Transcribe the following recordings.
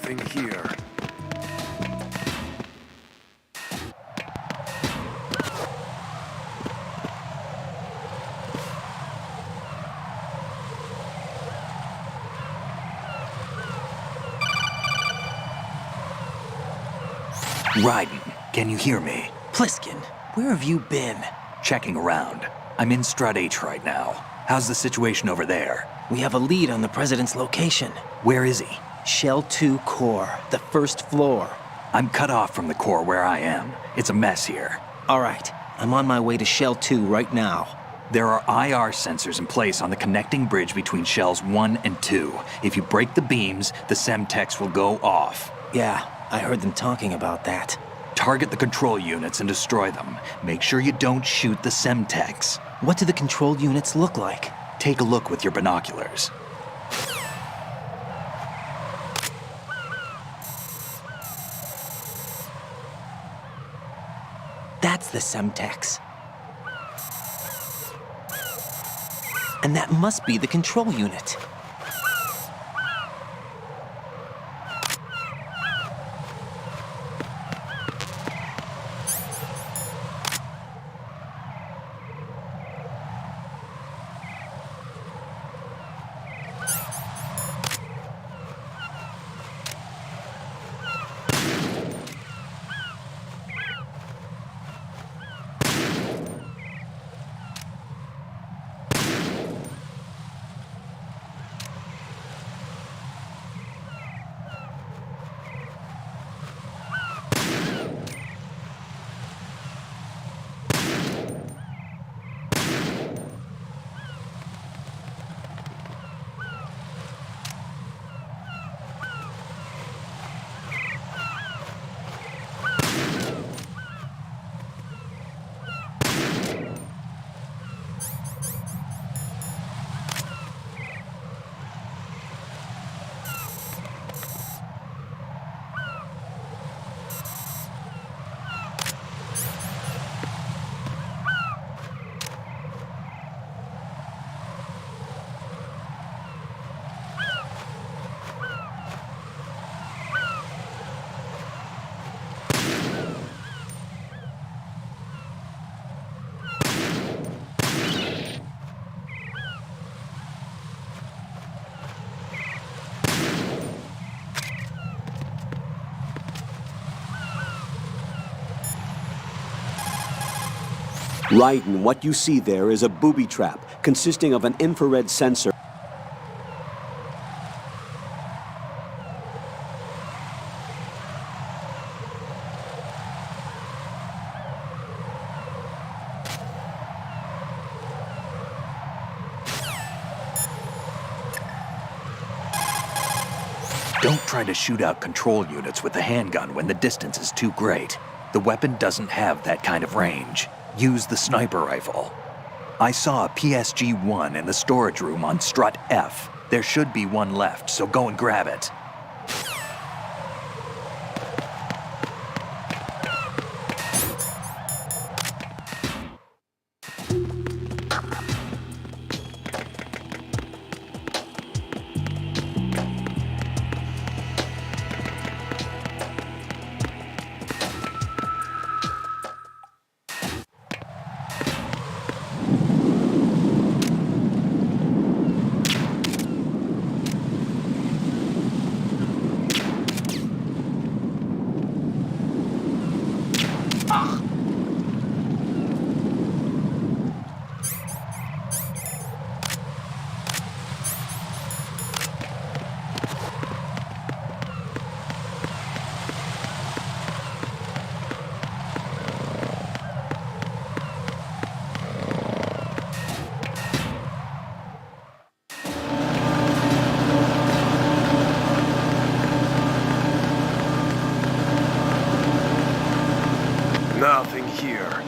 Nothing here. Raiden, can you hear me? Pliskin, where have you been? Checking around. I'm in Strut H right now. How's the situation over there? We have a lead on the President's location. Where is he? Shell 2 core, the first floor. I'm cut off from the core where I am. It's a mess here. All right, I'm on my way to Shell 2 right now. There are IR sensors in place on the connecting bridge between Shells 1 and 2. If you break the beams, the Semtex will go off. Yeah, I heard them talking about that. Target the control units and destroy them. Make sure you don't shoot the Semtex. What do the control units look like? Take a look with your binoculars. That's the Semtex. And that must be the control unit. Raiden, what you see there is a booby trap consisting of an infrared sensor. Don't try to shoot out control units with the handgun when the distance is too great. The weapon doesn't have that kind of range. Use the sniper rifle. I saw a PSG-1 in the storage room on Strut F. There should be one left, so go and grab it. Nothing here.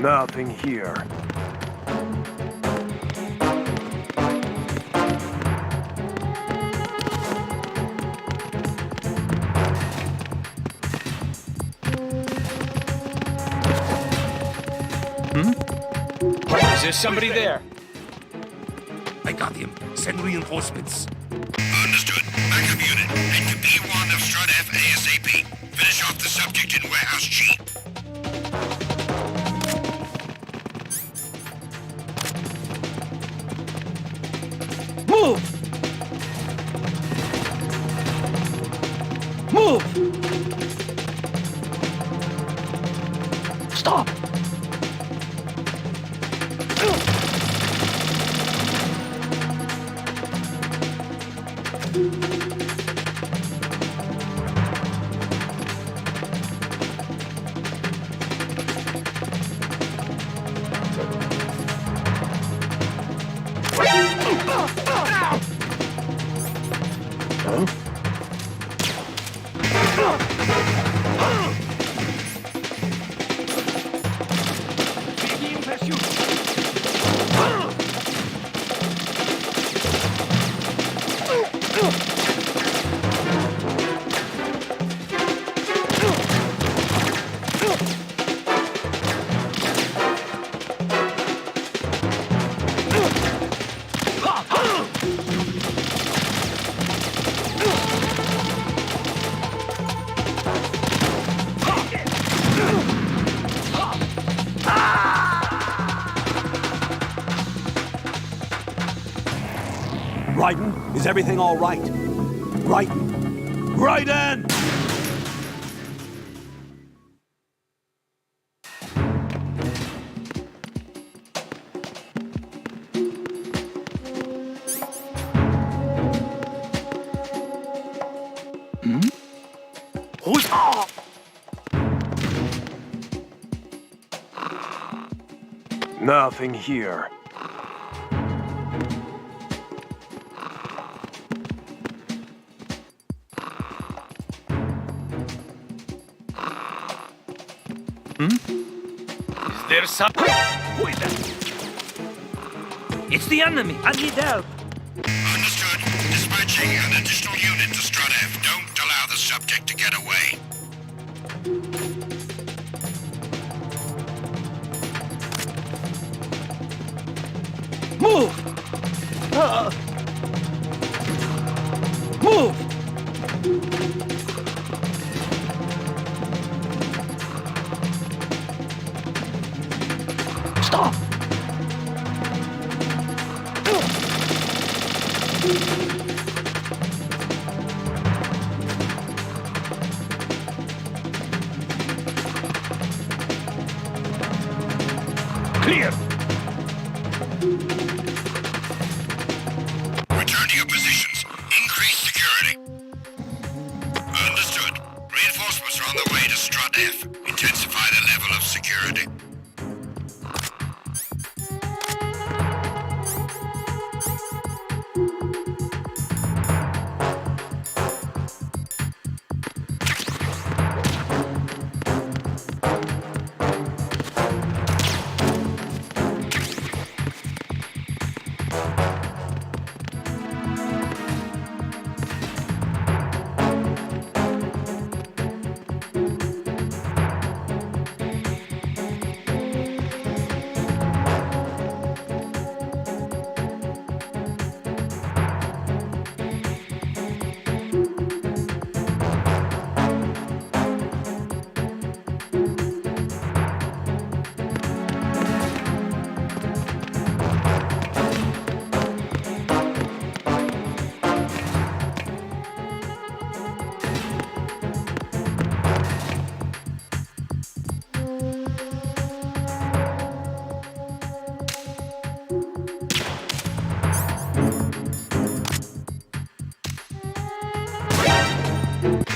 Nothing here. Is there somebody there? I got him. Send reinforcements. Understood. Backup unit. Head to P1 of Strut F ASAP. Finish off the subject in Warehouse G. Move! Move! Stop! Raiden, is everything all right? Raiden! Raiden! Nothing here. Is there something? Who is that? It's the enemy. I need help. Understood. Dispatching an additional unit to Strut F. Don't allow the subject to get away. Move! Move! Stop! Clear! Return to your positions. Increase security. Understood. Reinforcements are on the way to Strut F. Intensify the level of security.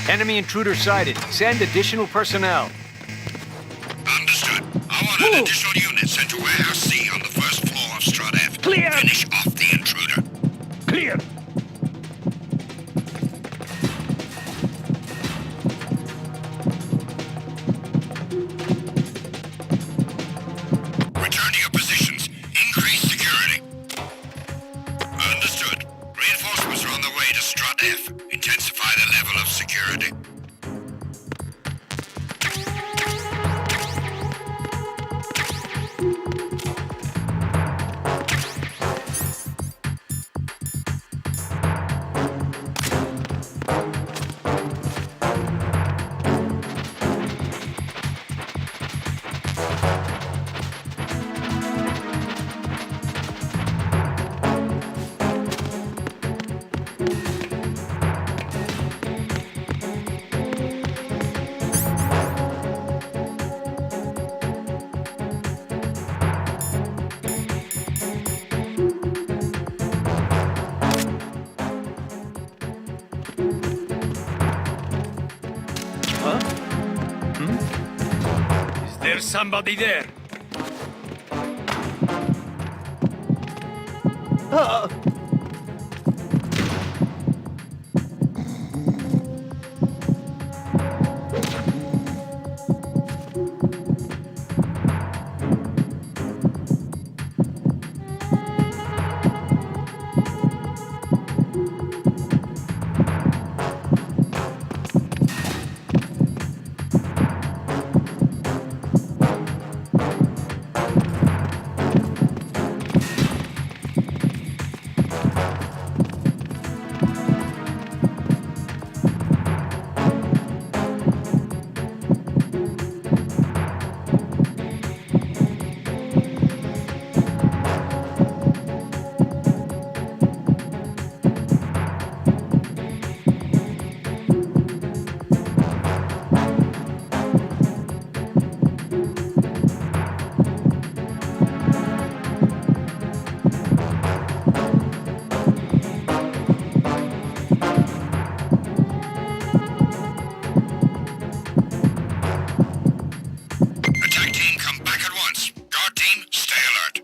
Enemy intruder sighted. Send additional personnel. Understood. I want an additional unit sent to Warehouse C on the first floor of Strut F. Clear! Finish off the intruder. Clear! F. Intensify the level of security. There's somebody there. Attack team, come back at once. Guard team, stay alert.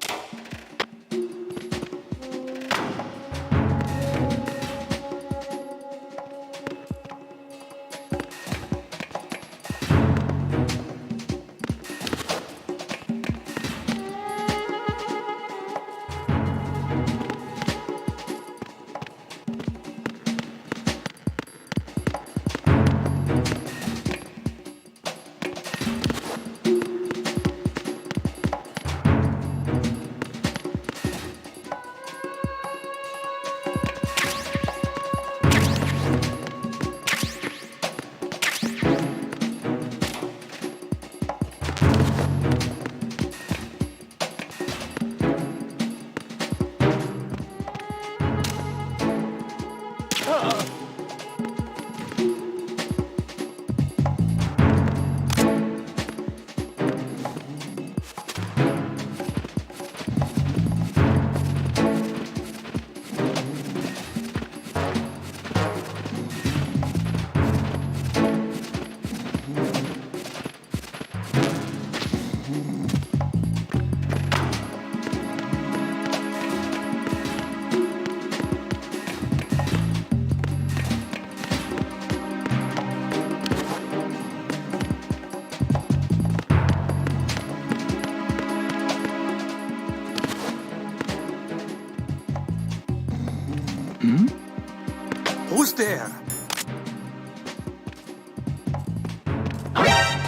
Who's there?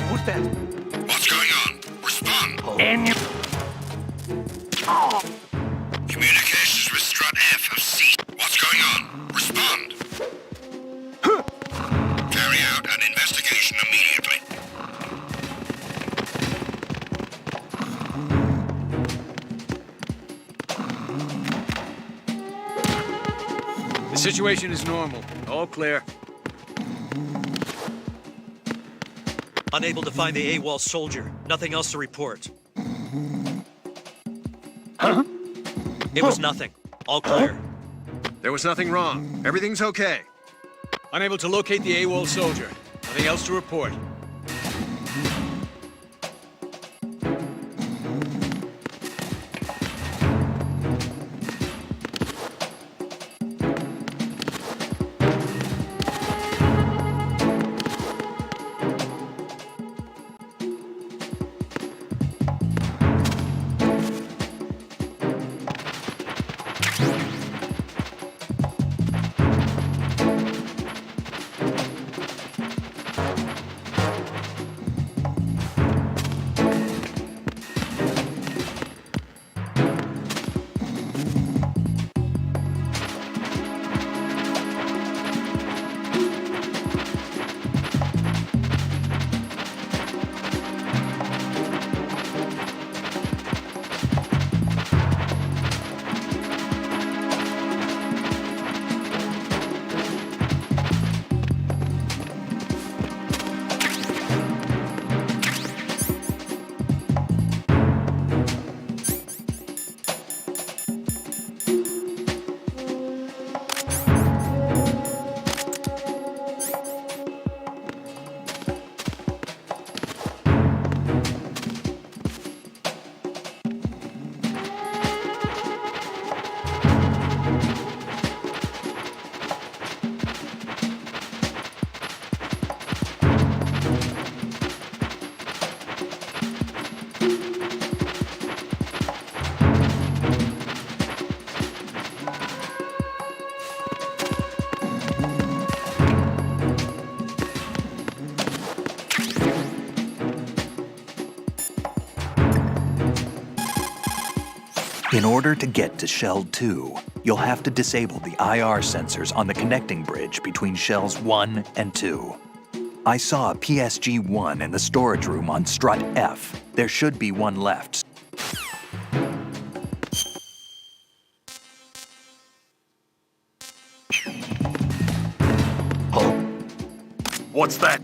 Who's that? What's going on? Respond. Communications with Strut F have ceased. What's going on? Respond. Carry out an investigation immediately. The situation is normal. All clear. Unable to find the AWOL soldier. Nothing else to report. Huh? It was nothing. All clear. There was nothing wrong. Everything's okay. Unable to locate the AWOL soldier. Nothing else to report. In order to get to Shell 2, you'll have to disable the IR sensors on the connecting bridge between Shells 1 and 2. I saw a PSG-1 in the storage room on strut F. There should be one left. What's that?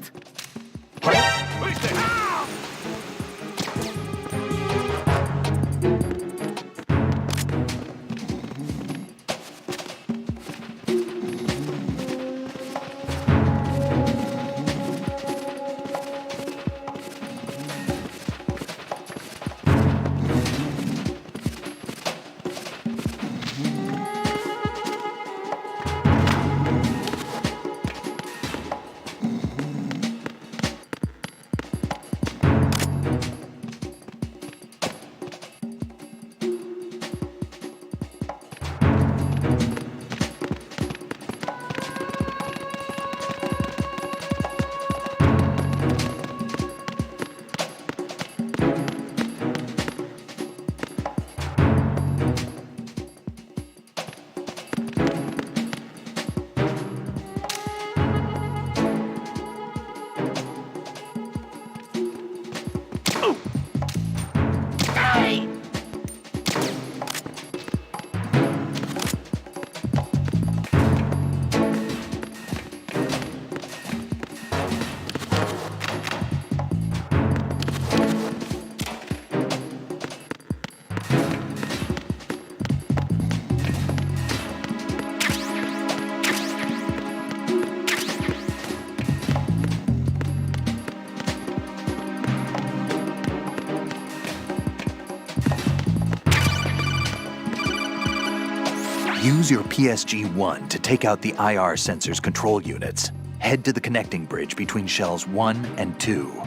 Use your PSG-1 to take out the IR sensors control units. Head to the connecting bridge between Shells 1 and 2.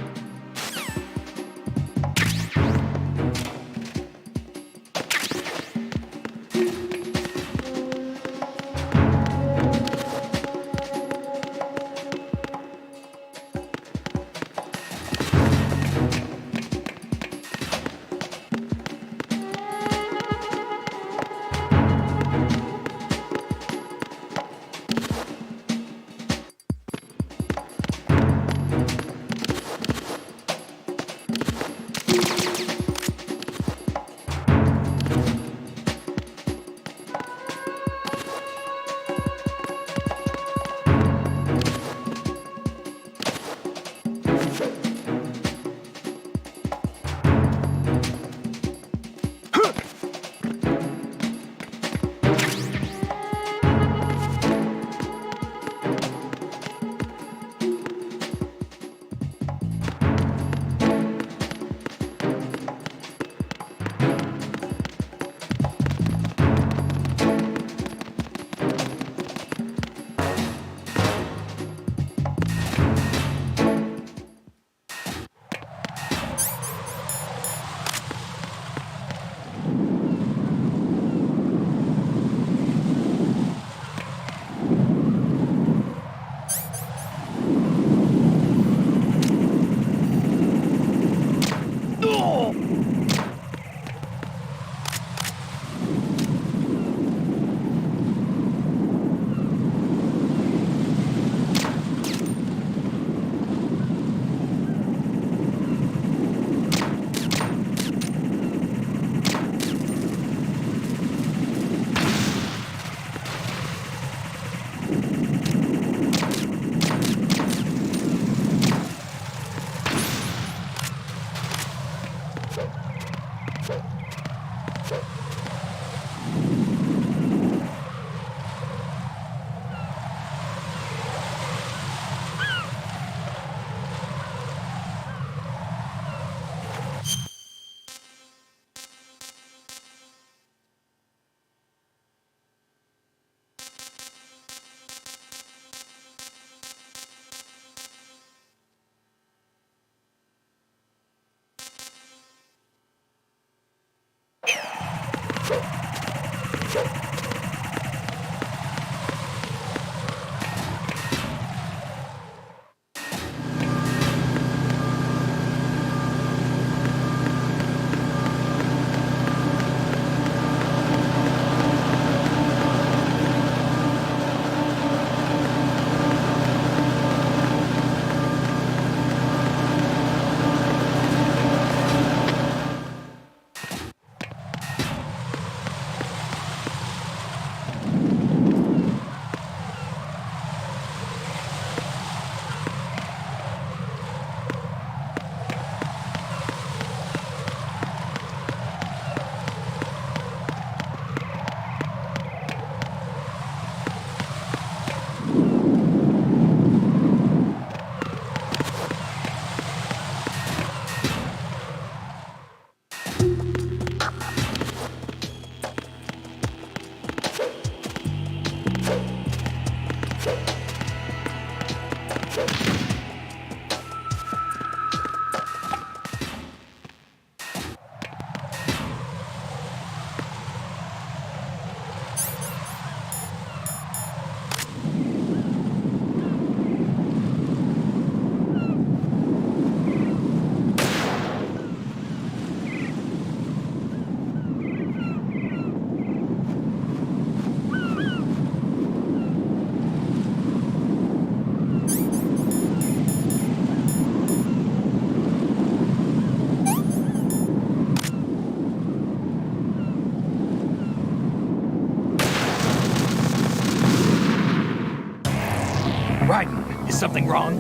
Raiden, is something wrong?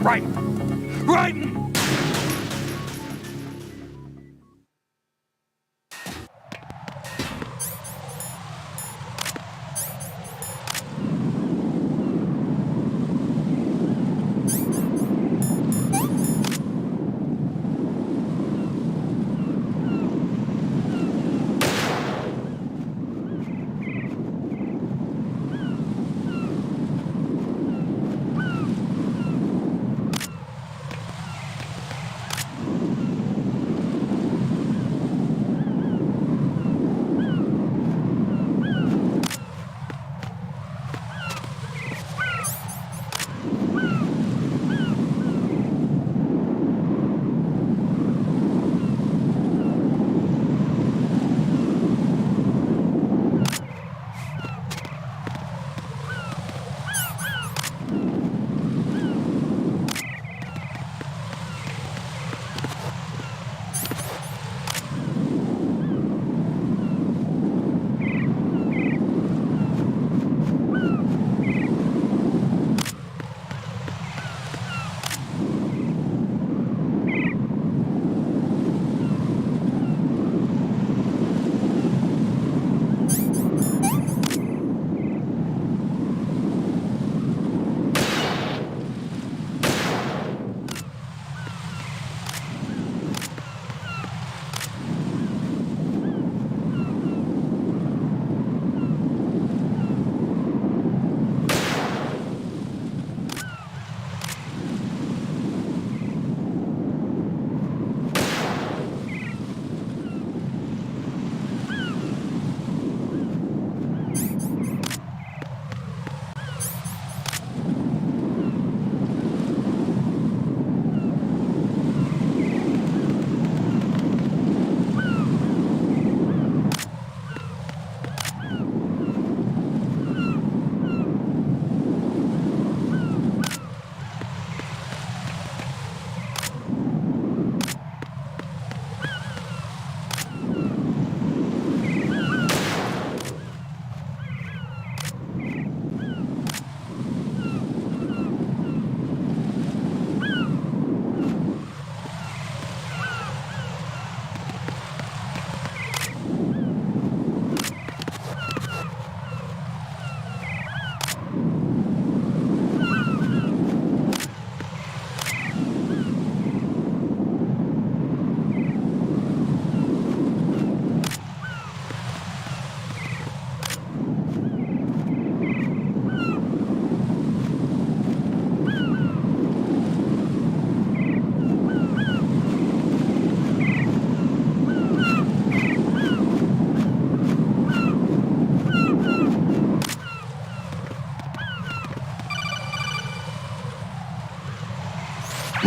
Raiden! Raiden!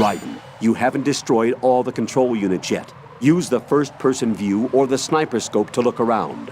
Raiden, you haven't destroyed all the control units yet. Use the first-person view or the sniper scope to look around.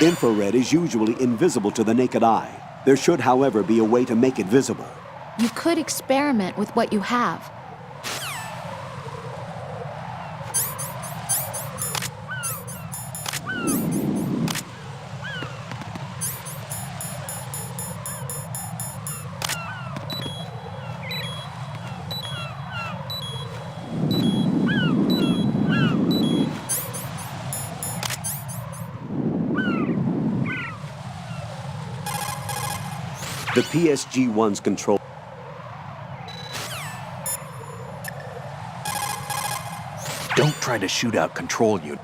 Infrared is usually invisible to the naked eye. There should, however, be a way to make it visible. You could experiment with what you have. The PSG-1's control. Don't try to shoot out control unit.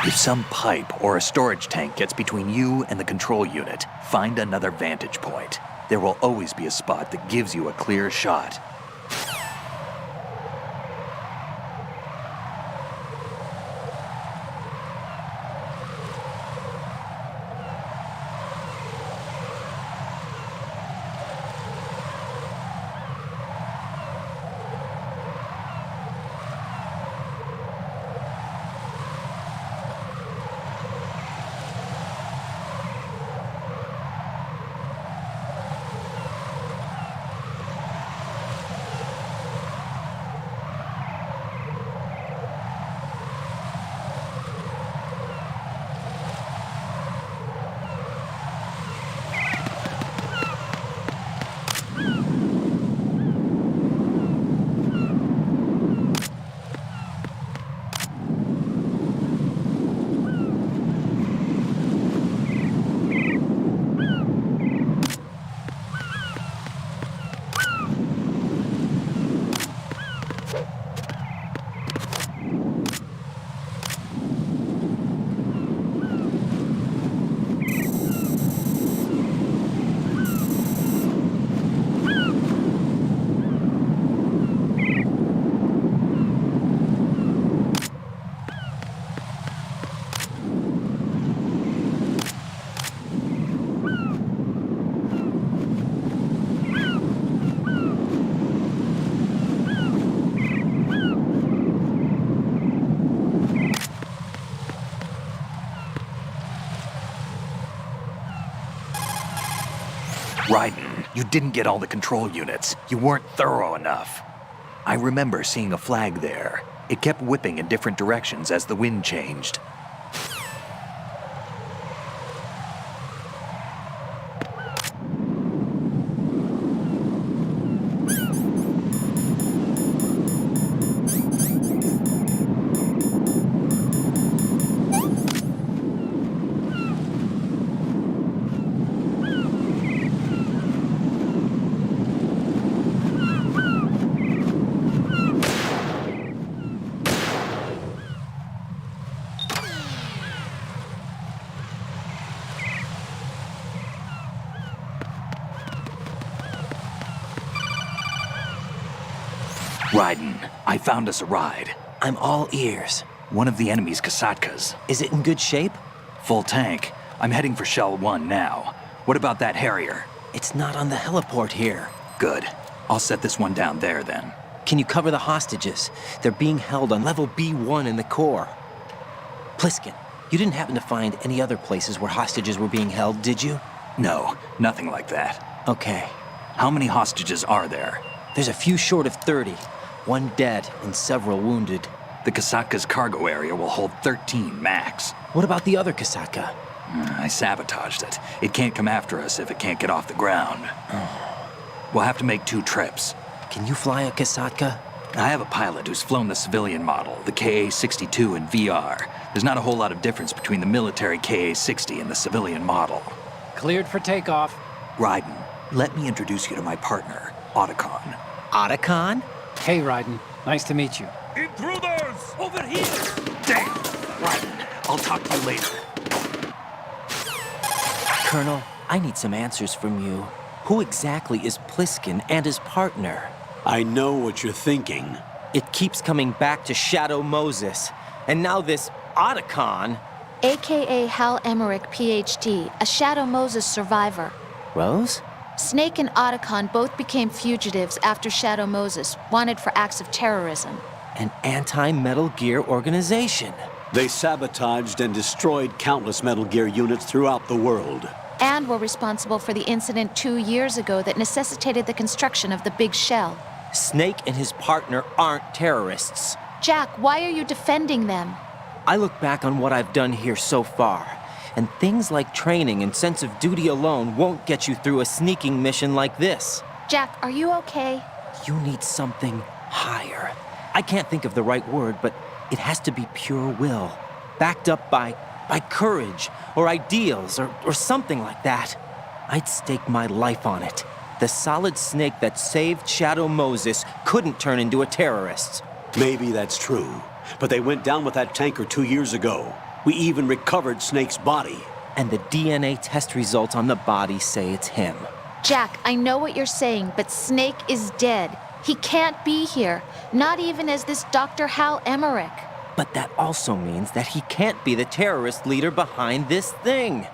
If some pipe or a storage tank gets between you and the control unit, find another vantage point. There will always be a spot that gives you a clear shot. You didn't get all the control units. You weren't thorough enough. I remember seeing a flag there. It kept whipping in different directions as the wind changed. Raiden, I found us a ride. I'm all ears. One of the enemy's Kasatkas. Is it in good shape? Full tank. I'm heading for Shell 1 now. What about that Harrier? It's not on the heliport here. Good. I'll set this one down there then. Can you cover the hostages? They're being held on level B1 in the core. Pliskin, you didn't happen to find any other places where hostages were being held, did you? No, nothing like that. Okay. How many hostages are there? There's a few short of 30. One dead and several wounded. The Kasatka's cargo area will hold 13 max. What about the other Kasatka? I sabotaged it. It can't come after us if it can't get off the ground. We'll have to make 2 trips. Can you fly a Kasatka? I have a pilot who's flown the civilian model, the KA-62 in VR. There's not a whole lot of difference between the military KA-60 and the civilian model. Cleared for takeoff. Raiden, let me introduce you to my partner, Otacon. Otacon? Hey, Raiden. Nice to meet you. Intruders! Over here! Damn! Raiden, I'll talk to you later. Colonel, I need some answers from you. Who exactly is Pliskin and his partner? I know what you're thinking. It keeps coming back to Shadow Moses. And now this Otacon. AKA Hal Emmerich, PhD, a Shadow Moses survivor. Rose? Snake and Otacon both became fugitives after Shadow Moses, wanted for acts of terrorism. An anti-Metal Gear organization. They sabotaged and destroyed countless Metal Gear units throughout the world. And were responsible for the incident 2 years ago that necessitated the construction of the Big Shell. Snake and his partner aren't terrorists. Jack, why are you defending them? I look back on what I've done here so far, and things like training and sense of duty alone won't get you through a sneaking mission like this. Jack, are you okay? You need something higher. I can't think of the right word, but it has to be pure will, backed up by courage or ideals or something like that. I'd stake my life on it. The solid Snake that saved Shadow Moses couldn't turn into a terrorist. Maybe that's true, but they went down with that tanker 2 years ago. We even recovered Snake's body. And the DNA test results on the body say it's him. Jack, I know what you're saying, but Snake is dead. He can't be here, not even as this Dr. Hal Emmerich. But that also means that he can't be the terrorist leader behind this thing.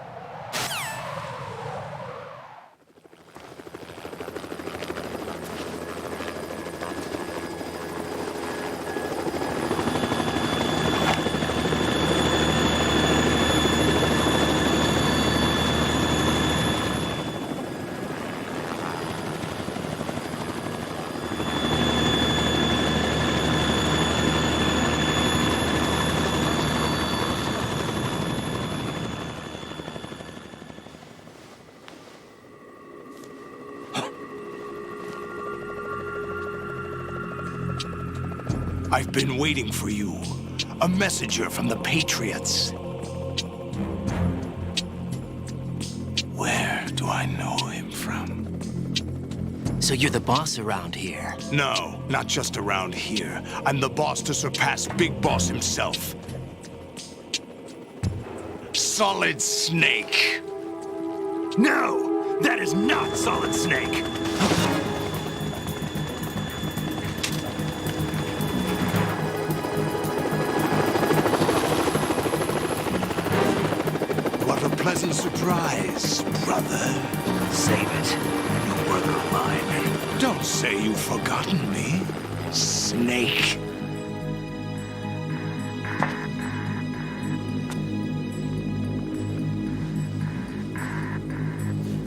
I've been waiting for you. A messenger from the Patriots. Where do I know him from? So you're the boss around here? No, not just around here. I'm the boss to surpass Big Boss himself. Solid Snake. No, that is not Solid Snake. What a pleasant surprise, brother. Save it. You brother of mine. Don't say you've forgotten me, Snake.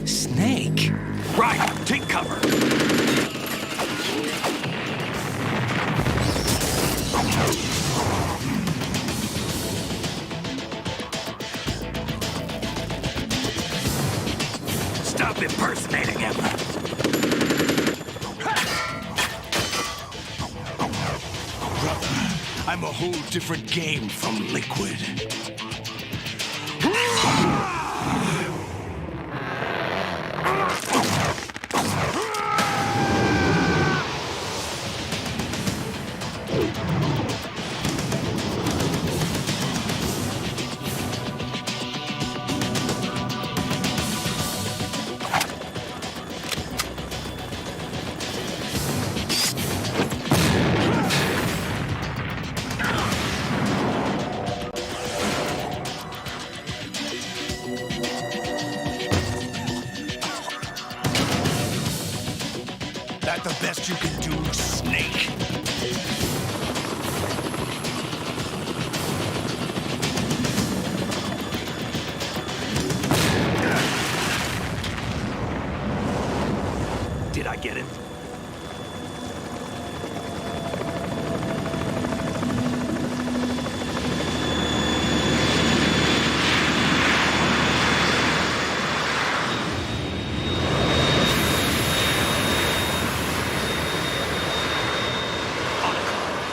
Snake? Right, cover. Stop impersonating him. Brother, I'm a whole different game from Liquid. That the best you can do, Snake? Did I get him?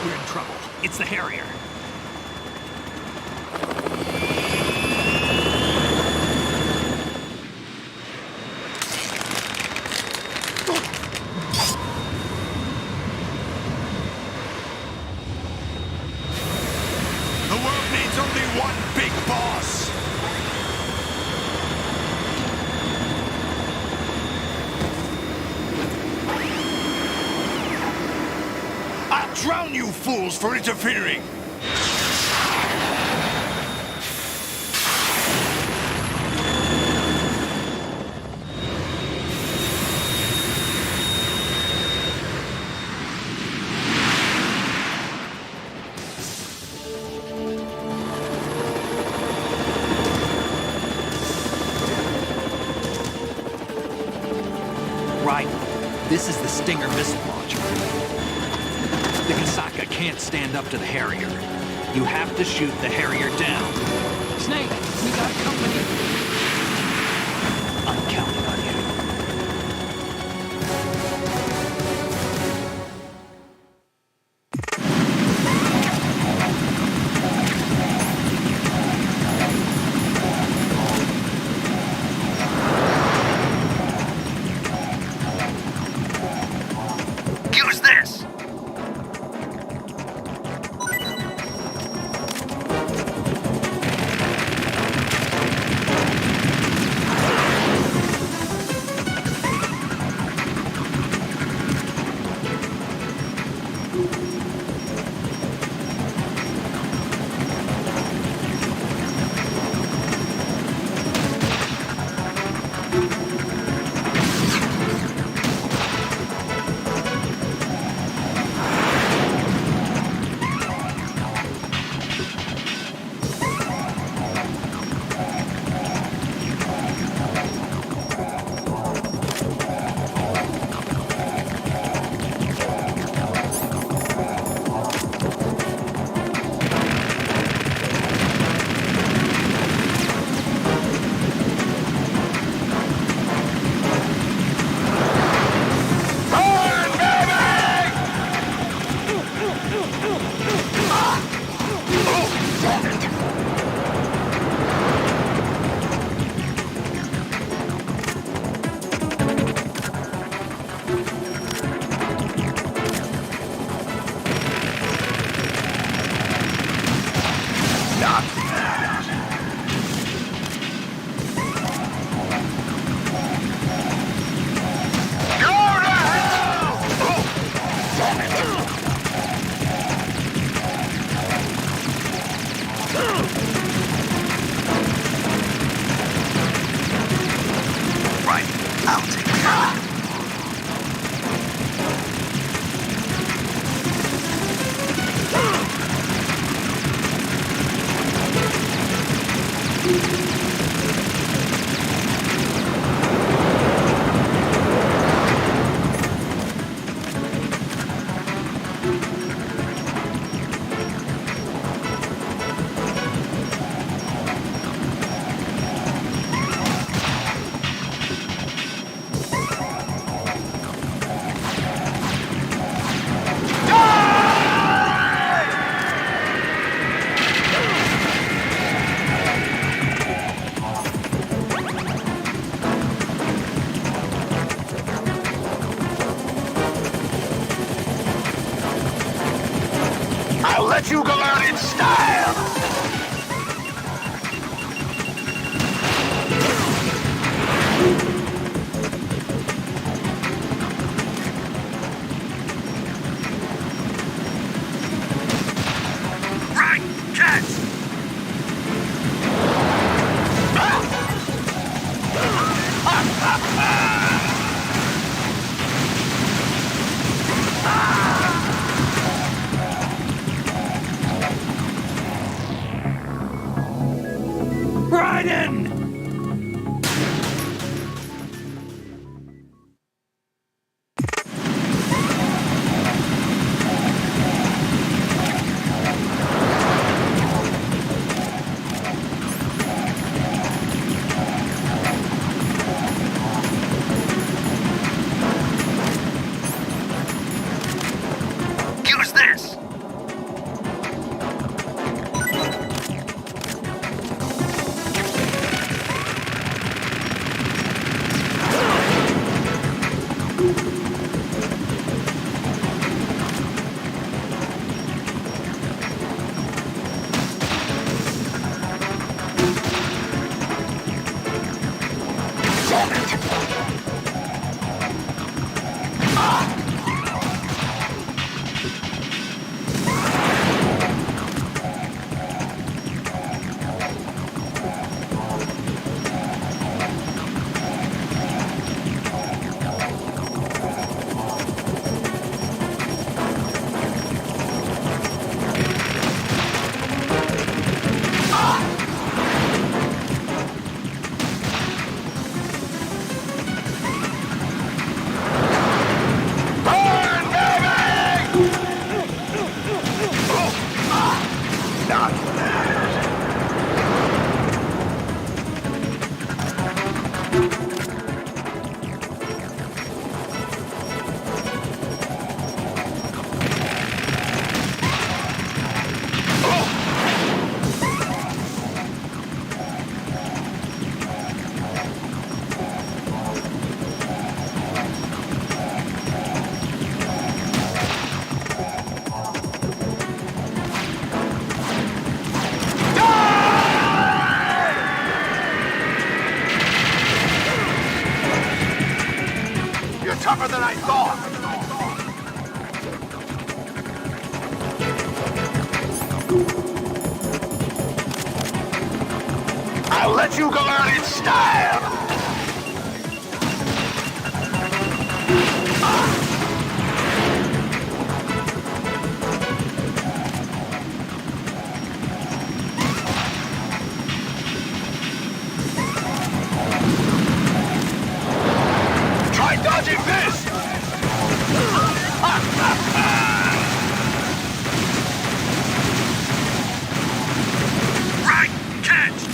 We're in trouble. It's the Harrier. The world needs only one big boss. I'll drown you fools for interfering. Right. This is the Stinger missile launcher. The Kasaka can't stand up to the Harrier. You have to shoot the Harrier down. Snake, we got company. I'm counting on you. Use this. let you go out in style! Right, catch! Raiden! Use this! Tougher than I thought! I'll let you go out in style! Try dodging this! Right, catch!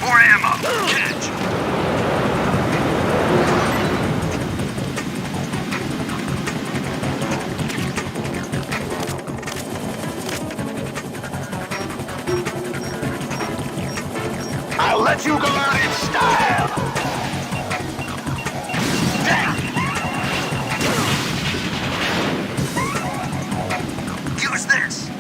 More ammo! Catch! I'll let you go out in style! Use this!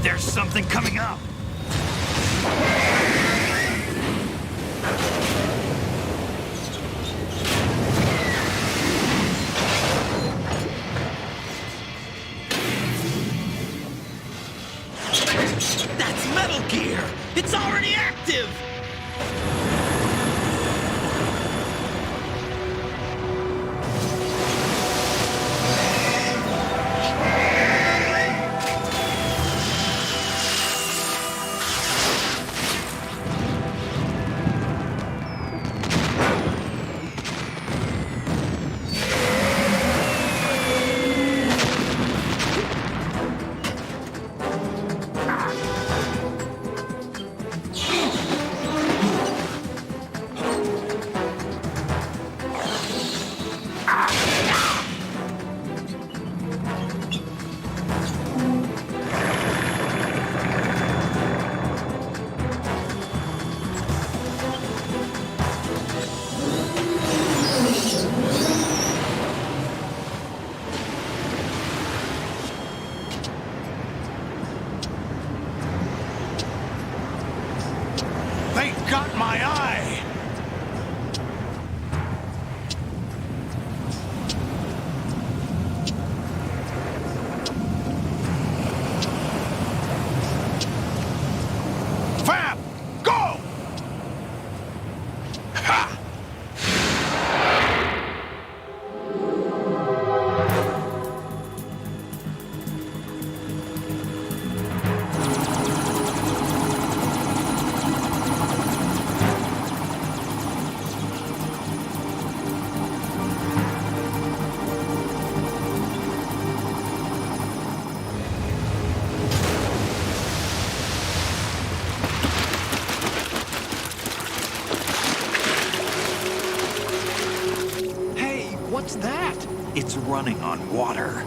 There's something coming up! That's Metal Gear! It's already active! They got my eye! Fab! Go! Ha! Hey, what's that? It's running on water.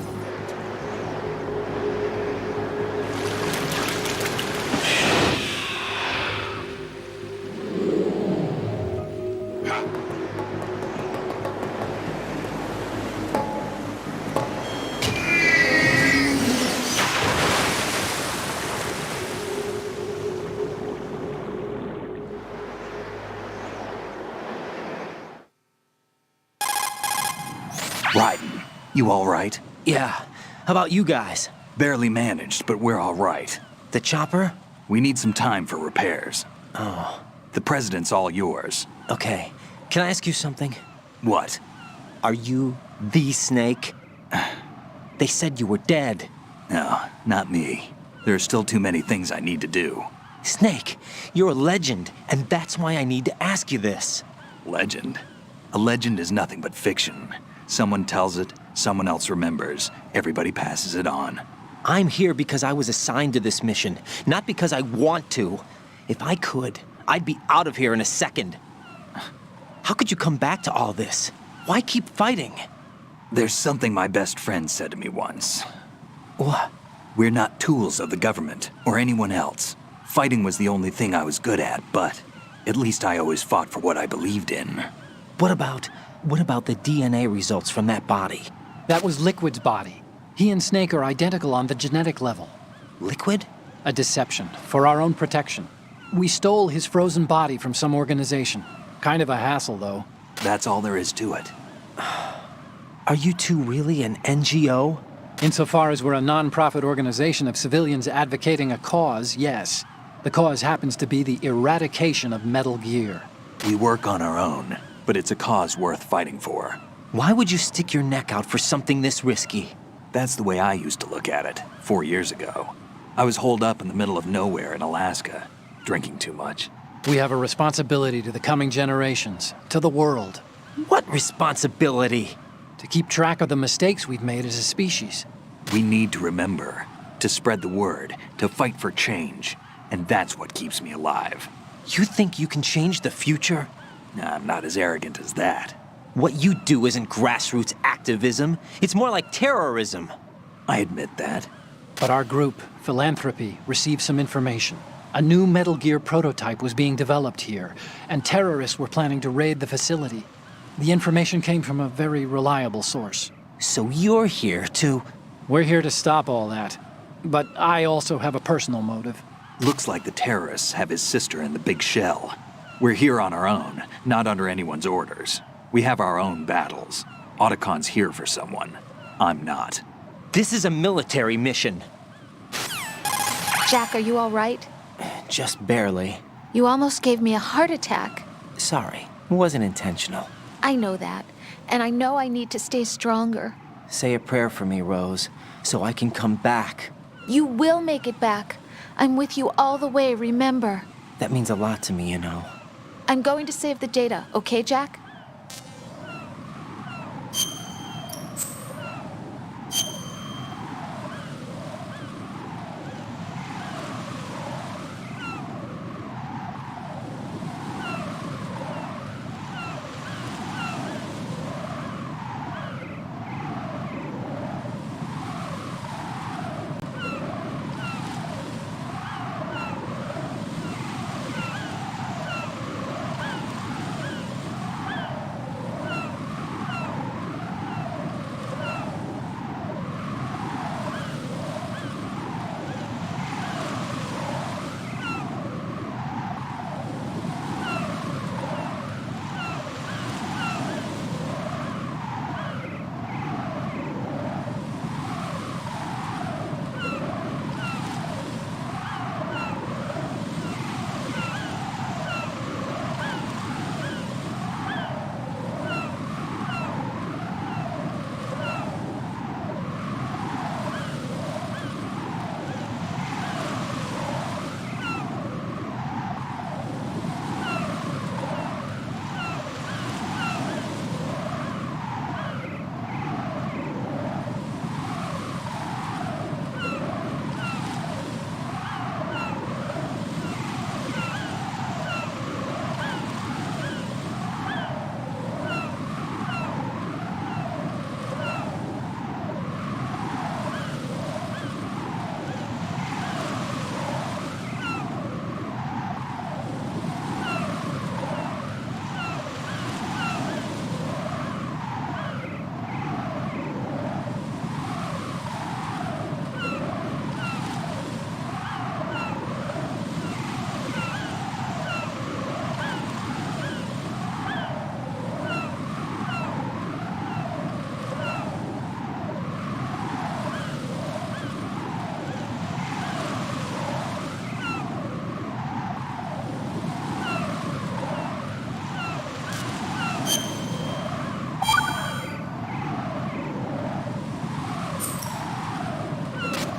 Raiden, you all right? Yeah. How about you guys? Barely managed, but we're all right. The chopper? We need some time for repairs. Oh, The president's all yours. okay. Can I ask you something? What? Are you the Snake? They said you were dead. No, not me. There are still too many things I need to do. Snake, you're a legend, and that's why I need to ask you this. Legend? A legend is nothing but fiction. Someone tells it, someone else remembers. Everybody passes it on. I'm here because I was assigned to this mission, not because I want to. If I could, I'd be out of here in a second. How could you come back to all this? Why keep fighting? There's something my best friend said to me once. What? We're not tools of the government or anyone else. Fighting was the only thing I was good at, but at least I always fought for what I believed in. What about the DNA results from that body? That was Liquid's body. He and Snake are identical on the genetic level. Liquid? A deception, for our own protection. We stole his frozen body from some organization. Kind of a hassle, though. That's all there is to it. Are you two really an NGO? Insofar as we're a non-profit organization of civilians advocating a cause, yes. The cause happens to be the eradication of Metal Gear. We work on our own, but it's a cause worth fighting for. Why would you stick your neck out for something this risky? That's the way I used to look at it 4 years ago. I was holed up in the middle of nowhere in Alaska, drinking too much. We have a responsibility to the coming generations, to the world, What responsibility? to keep track of the mistakes we've made as a species. We need to remember, to spread the word, to fight for change. And that's what keeps me alive. You think you can change the future? I'm not as arrogant as that. What you do isn't grassroots activism. It's more like terrorism. I admit that. But our group, Philanthropy, received some information. A new Metal Gear prototype was being developed here, and terrorists were planning to raid the facility. The information came from a very reliable source. So you're here to... We're here to stop all that. but I also have a personal motive. Looks like the terrorists have his sister in the big shell. We're here on our own, not under anyone's orders. We have our own battles. Otacon's here for someone. I'm not. This is a military mission. Jack, are you all right? Just barely. You almost gave me a heart attack. Sorry, it wasn't intentional. I know that, and I know I need to stay stronger. Say a prayer for me, Rose, so I can come back. You will make it back. I'm with you all the way, remember? That means a lot to me, you know. I'm going to save the data, okay, Jack?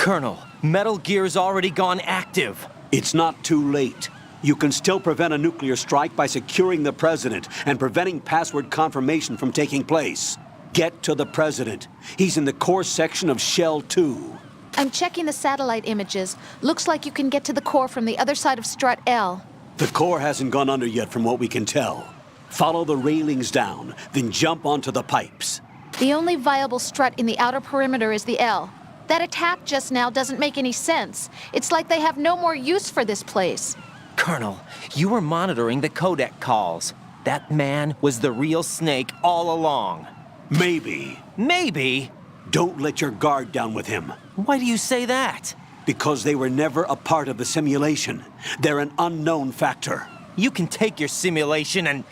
Colonel, Metal Gear's already gone active. It's not too late. You can still prevent a nuclear strike by securing the president and preventing password confirmation from taking place. Get to the president. He's in the core section of Shell 2. I'm checking the satellite images. Looks like you can get to the core from the other side of Strut L. The core hasn't gone under yet from what we can tell. Follow the railings down, then jump onto the pipes. The only viable strut in the outer perimeter is the L. That attack just now doesn't make any sense. It's like they have no more use for this place. Colonel, you were monitoring the codec calls. That man was the real Snake all along. Maybe. Maybe? Don't let your guard down with him. Why do you say that? Because they were never a part of the simulation. They're an unknown factor. You can take your simulation and...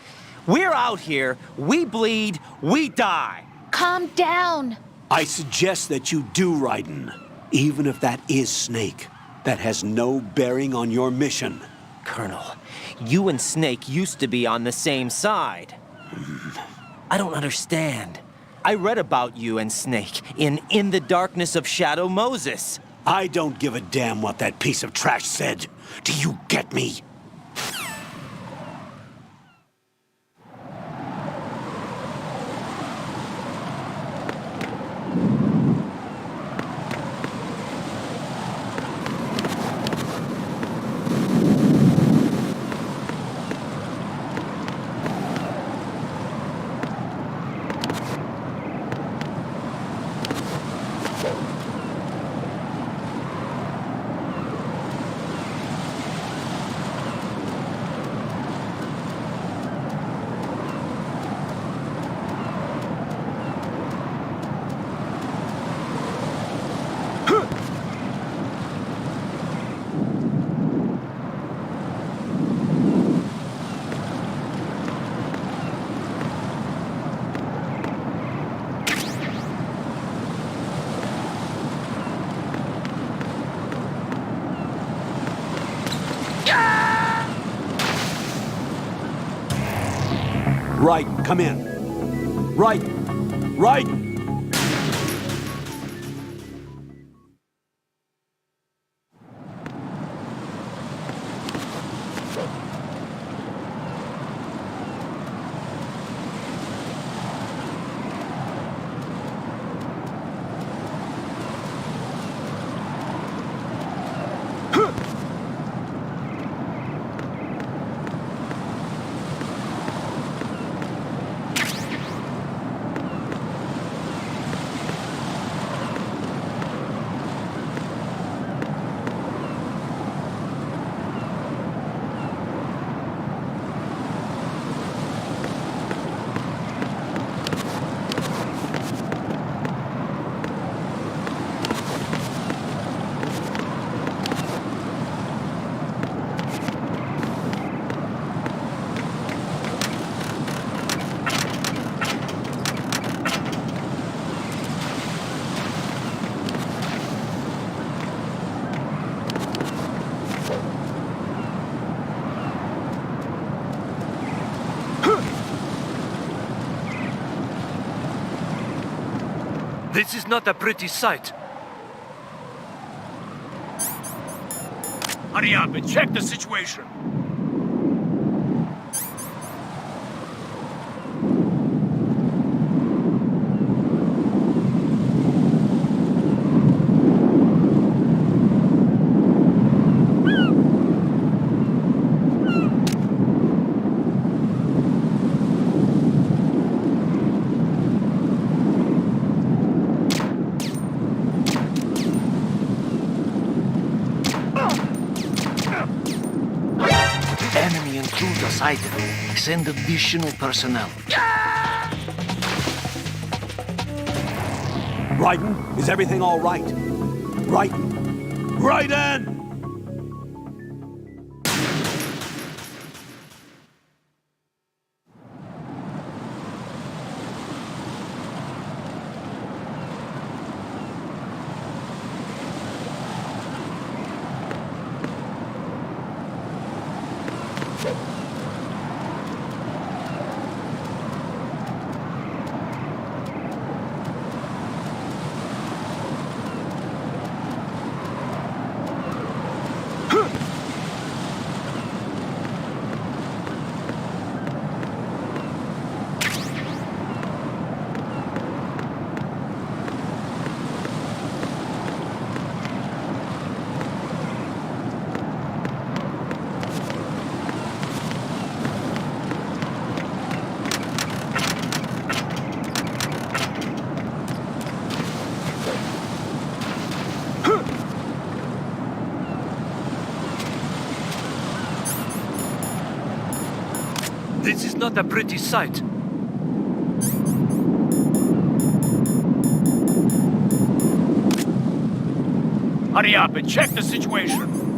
We're out here, we bleed, we die. Calm down. I suggest that you do, Raiden. Even if that is Snake, that has no bearing on your mission. Colonel, you and Snake used to be on the same side. I don't understand. I read about you and Snake in the Darkness of Shadow Moses. I don't give a damn what that piece of trash said. Do you get me? Raiden, come in. Raiden! Raiden! This is not a pretty sight. Hurry up and check the situation. Enemy intruders sighted. Send additional personnel. Raiden, is everything all right? Raiden! Raiden! This is not a pretty sight. Hurry up and check the situation.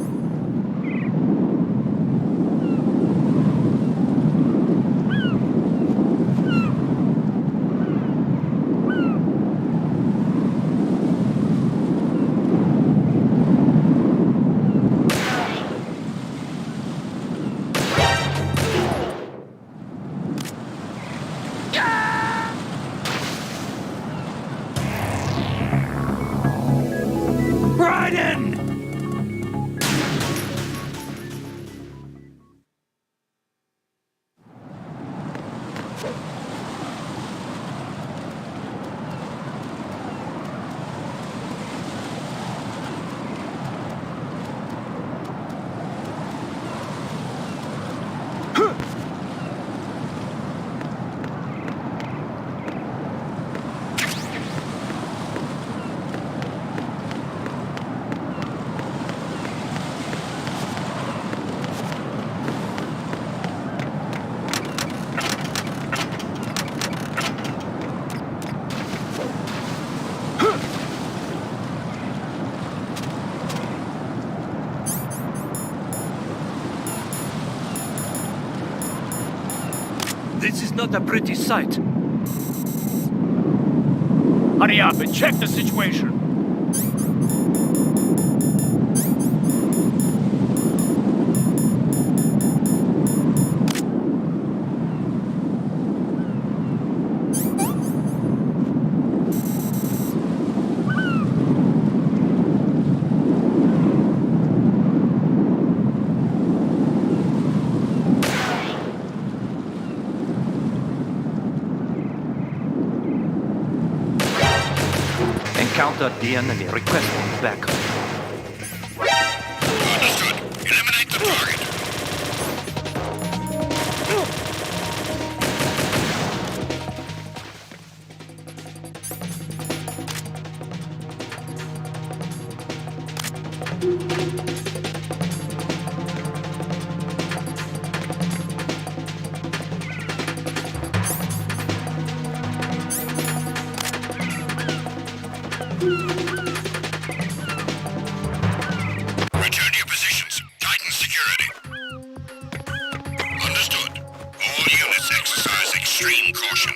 This is not a pretty sight. Hurry up and check the situation. Understood. The enemy requesting backup. Understood. Eliminate the target. Return to your positions. Tighten security. Understood. All units exercise extreme caution.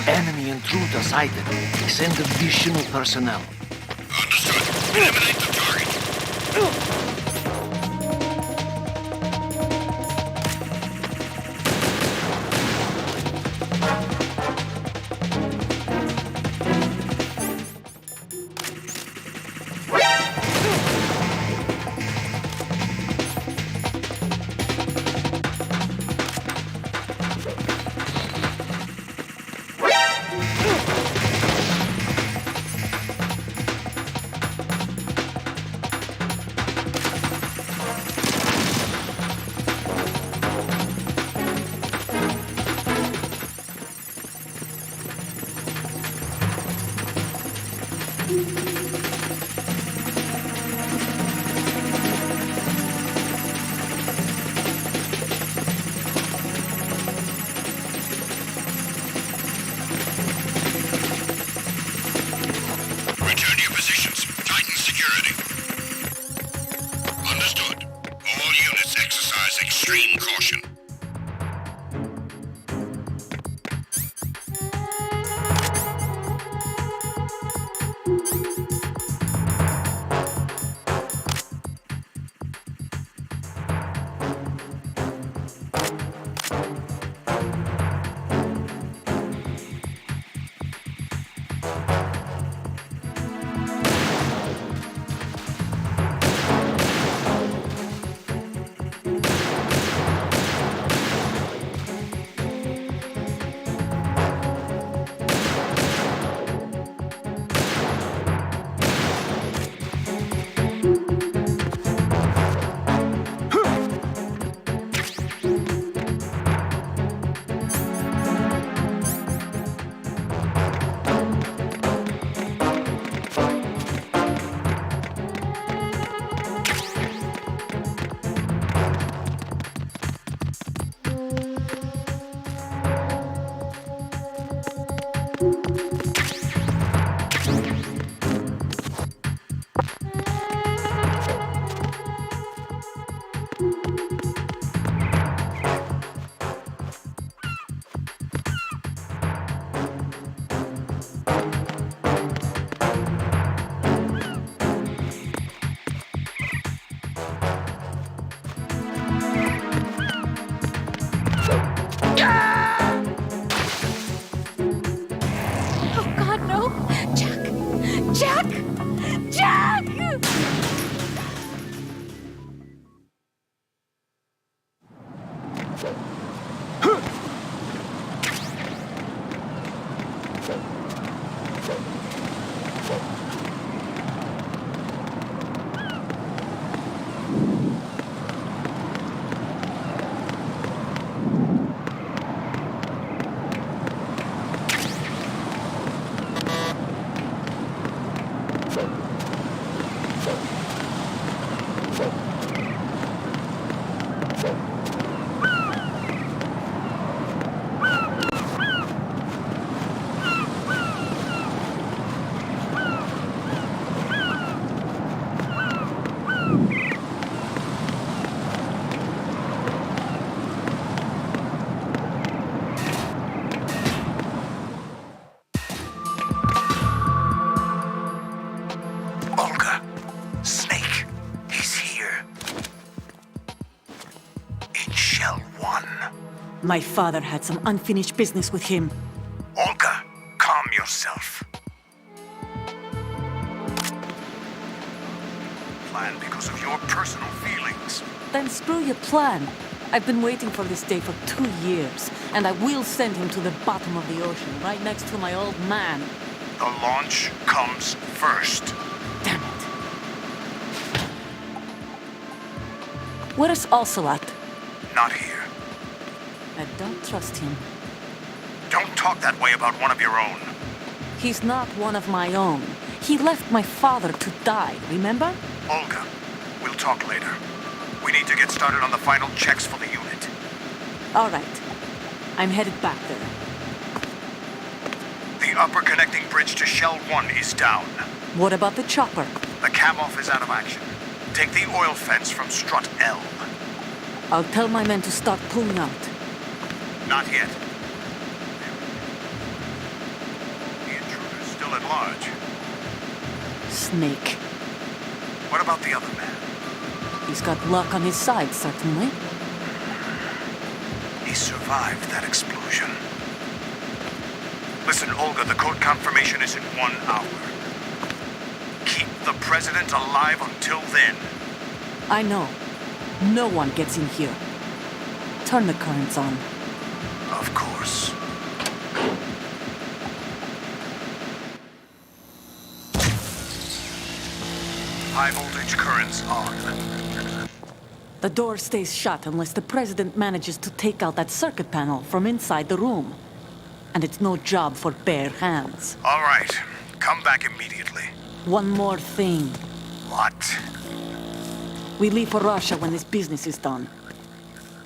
Enemy intruder sighted. Send additional personnel. Understood. Eliminate the target. Return to your positions. Tighten security. Understood. All units exercise extreme caution. My father had some unfinished business with him. Olga, calm yourself. Plan because of your personal feelings. Then screw your plan. I've been waiting for this day for 2 years, and I will send him to the bottom of the ocean, right next to my old man. The launch comes first. Damn it. Where's Ocelot? Not here. I don't trust him. Don't talk that way about one of your own. He's not one of my own. He left my father to die, remember? Olga, we'll talk later. We need to get started on the final checks for the unit. All right. I'm headed back there. The upper connecting bridge to Shell 1 is down. What about the chopper? The cam-off is out of action. Take the oil fence from strut L. I'll tell my men to start pulling out. Not yet. The intruder's still at large. Snake. What about the other man? He's got luck on his side, certainly. He survived that explosion. Listen, Olga, the code confirmation is in 1 hour. Keep the president alive until then. I know. No one gets in here. Turn the currents on. Of course. High voltage currents on. The door stays shut unless the president manages to take out that circuit panel from inside the room. And it's no job for bare hands. All right. Come back immediately. One more thing. What? We leave for Russia when this business is done.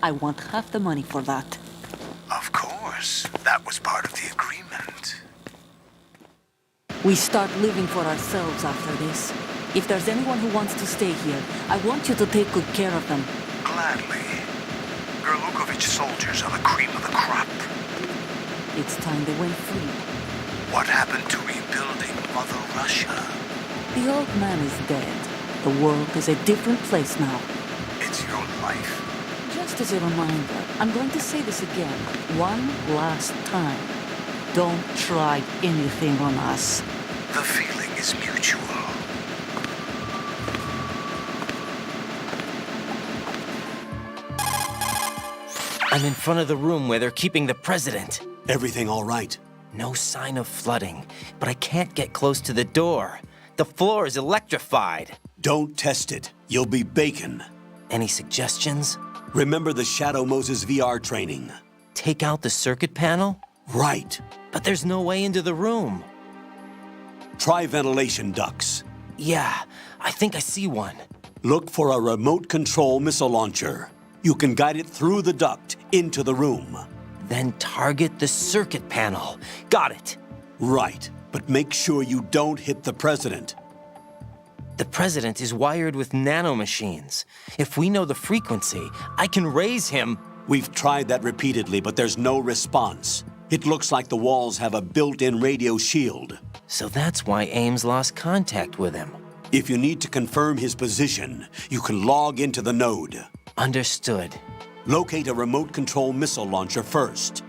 I want half the money for that. Of course. That was part of the agreement. We start living for ourselves after this. If there's anyone who wants to stay here, I want you to take good care of them. Gladly. Gerlukovich soldiers are the cream of the crop. It's time they went free. What happened to rebuilding Mother Russia? The old man is dead. The world is a different place now. It's your life. Just as a reminder, I'm going to say this again, one last time. Don't try anything on us. The feeling is mutual. I'm in front of the room where they're keeping the president. Everything all right? No sign of flooding, but I can't get close to the door. The floor is electrified. Don't test it. You'll be bacon. Any suggestions? Remember the Shadow Moses VR training. Take out the circuit panel? Right. But there's no way into the room. Try ventilation ducts. Yeah, I think I see one. Look for a remote control missile launcher. You can guide it through the duct into the room. Then target the circuit panel. Got it. Right, but make sure you don't hit the president. The president is wired with nanomachines. If we know the frequency, I can raise him. We've tried that repeatedly, but there's no response. It looks like the walls have a built-in radio shield. So that's why Ames lost contact with him. If you need to confirm his position, you can log into the node. Understood. Locate a remote control missile launcher first.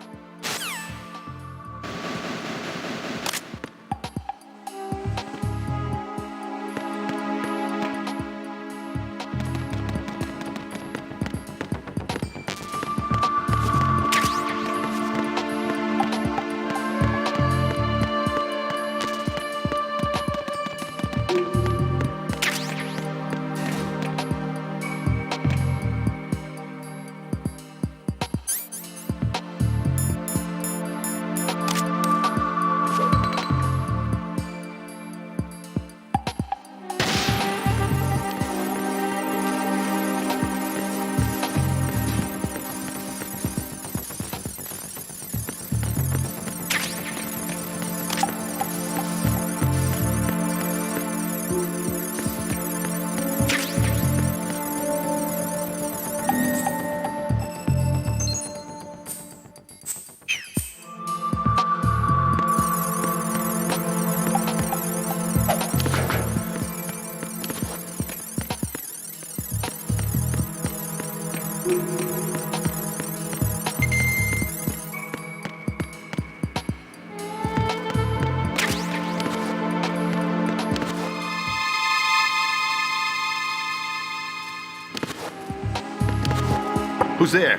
Who's there?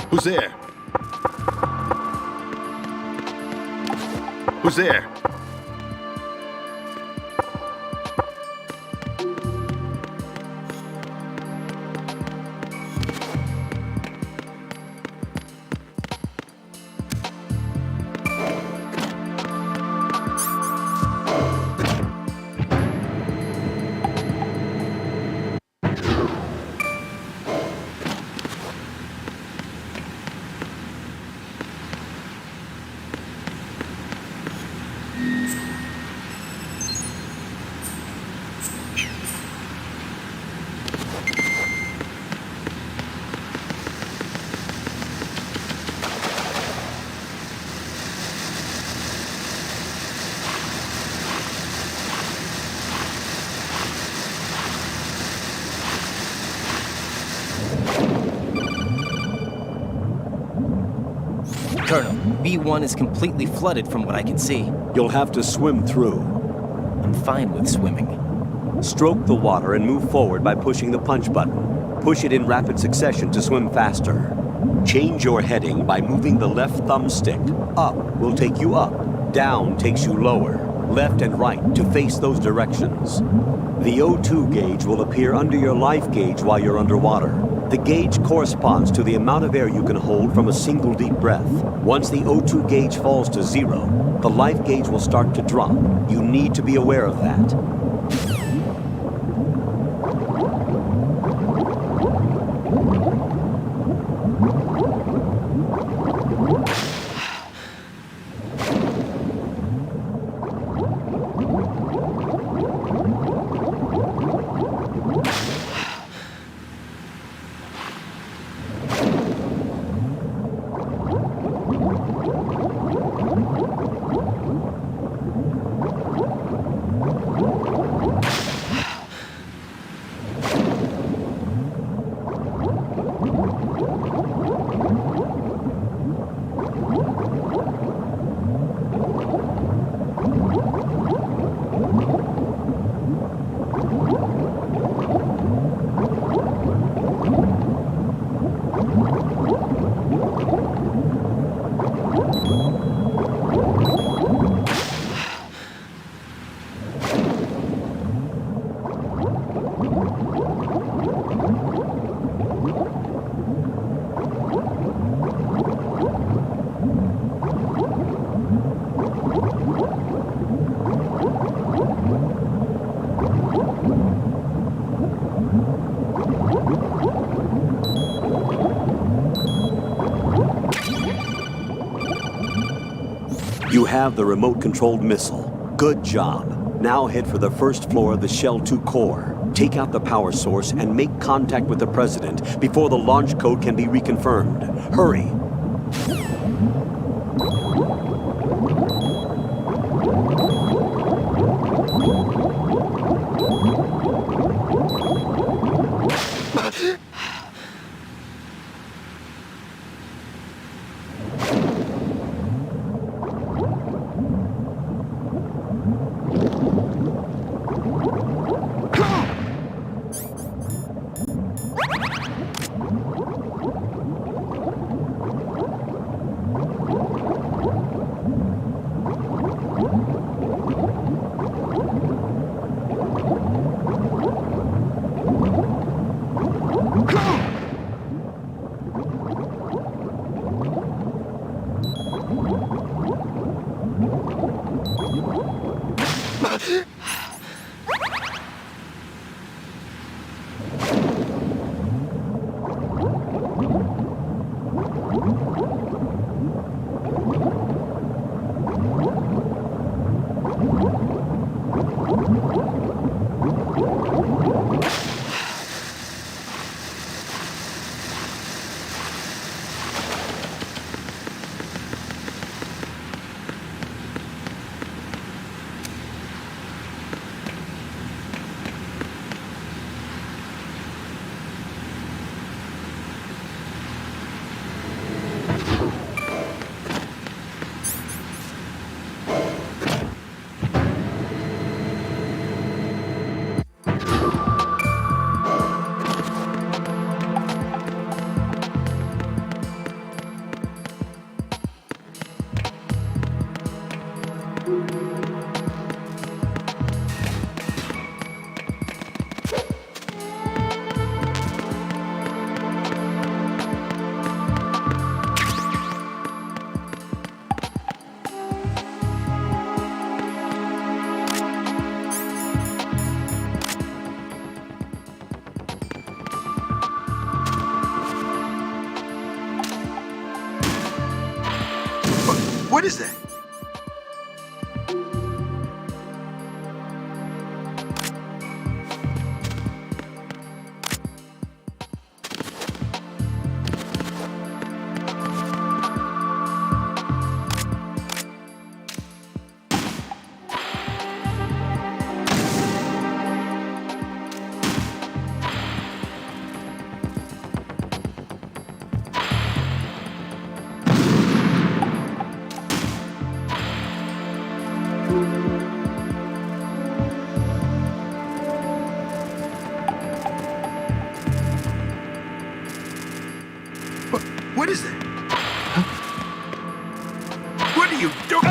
Who's there? Who's there? Colonel, B1 is completely flooded from what I can see. You'll have to swim through. I'm fine with swimming. Stroke the water and move forward by pushing the punch button. Push it in rapid succession to swim faster. Change your heading by moving the left thumbstick. Up will take you up. Down takes you lower. Left and right to face those directions. The O2 gauge will appear under your life gauge while you're underwater. The gauge corresponds to the amount of air you can hold from a single deep breath. Once the O2 gauge falls to 0, the life gauge will start to drop. You need to be aware of that. You have the remote-controlled missile. Good job. Now head for the first floor of the Shell 2 core. Take out the power source and make contact with the President before the launch code can be reconfirmed. Hurry. What is that? What is that? Huh? What are you doing?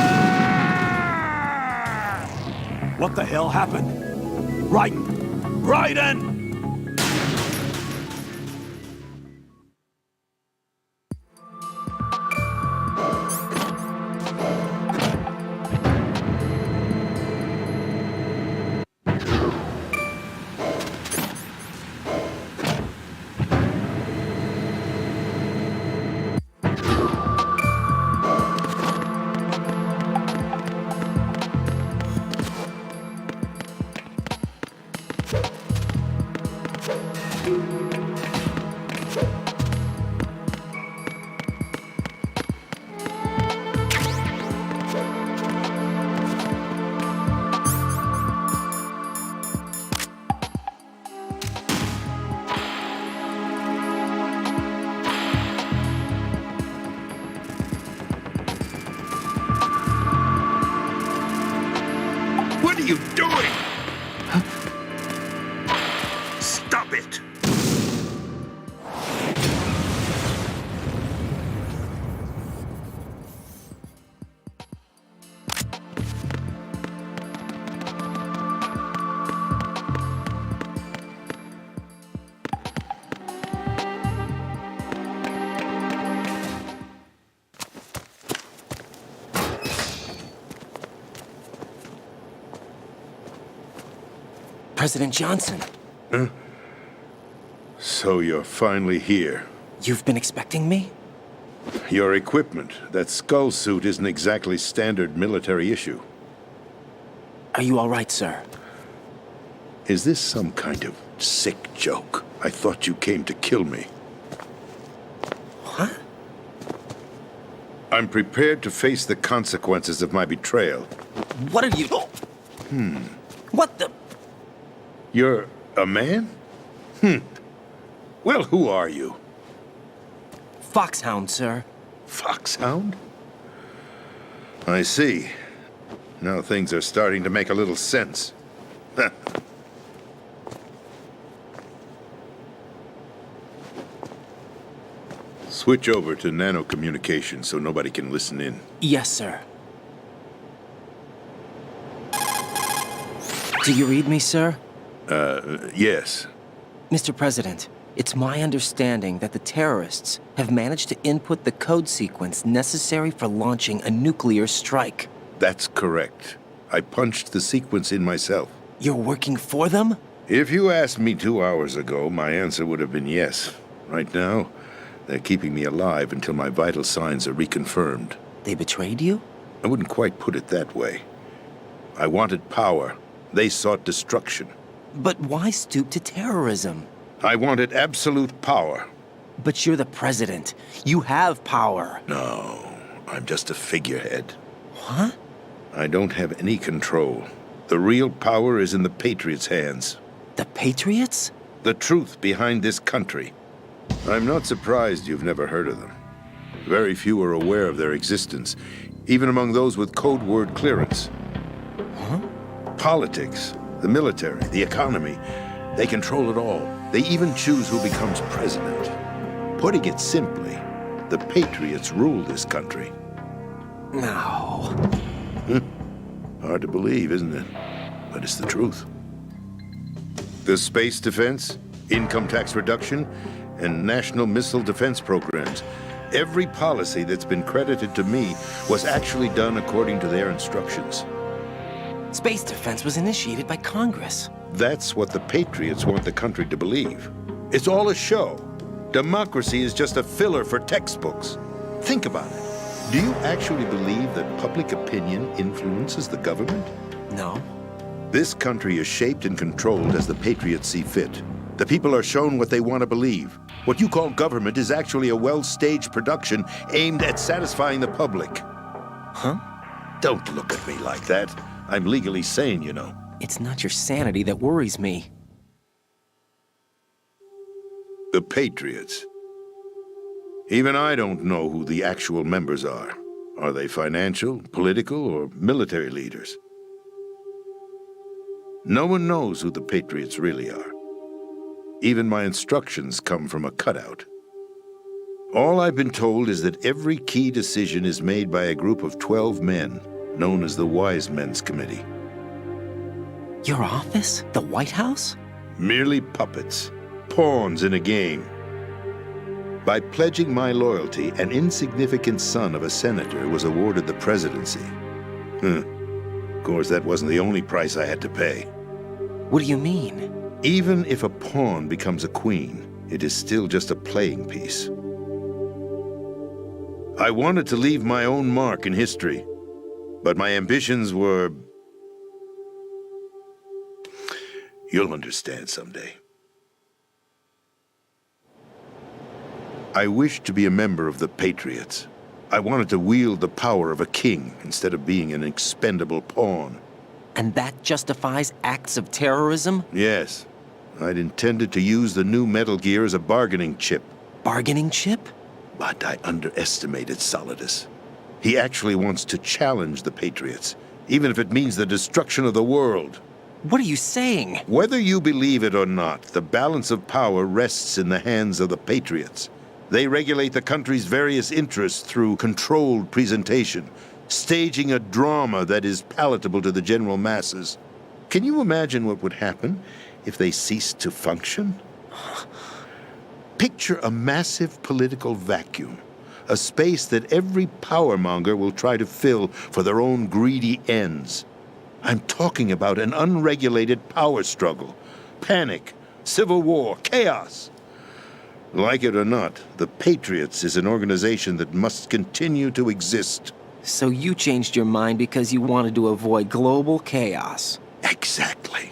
What the hell happened? Raiden! Raiden! What are you doing? Huh? Stop it! President Johnson. Huh? So you're finally here. You've been expecting me? Your equipment, that skull suit, isn't exactly standard military issue. Are you all right, sir? Is this some kind of sick joke? I thought you came to kill me. What? I'm prepared to face the consequences of my betrayal. What are you... What the... You're a man? Well, who are you? Foxhound, sir. Foxhound? I see. Now things are starting to make a little sense. Switch over to nano-communication so nobody can listen in. Yes, sir. Do you read me, sir? Yes. Mr. President, it's my understanding that the terrorists have managed to input the code sequence necessary for launching a nuclear strike. That's correct. I punched the sequence in myself. You're working for them? If you asked me 2 hours ago, my answer would have been yes. Right now, they're keeping me alive until my vital signs are reconfirmed. They betrayed you? I wouldn't quite put it that way. I wanted power. They sought destruction. But why stoop to terrorism? I wanted absolute power. But you're the president. You have power. No, I'm just a figurehead. What? I don't have any control. The real power is in the Patriots' hands. The Patriots? The truth behind this country. I'm not surprised you've never heard of them. Very few are aware of their existence, even among those with code word clearance. Huh? Politics, the military, the economy, they control it all. They even choose who becomes president. Putting it simply, the Patriots rule this country. No. Hard to believe, isn't it? But it's the truth. The space defense, income tax reduction, and national missile defense programs. Every policy that's been credited to me was actually done according to their instructions. Space defense was initiated by Congress. That's what the Patriots want the country to believe. It's all a show. Democracy is just a filler for textbooks. Think about it. Do you actually believe that public opinion influences the government? No. This country is shaped and controlled as the Patriots see fit. The people are shown what they want to believe. What you call government is actually a well-staged production aimed at satisfying the public. Huh? Don't look at me like that. I'm legally sane, you know. It's not your sanity that worries me. The Patriots. Even I don't know who the actual members are. Are they financial, political, or military leaders? No one knows who the Patriots really are. Even my instructions come from a cutout. All I've been told is that every key decision is made by a group of 12 men, known as the Wise Men's Committee. Your office? The White House? Merely puppets, pawns in a game. By pledging my loyalty, an insignificant son of a senator was awarded the presidency. Of course, that wasn't the only price I had to pay. What do you mean? Even if a pawn becomes a queen, it is still just a playing piece. I wanted to leave my own mark in history, but my ambitions were... You'll understand someday. I wished to be a member of the Patriots. I wanted to wield the power of a king instead of being an expendable pawn. And that justifies acts of terrorism? Yes. I'd intended to use the new Metal Gear as a bargaining chip. Bargaining chip? But I underestimated Solidus. He actually wants to challenge the Patriots, even if it means the destruction of the world. What are you saying? Whether you believe it or not, the balance of power rests in the hands of the Patriots. They regulate the country's various interests through controlled presentation, staging a drama that is palatable to the general masses. Can you imagine what would happen if they ceased to function? Picture a massive political vacuum, a space that every powermonger will try to fill for their own greedy ends. I'm talking about an unregulated power struggle, panic, civil war, chaos. Like it or not, the Patriots is an organization that must continue to exist. So you changed your mind because you wanted to avoid global chaos. Exactly.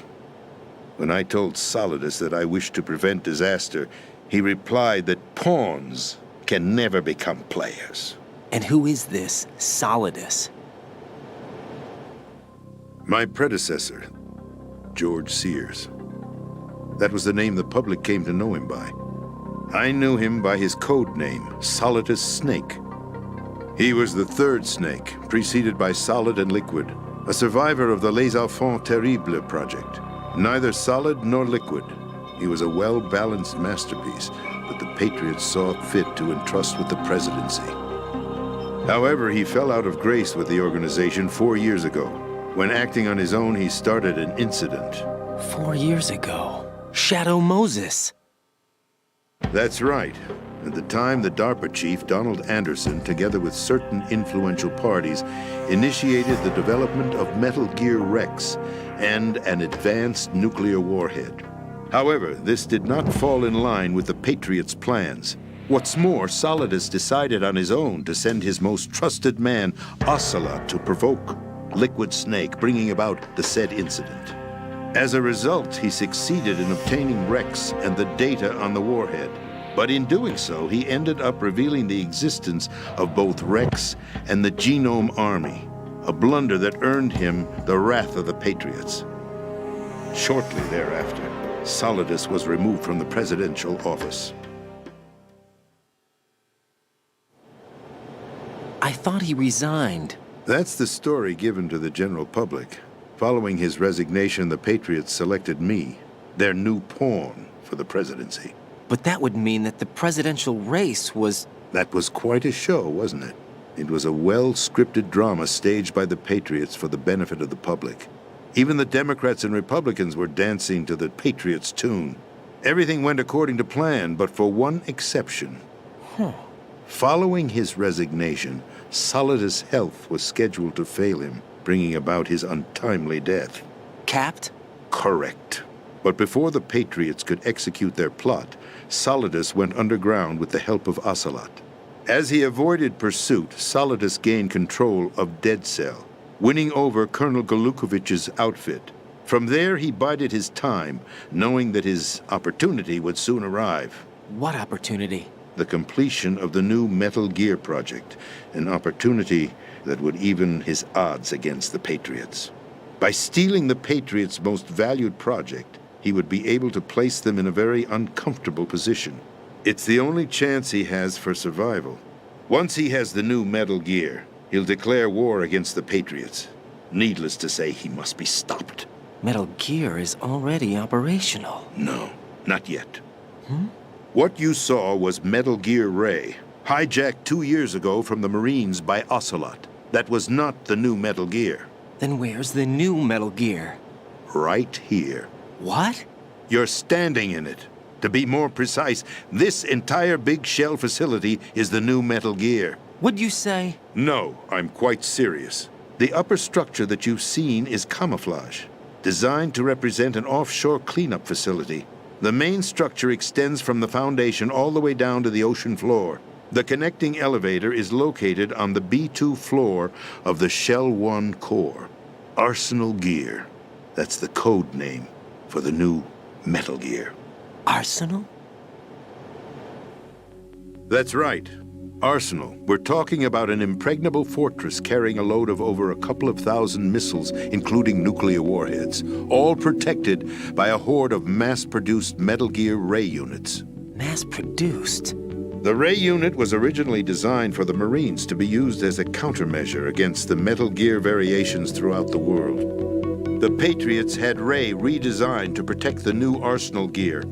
When I told Solidus that I wished to prevent disaster, he replied that pawns can never become players. And who is this Solidus? My predecessor, George Sears. That was the name the public came to know him by. I knew him by his code name, Solidus Snake. He was the third snake, preceded by Solid and Liquid, a survivor of the Les Enfants Terribles project. Neither solid nor liquid. He was a well-balanced masterpiece that the Patriots saw fit to entrust with the presidency. However, he fell out of grace with the organization 4 years ago. When acting on his own, he started an incident. 4 years ago? Shadow Moses. That's right. At the time, the DARPA chief, Donald Anderson, together with certain influential parties, initiated the development of Metal Gear Rex and an advanced nuclear warhead. However, this did not fall in line with the Patriots' plans. What's more, Solidus decided on his own to send his most trusted man, Ocelot, to provoke Liquid Snake, bringing about the said incident. As a result, he succeeded in obtaining Rex and the data on the warhead. But in doing so, he ended up revealing the existence of both Rex and the Genome Army, a blunder that earned him the wrath of the Patriots. Shortly thereafter, Solidus was removed from the presidential office. I thought he resigned. That's the story given to the general public. Following his resignation, the Patriots selected me, their new pawn, for the presidency. But that would mean that the presidential race was... That was quite a show, wasn't it? It was a well-scripted drama staged by the Patriots for the benefit of the public. Even the Democrats and Republicans were dancing to the Patriots' tune. Everything went according to plan, but for one exception. Following his resignation, Solidus' health was scheduled to fail him, bringing about his untimely death. Capped? Correct. But before the Patriots could execute their plot, Solidus went underground with the help of Ocelot. As he avoided pursuit, Solidus gained control of Dead Cell, winning over Colonel Golukovich's outfit. From there, he bided his time, knowing that his opportunity would soon arrive. What opportunity? The completion of the new Metal Gear project, an opportunity that would even his odds against the Patriots. By stealing the Patriots' most valued project, he would be able to place them in a very uncomfortable position. It's the only chance he has for survival. Once he has the new Metal Gear, he'll declare war against the Patriots. Needless to say, he must be stopped. Metal Gear is already operational. No, not yet. What you saw was Metal Gear Ray, hijacked 2 years ago from the Marines by Ocelot. That was not the new Metal Gear. Then where's the new Metal Gear? Right here. What? You're standing in it. To be more precise, this entire big shell facility is the new Metal Gear. What'd you say? No, I'm quite serious. The upper structure that you've seen is camouflage, designed to represent an offshore cleanup facility. The main structure extends from the foundation all the way down to the ocean floor. The connecting elevator is located on the B2 floor of the Shell 1 core. Arsenal Gear. That's the code name for the new Metal Gear. Arsenal? That's right. Arsenal. We're talking about an impregnable fortress carrying a load of over a couple of thousand missiles, including nuclear warheads, all protected by a horde of mass-produced Metal Gear Ray units. Mass-produced? The Ray unit was originally designed for the Marines to be used as a countermeasure against the Metal Gear variations throughout the world. The Patriots had Ray redesigned to protect the new Arsenal Gear.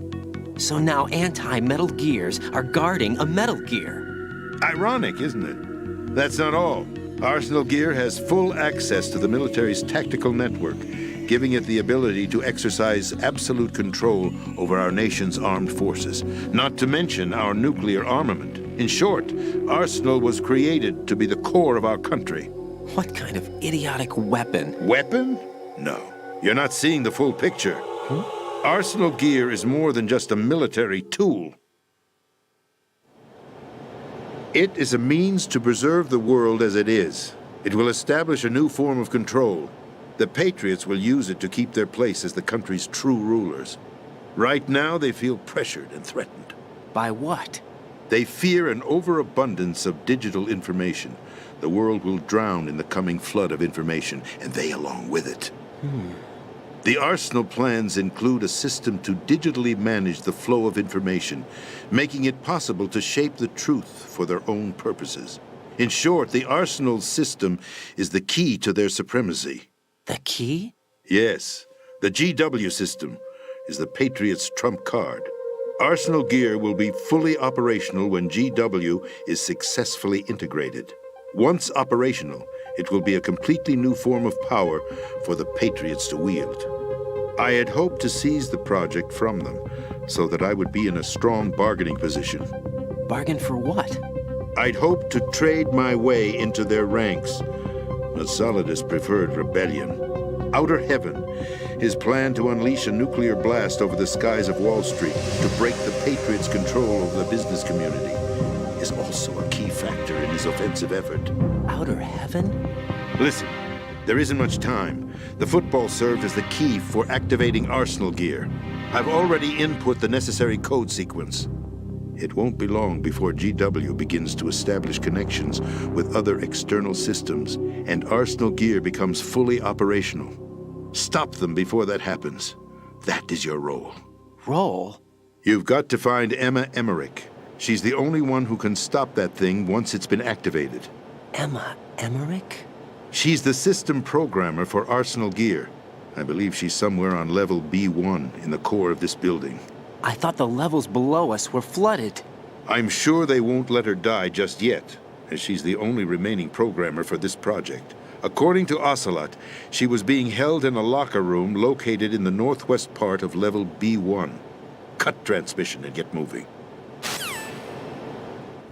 So now anti-Metal Gears are guarding a Metal Gear. Ironic, isn't it? That's not all. Arsenal Gear has full access to the military's tactical network, giving it the ability to exercise absolute control over our nation's armed forces, not to mention our nuclear armament. In short, Arsenal was created to be the core of our country. What kind of idiotic weapon? Weapon? No. You're not seeing the full picture. Arsenal Gear is more than just a military tool. It is a means to preserve the world as it is. It will establish a new form of control. The Patriots will use it to keep their place as the country's true rulers. Right now, they feel pressured and threatened. By what? They fear an overabundance of digital information. The world will drown in the coming flood of information, and they along with it. The Arsenal plans include a system to digitally manage the flow of information, making it possible to shape the truth for their own purposes. In short, the Arsenal system is the key to their supremacy. The key? Yes. The GW system is the Patriots' trump card. Arsenal Gear will be fully operational when GW is successfully integrated. Once operational, it will be a completely new form of power for the Patriots to wield. I had hoped to seize the project from them, so that I would be in a strong bargaining position. Bargain for what? I'd hoped to trade my way into their ranks, but Solidus preferred rebellion. Outer Heaven, his plan to unleash a nuclear blast over the skies of Wall Street to break the Patriots' control over the business community, is also a key factor in his offensive effort. Outer Heaven? Listen, there isn't much time. The football served as the key for activating Arsenal Gear. I've already input the necessary code sequence. It won't be long before GW begins to establish connections with other external systems, and Arsenal Gear becomes fully operational. Stop them before that happens. That is your role. Role? You've got to find Emma Emmerich. She's the only one who can stop that thing once it's been activated. Emma Emmerich? She's the system programmer for Arsenal Gear. I believe she's somewhere on level B1 in the core of this building. I thought the levels below us were flooded. I'm sure they won't let her die just yet, as she's the only remaining programmer for this project. According to Ocelot, she was being held in a locker room located in the northwest part of level B1. Cut transmission and get moving.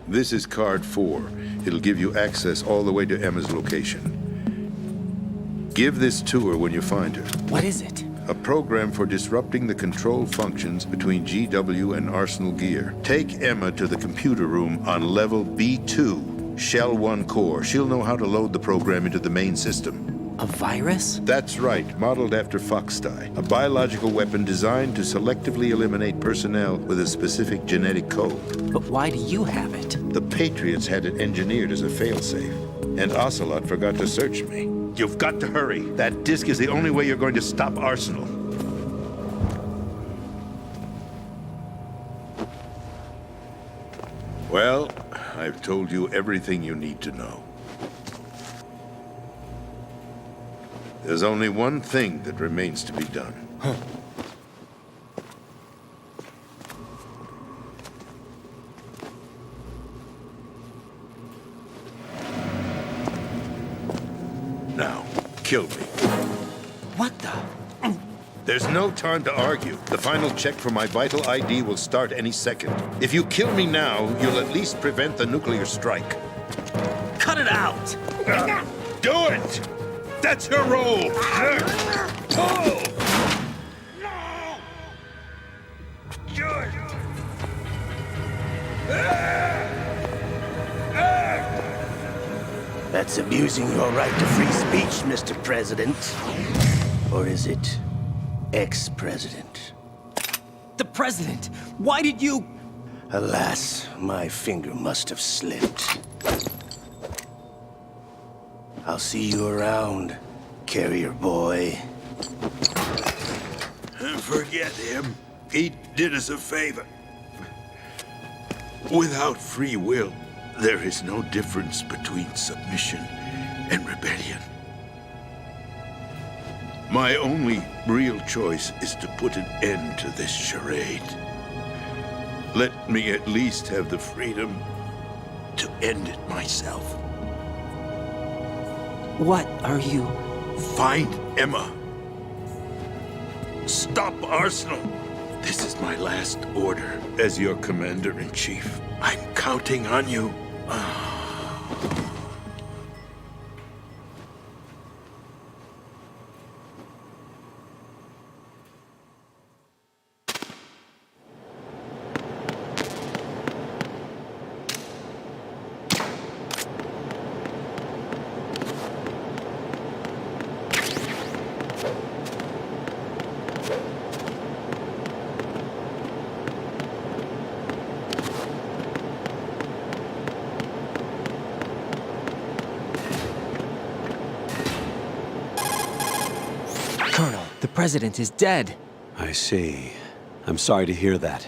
This is card 4. It'll give you access all the way to Emma's location. Give this to her when you find her. What is it? A program for disrupting the control functions between GW and Arsenal gear. Take Emma to the computer room on level B2, Shell 1 core. She'll know how to load the program into the main system. A virus? That's right, modeled after Foxdie. A biological weapon designed to selectively eliminate personnel with a specific genetic code. But why do you have it? The Patriots had it engineered as a failsafe, and Ocelot forgot to search me. You've got to hurry. That disk is the only way you're going to stop Arsenal. Well, I've told you everything you need to know. There's only one thing that remains to be done. Now, kill me. What the? There's no time to argue. The final check for my vital ID will start any second. If you kill me now, you'll at least prevent the nuclear strike. Cut it out! Do it! That's your role! Pull! No! Good! That's abusing your right to free speech, Mr. President. Or is it ex-president? The president! Why did you... Alas, my finger must have slipped. I'll see you around, carrier boy. Forget him. He did us a favor. Without free will, there is no difference between submission and rebellion. My only real choice is to put an end to this charade. Let me at least have the freedom to end it myself. What are you... Find Emma. Stop Arsenal. This is my last order as your commander-in-chief. I'm counting on you. Colonel, the president is dead. I see. I'm sorry to hear that.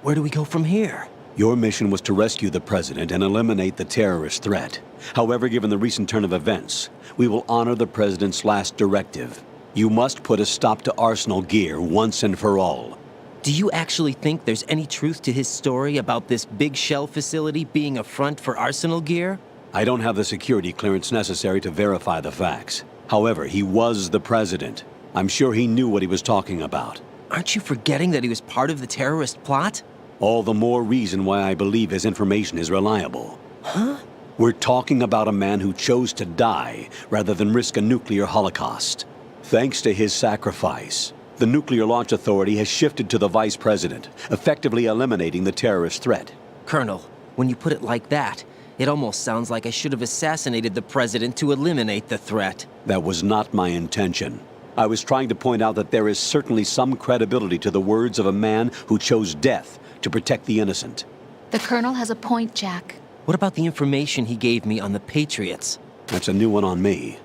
Where do we go from here? Your mission was to rescue the president and eliminate the terrorist threat. However, given the recent turn of events, we will honor the president's last directive. You must put a stop to Arsenal gear once and for all. Do you actually think there's any truth to his story about this big shell facility being a front for Arsenal gear? I don't have the security clearance necessary to verify the facts. However, he was the president. I'm sure he knew what he was talking about. Aren't you forgetting that he was part of the terrorist plot? All the more reason why I believe his information is reliable. Huh? We're talking about a man who chose to die rather than risk a nuclear holocaust. Thanks to his sacrifice, the Nuclear Launch Authority has shifted to the vice president, effectively eliminating the terrorist threat. Colonel, when you put it like that, it almost sounds like I should have assassinated the president to eliminate the threat. That was not my intention. I was trying to point out that there is certainly some credibility to the words of a man who chose death to protect the innocent. The Colonel has a point, Jack. What about the information he gave me on the Patriots? That's a new one on me.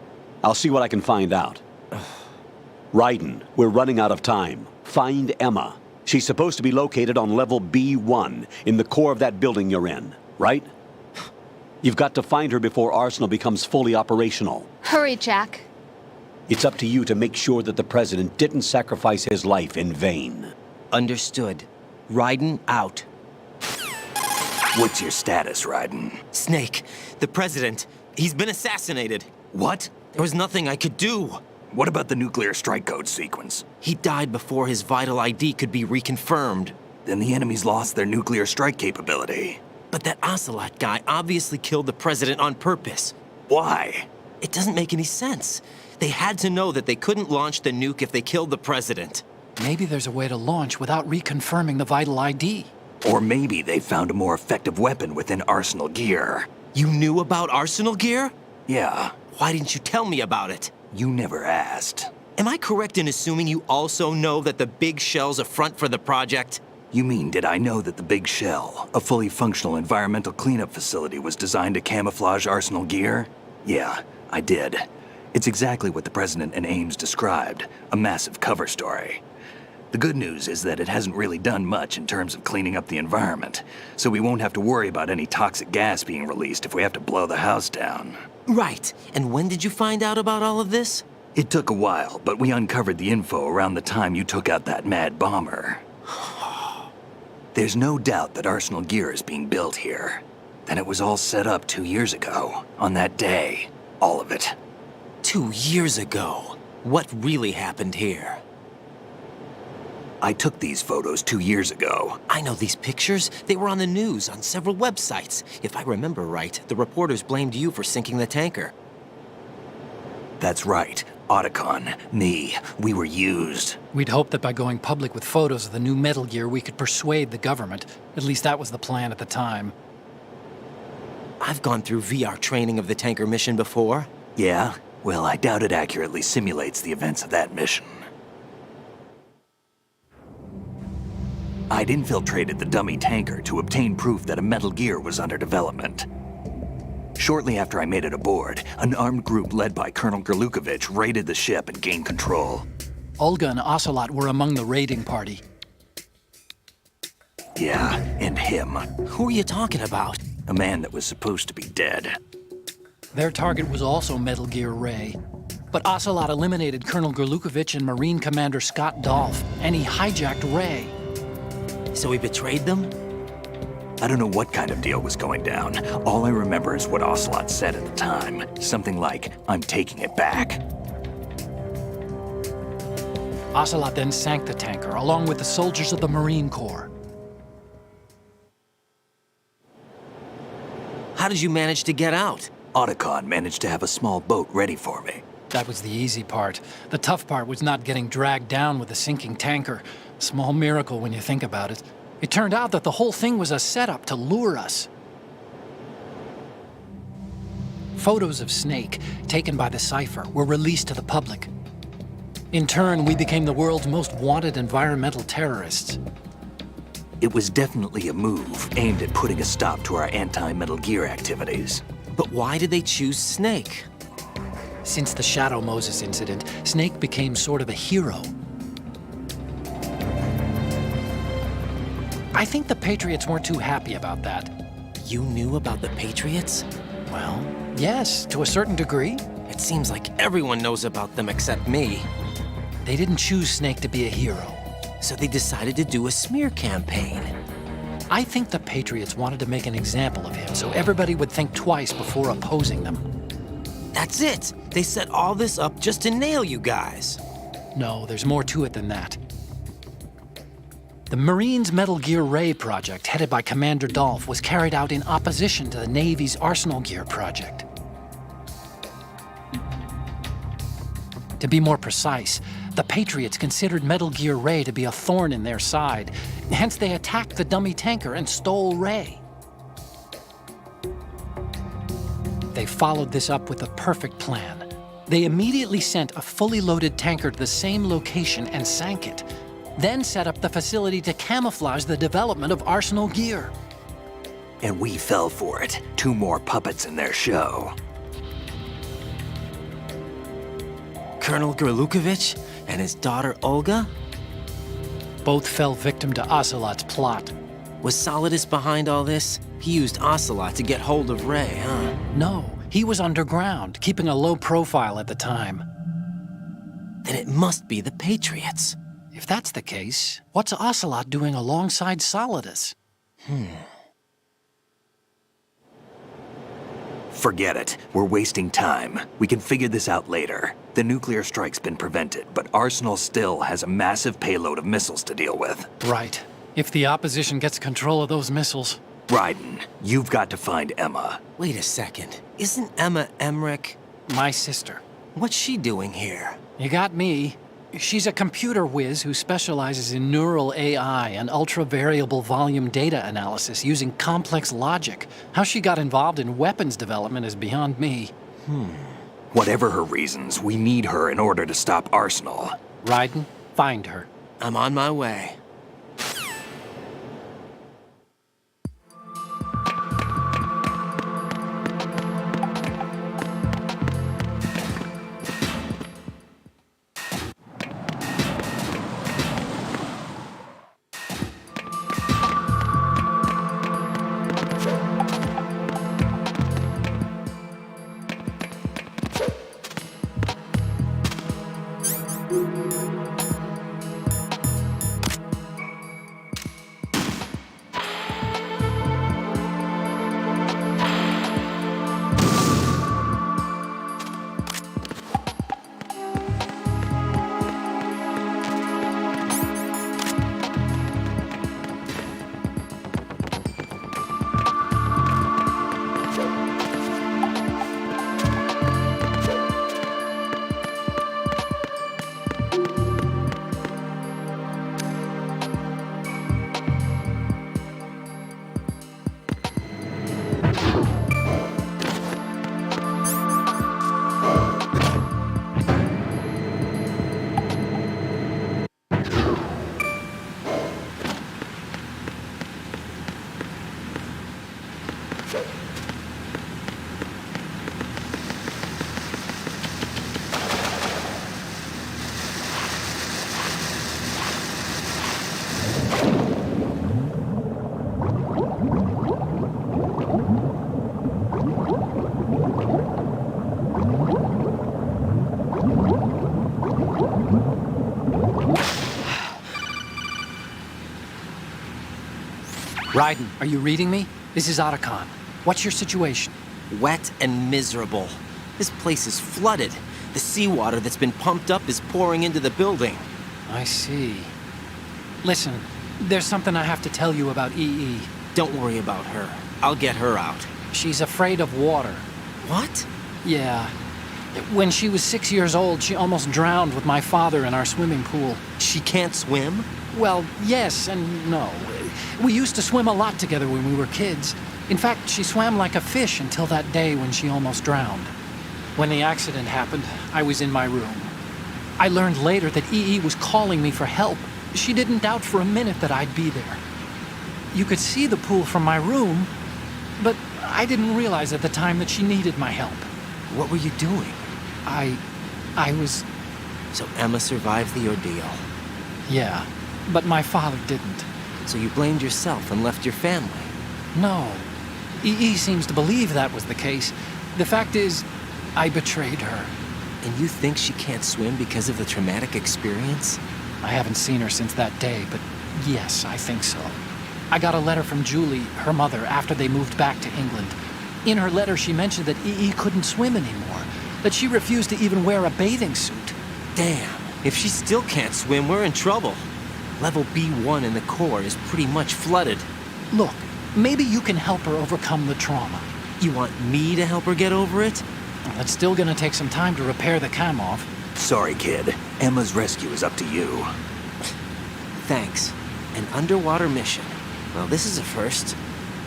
I'll see what I can find out. Raiden, we're running out of time. Find Emma. She's supposed to be located on level B1, in the core of that building you're in, right? You've got to find her before Arsenal becomes fully operational. Hurry, Jack. It's up to you to make sure that the president didn't sacrifice his life in vain. Understood. Raiden out. What's your status, Raiden? Snake, the president, he's been assassinated. What? There was nothing I could do. What about the nuclear strike code sequence? He died before his vital ID could be reconfirmed. Then the enemy's lost their nuclear strike capability. But that Ocelot guy obviously killed the president on purpose. Why? It doesn't make any sense. They had to know that they couldn't launch the nuke if they killed the president. Maybe there's a way to launch without reconfirming the vital ID. Or maybe they found a more effective weapon within Arsenal gear. You knew about Arsenal gear? Yeah. Why didn't you tell me about it? You never asked. Am I correct in assuming you also know that the big shell's a front for the project? You mean, did I know that the Big Shell, a fully functional environmental cleanup facility, was designed to camouflage Arsenal gear? Yeah, I did. It's exactly what the President and Ames described, a massive cover story. The good news is that it hasn't really done much in terms of cleaning up the environment, so we won't have to worry about any toxic gas being released if we have to blow the house down. Right. And when did you find out about all of this? It took a while, but we uncovered the info around the time you took out that mad bomber. There's no doubt that Arsenal gear is being built here. Then it was all set up 2 years ago, on that day. All of it. 2 years ago? What really happened here? I took these photos 2 years ago. I know these pictures. They were on the news, on several websites. If I remember right, the reporters blamed you for sinking the tanker. That's right. Otacon, me, we were used. We'd hoped that by going public with photos of the new Metal Gear, we could persuade the government. At least that was the plan at the time. I've gone through VR training of the tanker mission before. Yeah? Well, I doubt it accurately simulates the events of that mission. I'd infiltrated the dummy tanker to obtain proof that a Metal Gear was under development. Shortly after I made it aboard, an armed group led by Colonel Gerlukovich raided the ship and gained control. Olga and Ocelot were among the raiding party. Yeah, and him. Who are you talking about? A man that was supposed to be dead. Their target was also Metal Gear Ray. But Ocelot eliminated Colonel Gerlukovich and Marine Commander Scott Dolph, and he hijacked Ray. So he betrayed them? I don't know what kind of deal was going down. All I remember is what Ocelot said at the time. Something like, "I'm taking it back." Ocelot then sank the tanker, along with the soldiers of the Marine Corps. How did you manage to get out? Otacon managed to have a small boat ready for me. That was the easy part. The tough part was not getting dragged down with a sinking tanker. Small miracle when you think about it. It turned out that the whole thing was a setup to lure us. Photos of Snake, taken by the Cypher, were released to the public. In turn, we became the world's most wanted environmental terrorists. It was definitely a move aimed at putting a stop to our anti-Metal Gear activities. But why did they choose Snake? Since the Shadow Moses incident, Snake became sort of a hero. I think the Patriots weren't too happy about that. You knew about the Patriots? Well, yes, to a certain degree. It seems like everyone knows about them except me. They didn't choose Snake to be a hero. So they decided to do a smear campaign. I think the Patriots wanted to make an example of him so everybody would think twice before opposing them. That's it! They set all this up just to nail you guys. No, there's more to it than that. The Marines' Metal Gear Ray project, headed by Commander Dolph, was carried out in opposition to the Navy's Arsenal Gear project. To be more precise, the Patriots considered Metal Gear Ray to be a thorn in their side. Hence, they attacked the dummy tanker and stole Ray. They followed this up with a perfect plan. They immediately sent a fully loaded tanker to the same location and sank it, then set up the facility to camouflage the development of Arsenal Gear. And we fell for it. 2 more puppets in their show. Colonel Gerlukovich and his daughter Olga? Both fell victim to Ocelot's plot. Was Solidus behind all this? He used Ocelot to get hold of Ray, huh? No, he was underground, keeping a low profile at the time. Then it must be the Patriots. If that's the case, what's Ocelot doing alongside Solidus? Forget it. We're wasting time. We can figure this out later. The nuclear strike's been prevented, but Arsenal still has a massive payload of missiles to deal with. Right. If the opposition gets control of those missiles... Raiden, you've got to find Emma. Wait a second. Isn't Emma Emmerich? My sister. What's she doing here? You got me. She's a computer whiz who specializes in neural AI and ultra-variable volume data analysis using complex logic. How she got involved in weapons development is beyond me. Whatever her reasons, we need her in order to stop Arsenal. Raiden, find her. I'm on my way. Raiden, are you reading me? This is Otacon. What's your situation? Wet and miserable. This place is flooded. The seawater that's been pumped up is pouring into the building. I see. Listen, there's something I have to tell you about EE. Don't worry about her. I'll get her out. She's afraid of water. What? Yeah. When she was 6 years old, she almost drowned with my father in our swimming pool. She can't swim? Well, yes and no. We used to swim a lot together when we were kids. In fact, she swam like a fish until that day when she almost drowned. When the accident happened, I was in my room. I learned later that EE was calling me for help. She didn't doubt for a minute that I'd be there. You could see the pool from my room, but I didn't realize at the time that she needed my help. What were you doing? I was... So Emma survived the ordeal? Yeah, but my father didn't. So you blamed yourself and left your family? No. EE seems to believe that was the case. The fact is, I betrayed her. And you think she can't swim because of the traumatic experience? I haven't seen her since that day, but yes, I think so. I got a letter from Julie, her mother, after they moved back to England. In her letter, she mentioned that EE couldn't swim anymore, that she refused to even wear a bathing suit. Damn, if she still can't swim, we're in trouble. Level B1 in the core is pretty much flooded. Look, maybe you can help her overcome the trauma. You want me to help her get over it? Well, it's still gonna take some time to repair the cam-off. Sorry, kid. Emma's rescue is up to you. Thanks. An underwater mission. Well, this is a first.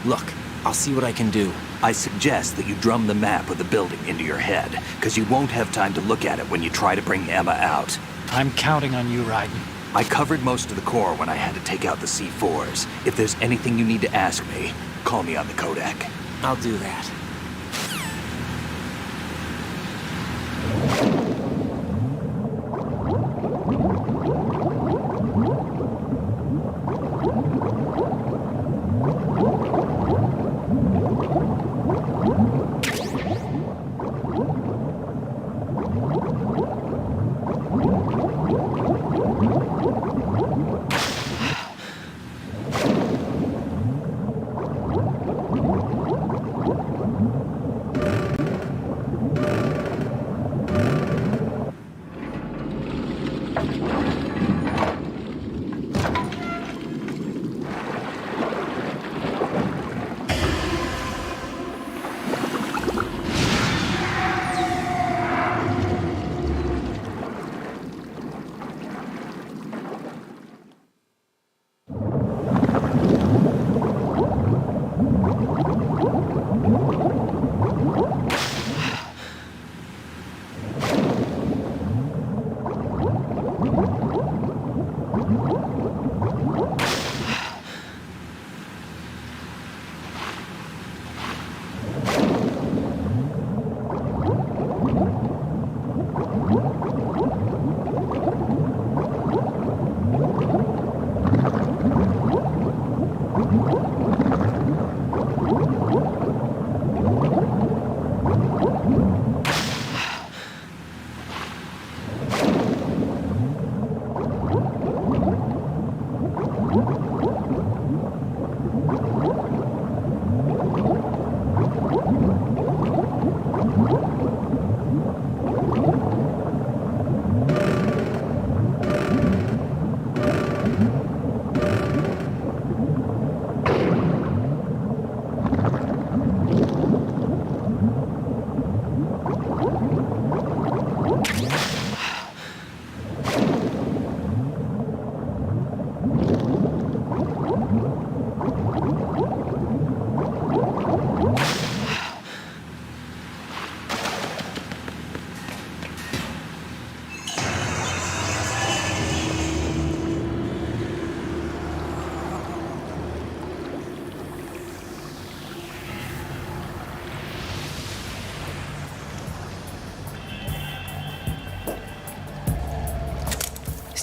Look, I'll see what I can do. I suggest that you drum the map of the building into your head, because you won't have time to look at it when you try to bring Emma out. I'm counting on you, Raiden. I covered most of the core when I had to take out the C4s. If there's anything you need to ask me, call me on the codec. I'll do that.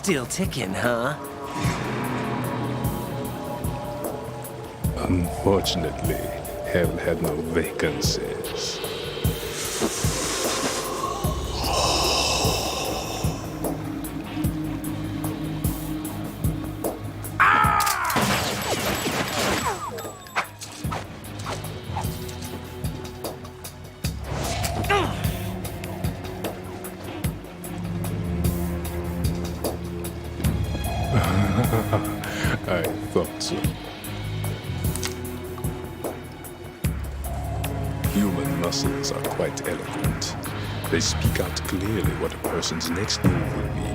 Still ticking, huh? Unfortunately, hell had no vacancies. I thought so. Human muscles are quite eloquent. They speak out clearly what a person's next move will be.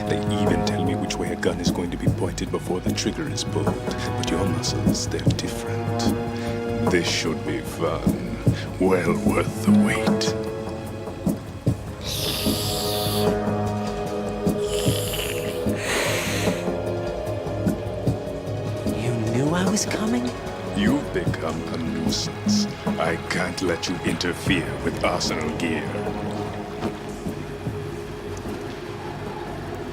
They even tell me which way a gun is going to be pointed before the trigger is pulled. But your muscles, they're different. This should be fun. Well worth the wait. I was coming? You've become a nuisance. I can't let you interfere with arsenal gear.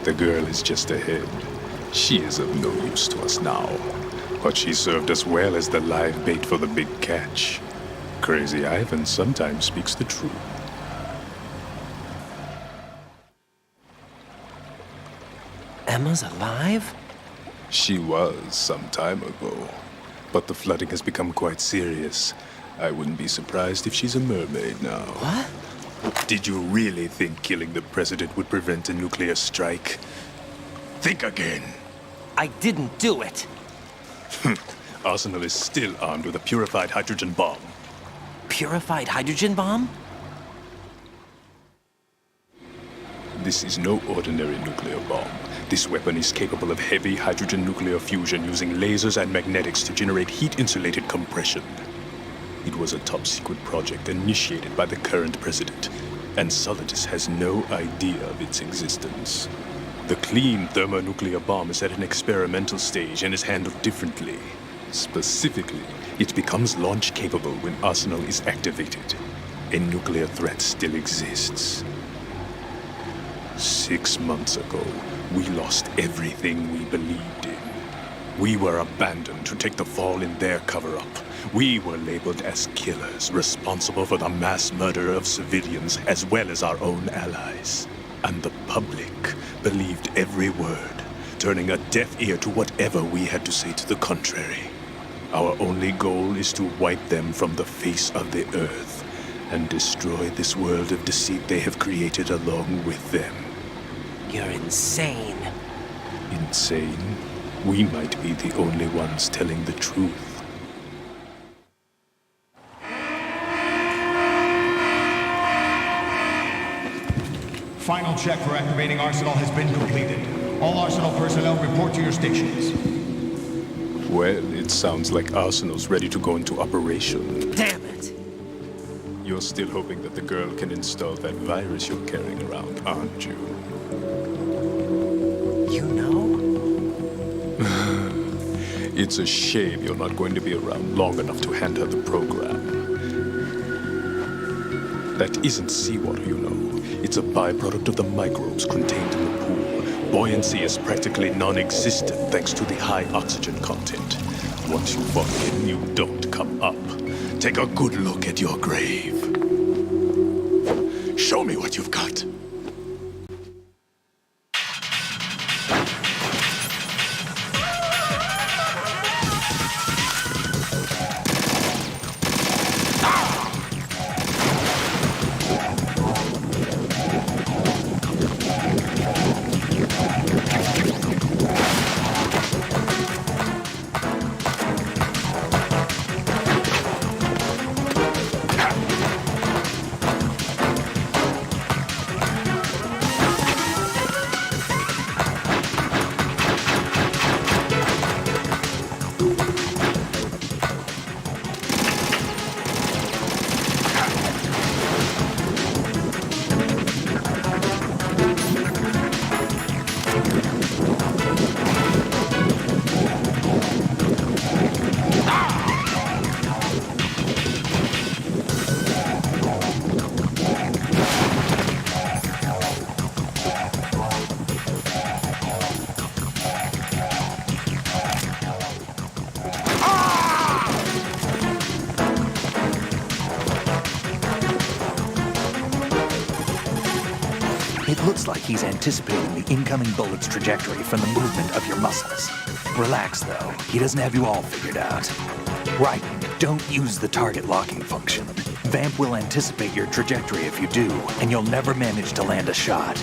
The girl is just ahead. She is of no use to us now. But she served us well as the live bait for the big catch. Crazy Ivan sometimes speaks the truth. Emma's alive? She was some time ago, but the flooding has become quite serious. I wouldn't be surprised if she's a mermaid now. What? Did you really think killing the president would prevent a nuclear strike? Think again. I didn't do it. Arsenal is still armed with a purified hydrogen bomb. Purified hydrogen bomb? This is no ordinary nuclear bomb. This weapon is capable of heavy hydrogen nuclear fusion using lasers and magnetics to generate heat-insulated compression. It was a top-secret project initiated by the current president, and Solidus has no idea of its existence. The clean thermonuclear bomb is at an experimental stage and is handled differently. Specifically, it becomes launch-capable when Arsenal is activated. A nuclear threat still exists. 6 months ago, we lost everything we believed in. We were abandoned to take the fall in their cover-up. We were labeled as killers, responsible for the mass murder of civilians as well as our own allies. And the public believed every word, turning a deaf ear to whatever we had to say to the contrary. Our only goal is to wipe them from the face of the earth and destroy this world of deceit they have created along with them. You're insane. Insane? We might be the only ones telling the truth. Final check for activating Arsenal has been completed. All Arsenal personnel report to your stations. Well, it sounds like Arsenal's ready to go into operation. Damn it! You're still hoping that the girl can install that virus you're carrying around, aren't you? You know? It's a shame you're not going to be around long enough to hand her the program. That isn't seawater, you know. It's a byproduct of the microbes contained in the pool. Buoyancy is practically non-existent thanks to the high oxygen content. Once you fall in, you don't come up. Take a good look at your grave. Show me what you've got. It looks like he's anticipating the incoming bullet's trajectory from the movement of your muscles. Relax, though. He doesn't have you all figured out. Right, don't use the target locking function. Vamp will anticipate your trajectory if you do, and you'll never manage to land a shot.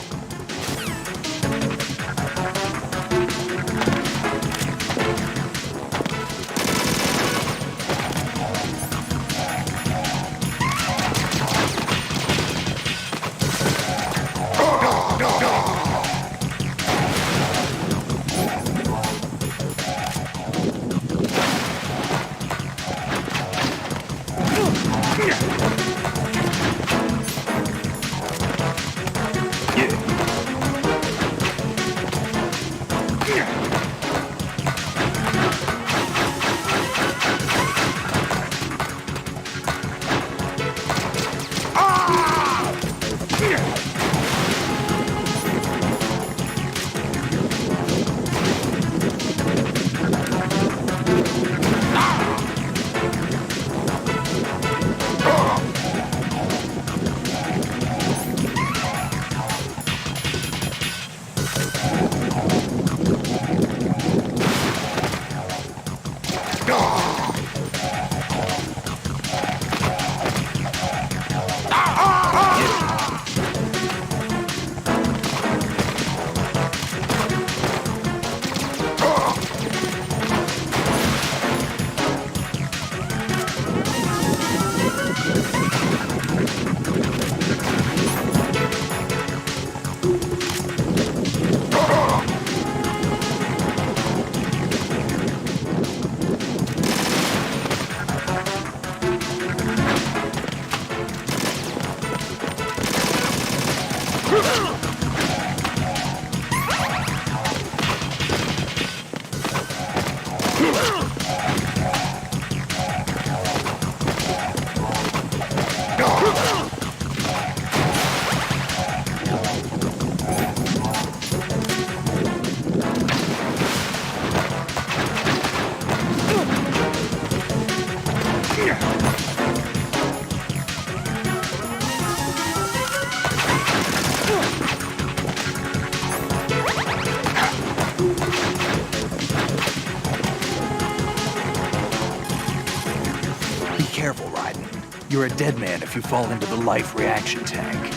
You're a dead man if you fall into the life reaction tank.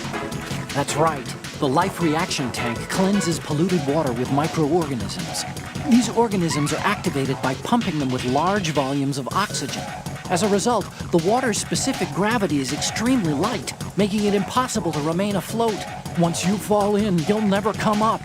That's right. The life reaction tank cleanses polluted water with microorganisms. These organisms are activated by pumping them with large volumes of oxygen. As a result, the water's specific gravity is extremely light, making it impossible to remain afloat. Once you fall in, you'll never come up.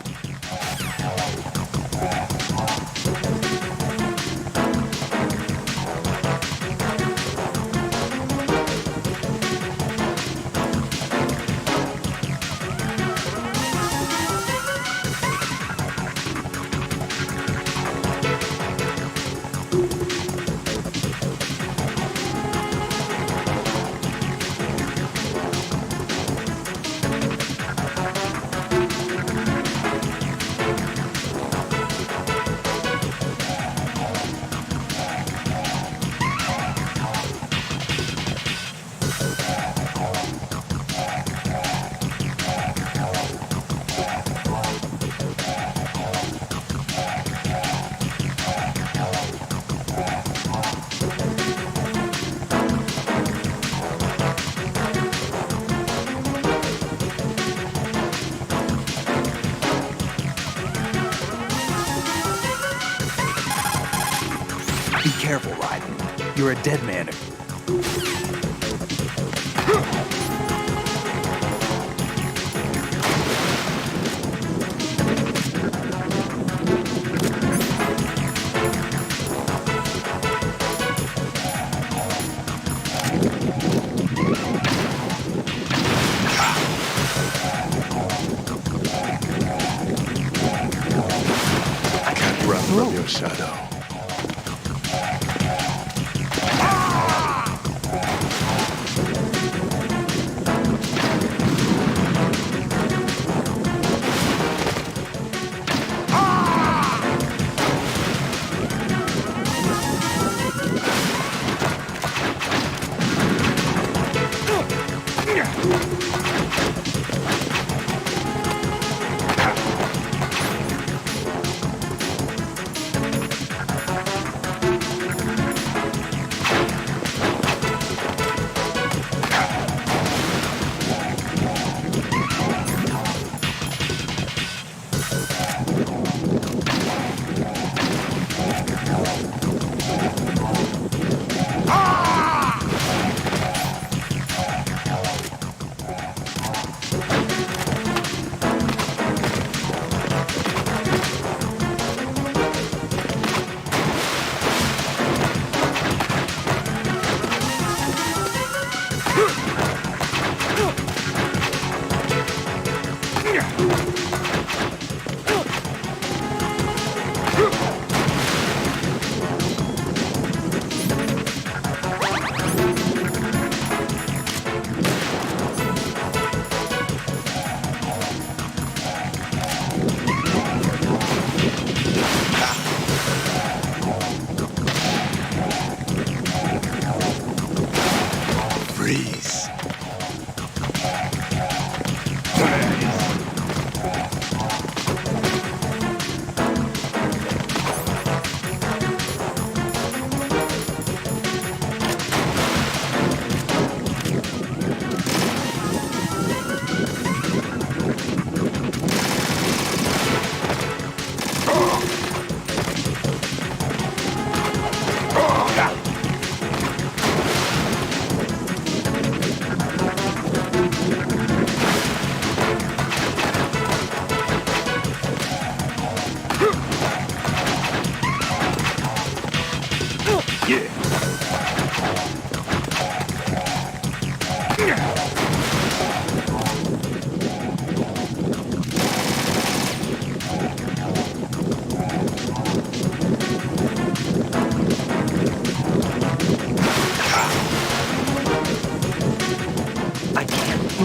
Be careful, Raiden. You're a dead man. I can't run from your shadow.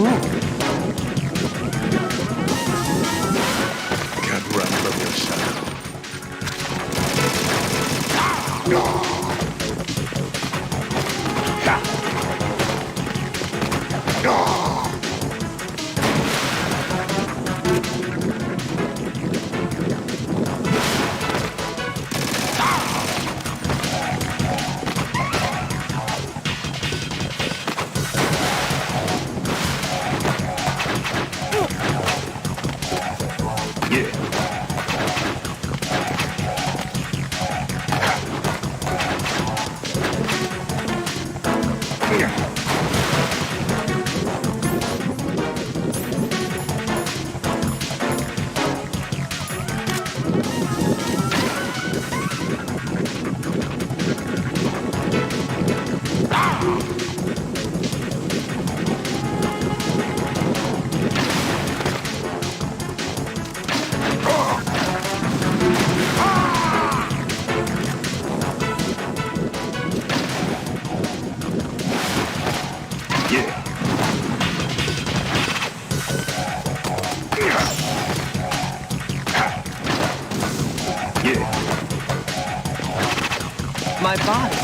Can't run from your shadow. My body.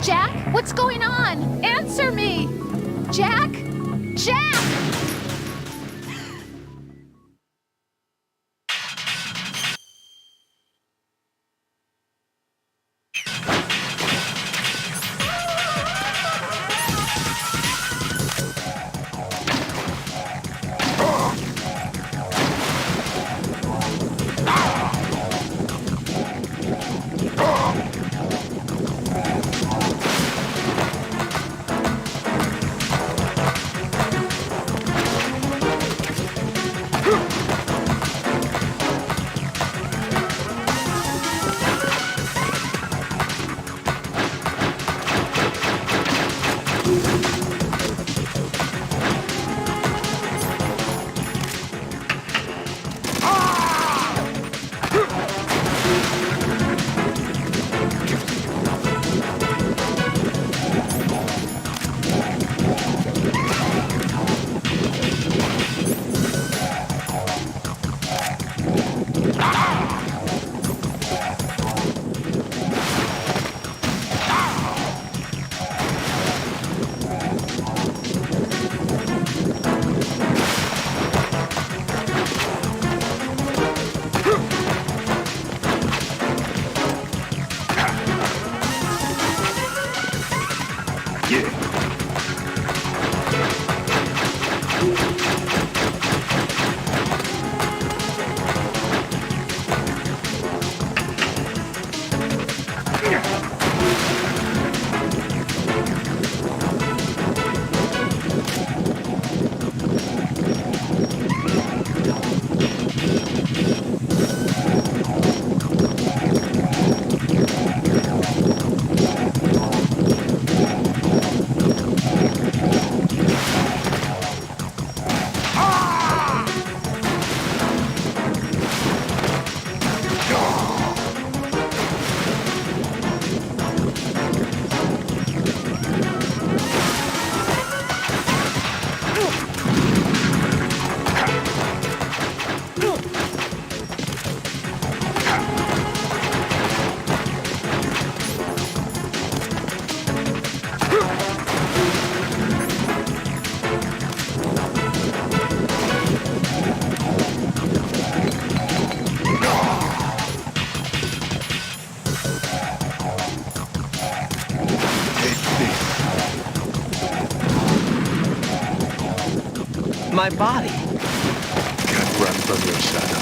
Jack, what's going on? Answer me! Jack? Jack! my body. Can't run from your shadow.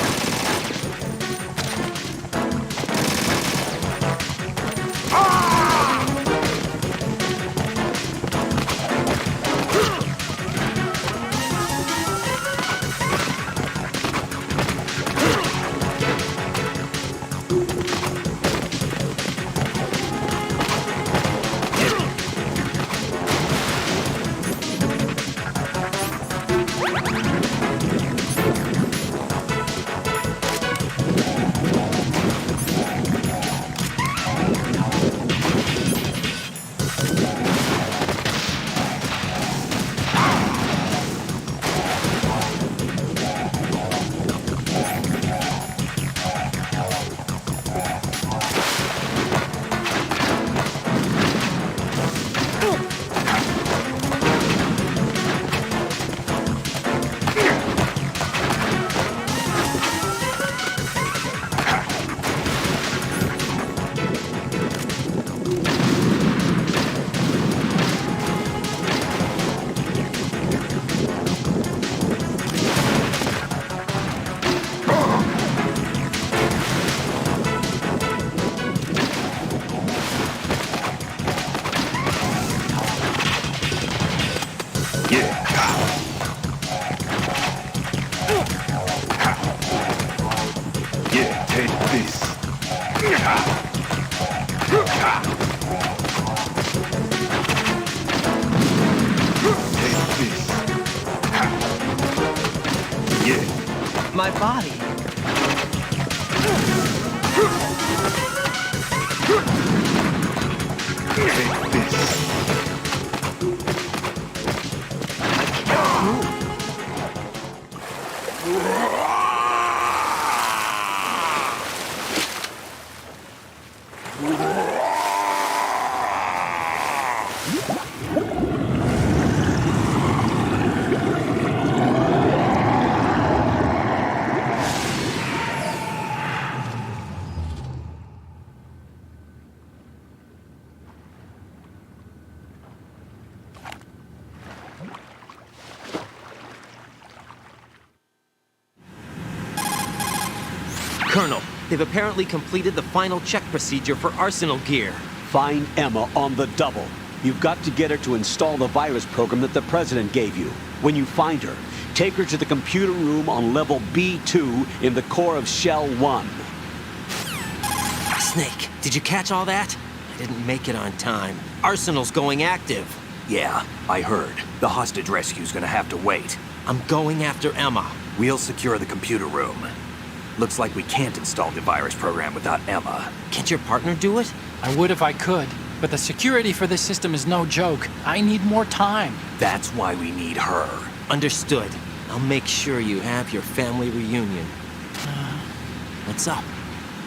My body. Take this. Colonel, they've apparently completed the final check procedure for arsenal gear. Find Emma on the double. You've got to get her to install the virus program that the President gave you. When you find her, take her to the computer room on level B2 in the core of Shell 1. Snake, did you catch all that? I didn't make it on time. Arsenal's going active. Yeah, I heard. The hostage rescue's gonna have to wait. I'm going after Emma. We'll secure the computer room. Looks like we can't install the virus program without Emma. Can't your partner do it? I would if I could, but the security for this system is no joke. I need more time. That's why we need her. Understood. I'll make sure you have your family reunion. What's up?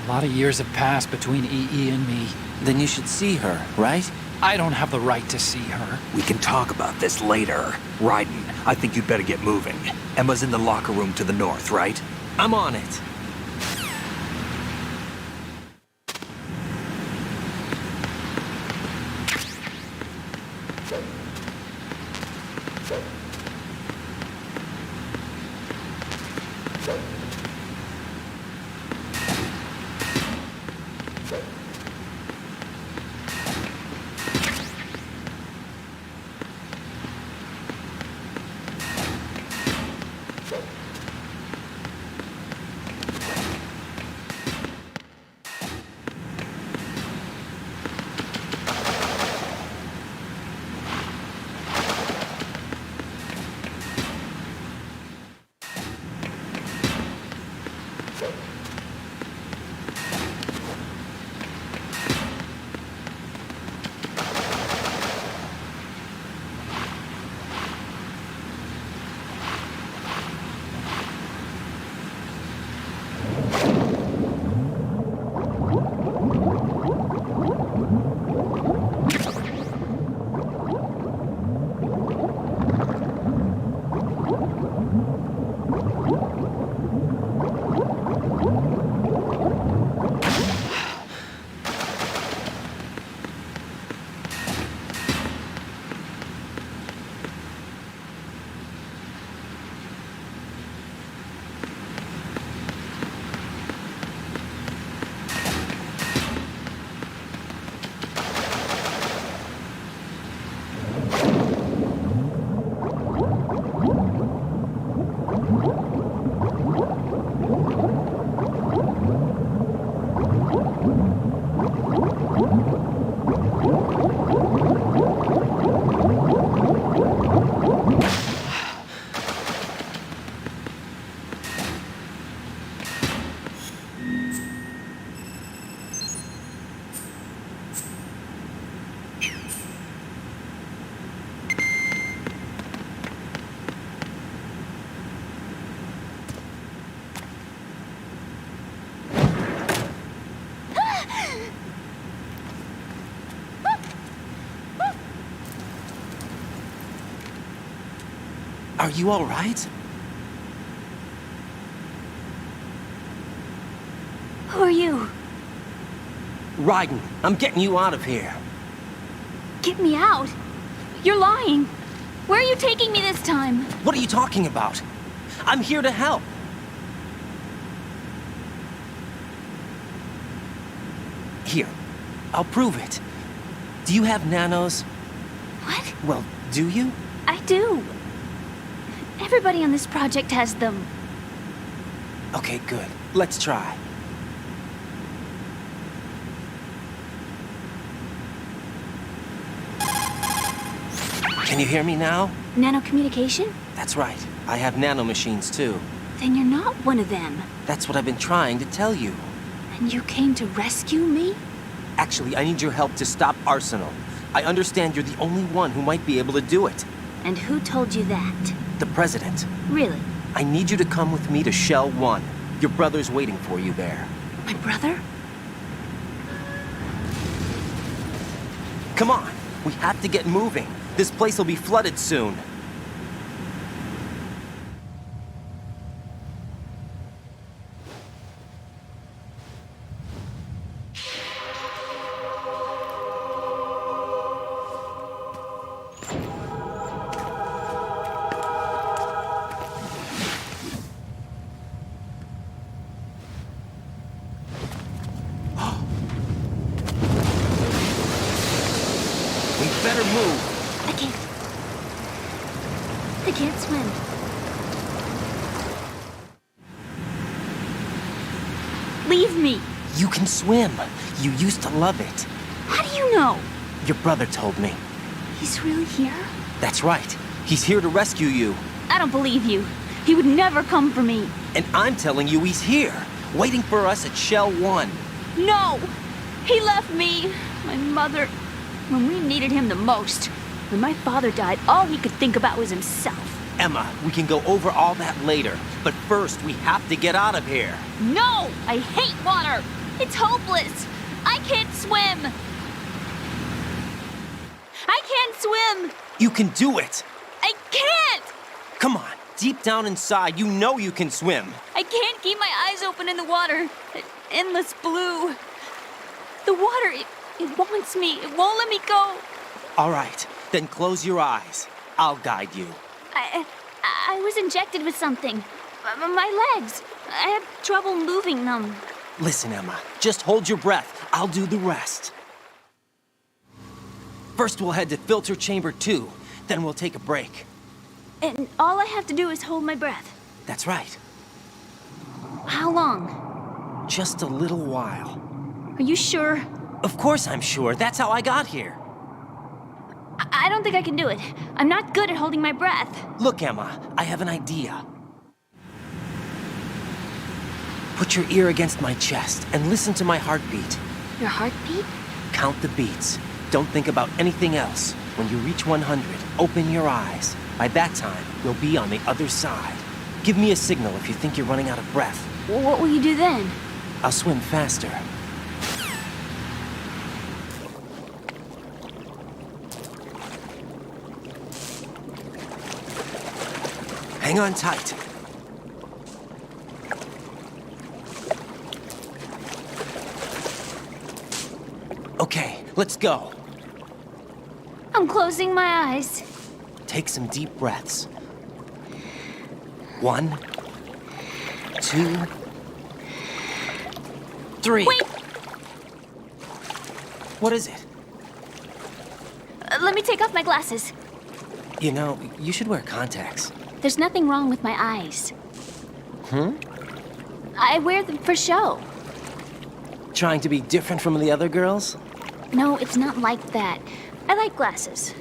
A lot of years have passed between EE and me. Then you should see her, right? I don't have the right to see her. We can talk about this later. Raiden, I think you'd better get moving. Emma's in the locker room to the north, right? I'm on it. Are you all right? Who are you? Raiden, I'm getting you out of here. Get me out? You're lying. Where are you taking me this time? What are you talking about? I'm here to help. Here, I'll prove it. Do you have nanos? What? Well, do you? I do. Everybody on this project has them. Okay, good. Let's try. Can you hear me now? Nanocommunication? That's right. I have nanomachines too. Then you're not one of them. That's what I've been trying to tell you. And you came to rescue me? Actually, I need your help to stop Arsenal. I understand you're the only one who might be able to do it. And who told you that? The President. Really? I need you to come with me to Shell 1. Your brother's waiting for you there. My brother? Come on. We have to get moving. This place will be flooded soon. Better move. I can't swim. Leave me. You can swim. You used to love it. How do you know? Your brother told me. He's really here? That's right. He's here to rescue you. I don't believe you. He would never come for me. And I'm telling you he's here, waiting for us at Shell 1. No! He left me, my mother, when we needed him the most. When my father died, all he could think about was himself. Emma, we can go over all that later. But first, we have to get out of here. No! I hate water! It's hopeless! I can't swim! I can't swim! You can do it! I can't! Come on, deep down inside, you know you can swim. I can't keep my eyes open in the water. Endless blue. The water, it wants me. It won't let me go. All right, then close your eyes. I'll guide you. I was injected with something. My legs. I have trouble moving them. Listen, Emma, just hold your breath. I'll do the rest. First, we'll head to filter chamber 2. Then we'll take a break. And all I have to do is hold my breath. That's right. How long? Just a little while. Are you sure? Of course I'm sure. That's how I got here. I don't think I can do it. I'm not good at holding my breath. Look, Emma, I have an idea. Put your ear against my chest and listen to my heartbeat. Your heartbeat? Count the beats. Don't think about anything else. When you reach 100, open your eyes. By that time, you'll be on the other side. Give me a signal if you think you're running out of breath. Well, what will you do then? I'll swim faster. Hang on tight. Okay, let's go. I'm closing my eyes. Take some deep breaths. 1, 2, 3. Wait! What is it? Let me take off my glasses. You know, you should wear contacts. There's nothing wrong with my eyes. I wear them for show. Trying to be different from the other girls? No, it's not like that. I like glasses.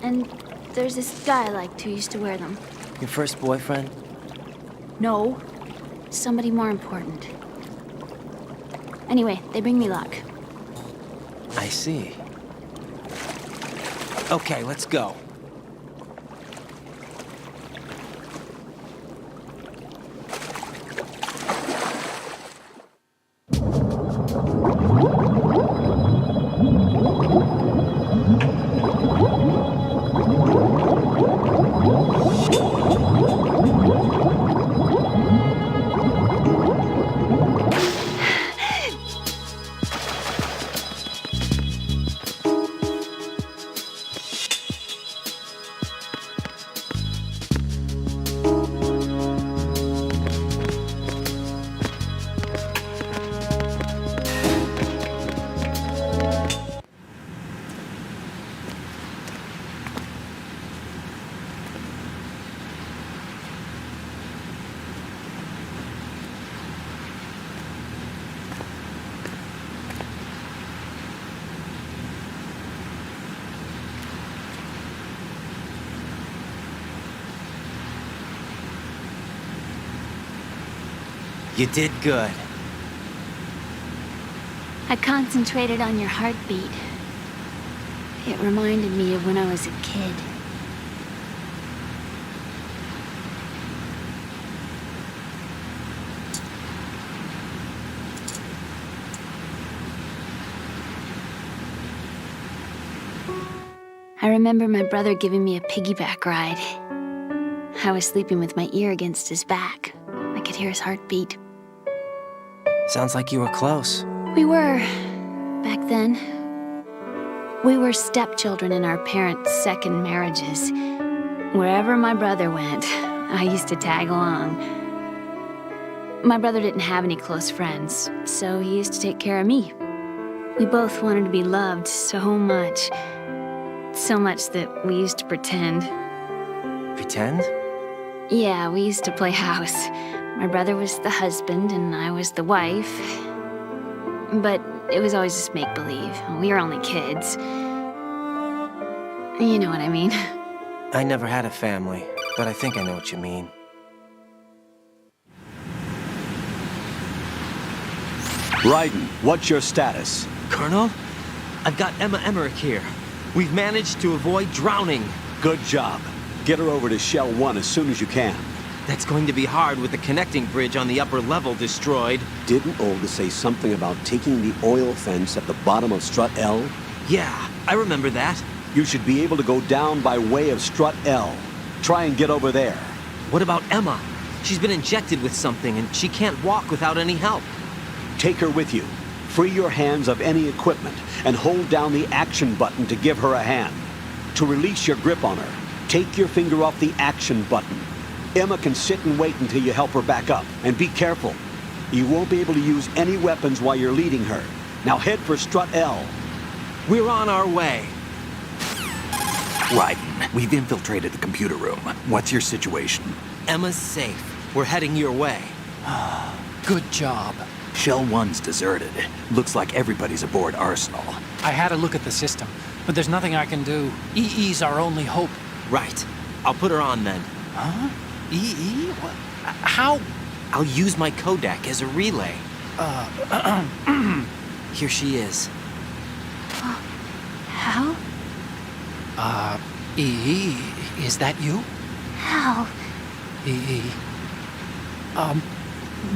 And there's this guy I liked who used to wear them. Your first boyfriend? No. Somebody more important. Anyway, they bring me luck. I see. Okay, let's go. You did good. I concentrated on your heartbeat. It reminded me of when I was a kid. I remember my brother giving me a piggyback ride. I was sleeping with my ear against his back. I could hear his heartbeat. Sounds like you were close. We were, back then. We were stepchildren in our parents' second marriages. Wherever my brother went, I used to tag along. My brother didn't have any close friends, so he used to take care of me. We both wanted to be loved so much. So much that we used to pretend. Pretend? Yeah, we used to play house. My brother was the husband and I was the wife. But it was always just make-believe. We were only kids. You know what I mean. I never had a family, but I think I know what you mean. Raiden, what's your status? Colonel, I've got Emma Emmerich here. We've managed to avoid drowning. Good job. Get her over to Shell 1 as soon as you can. That's going to be hard with the connecting bridge on the upper level destroyed. Didn't Olga say something about taking the oil fence at the bottom of Strut L? Yeah, I remember that. You should be able to go down by way of Strut L. Try and get over there. What about Emma? She's been injected with something and she can't walk without any help. Take her with you. Free your hands of any equipment and hold down the action button to give her a hand. To release your grip on her, take your finger off the action button. Emma can sit and wait until you help her back up. And be careful. You won't be able to use any weapons while you're leading her. Now head for Strut L. We're on our way. Raiden, we've infiltrated the computer room. What's your situation? Emma's safe. We're heading your way. Good job. Shell 1's deserted. Looks like everybody's aboard Arsenal. I had a look at the system, but there's nothing I can do. EE's our only hope. Right. I'll put her on then. Huh? EE? What? How? I'll use my Kodak as a relay. Here she is. Hal? EE, is that you? Hal? EE.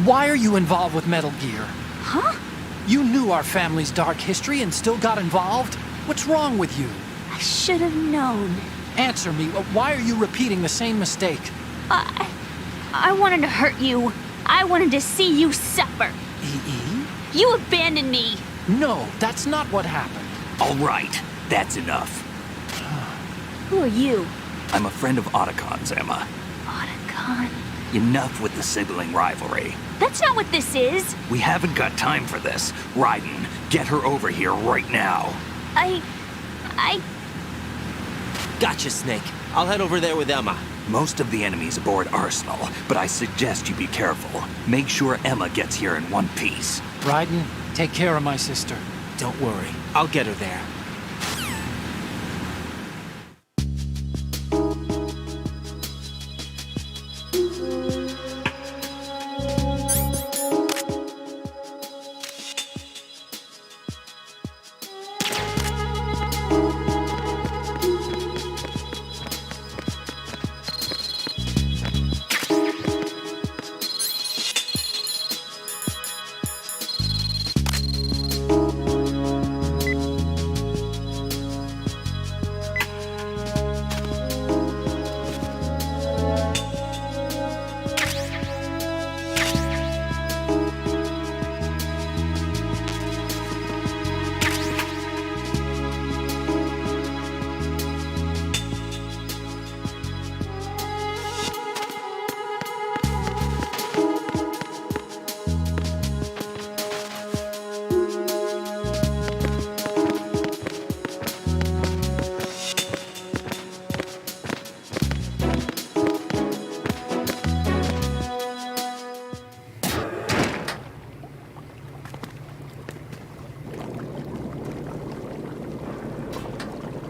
Why are you involved with Metal Gear? Huh? You knew our family's dark history and still got involved? What's wrong with you? I should have known. Answer me. Why are you repeating the same mistake? I wanted to hurt you. I wanted to see you suffer. EE? You abandoned me. No, that's not what happened. All right, that's enough. Who are you? I'm a friend of Otacon's, Emma. Otacon? Enough with the sibling rivalry. That's not what this is. We haven't got time for this. Raiden, get her over here right now. I... Gotcha, Snake. I'll head over there with Emma. Most of the enemy's aboard Arsenal, but I suggest you be careful. Make sure Emma gets here in one piece. Raiden, take care of my sister. Don't worry. I'll get her there.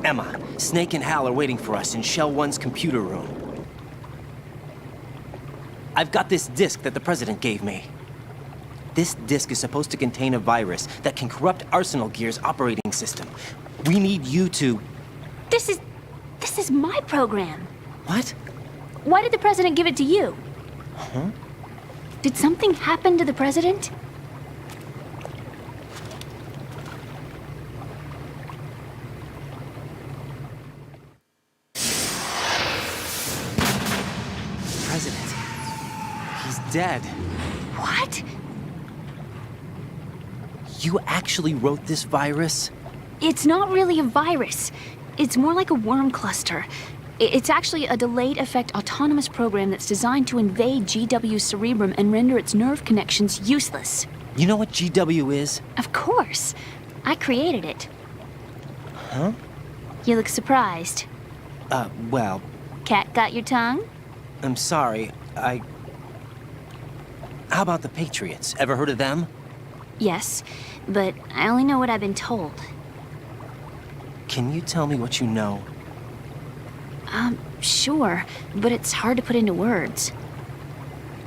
Emma, Snake and Hal are waiting for us in Shell 1's computer room. I've got this disk that the President gave me. This disk is supposed to contain a virus that can corrupt Arsenal Gear's operating system. We need you to... This is my program. What? Why did the president give it to you? Huh? Did something happen to the president? President. He's dead. What? You actually wrote this virus? It's not really a virus. It's more like a worm cluster. It's actually a delayed effect autonomous program that's designed to invade GW's cerebrum and render its nerve connections useless. You know what GW is? Of course. I created it. Huh? You look surprised. Well... Cat got your tongue? I'm sorry, How about the Patriots? Ever heard of them? Yes, but I only know what I've been told. Can you tell me what you know? Sure, but it's hard to put into words.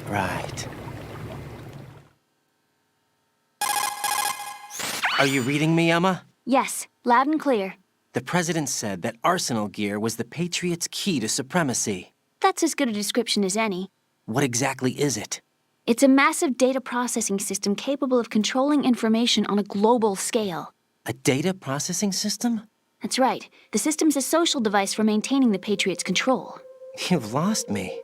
Right. Are you reading me, Emma? Yes, loud and clear. The president said that Arsenal Gear was the Patriots' key to supremacy. That's as good a description as any. What exactly is it? It's a massive data processing system capable of controlling information on a global scale. A data processing system? That's right. The system's a social device for maintaining the Patriots' control. You've lost me.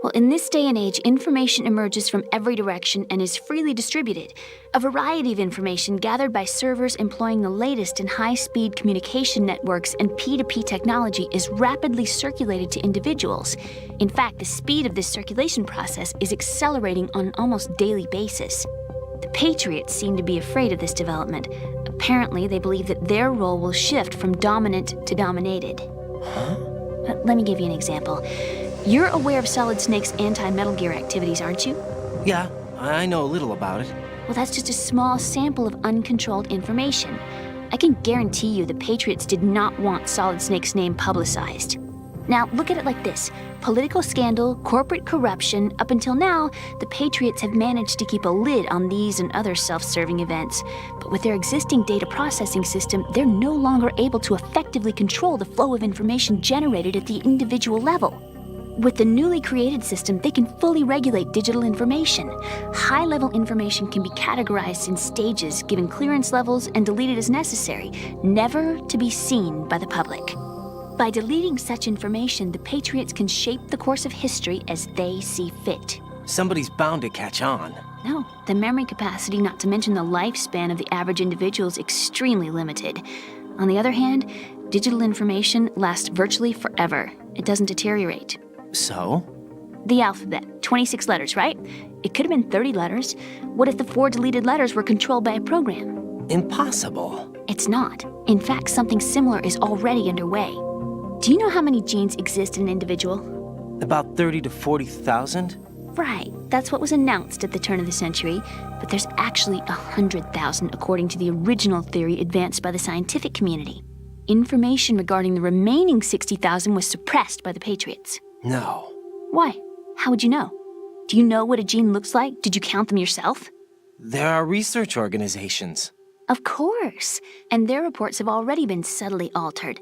Well, in this day and age, information emerges from every direction and is freely distributed. A variety of information gathered by servers employing the latest in high-speed communication networks and P2P technology is rapidly circulated to individuals. In fact, the speed of this circulation process is accelerating on an almost daily basis. The Patriots seem to be afraid of this development. Apparently, they believe that their role will shift from dominant to dominated. Huh? Let me give you an example. You're aware of Solid Snake's anti-Metal Gear activities, aren't you? Yeah, I know a little about it. Well, that's just a small sample of uncontrolled information. I can guarantee you the Patriots did not want Solid Snake's name publicized. Now, look at it like this. Political scandal, corporate corruption, up until now, the Patriots have managed to keep a lid on these and other self-serving events. But with their existing data processing system, they're no longer able to effectively control the flow of information generated at the individual level. With the newly created system, they can fully regulate digital information. High-level information can be categorized in stages, given clearance levels, and deleted as necessary, never to be seen by the public. By deleting such information, the Patriots can shape the course of history as they see fit. Somebody's bound to catch on. No, the memory capacity, not to mention the lifespan of the average individual, is extremely limited. On the other hand, digital information lasts virtually forever. It doesn't deteriorate. So? The alphabet, 26 letters, right? It could have been 30 letters. What if the 4 deleted letters were controlled by a program? Impossible. It's not. In fact, something similar is already underway. Do you know how many genes exist in an individual? About 30 to 40,000? Right. That's what was announced at the turn of the century. But there's actually 100,000 according to the original theory advanced by the scientific community. Information regarding the remaining 60,000 was suppressed by the Patriots. No. Why? How would you know? Do you know what a gene looks like? Did you count them yourself? There are research organizations. Of course. And their reports have already been subtly altered.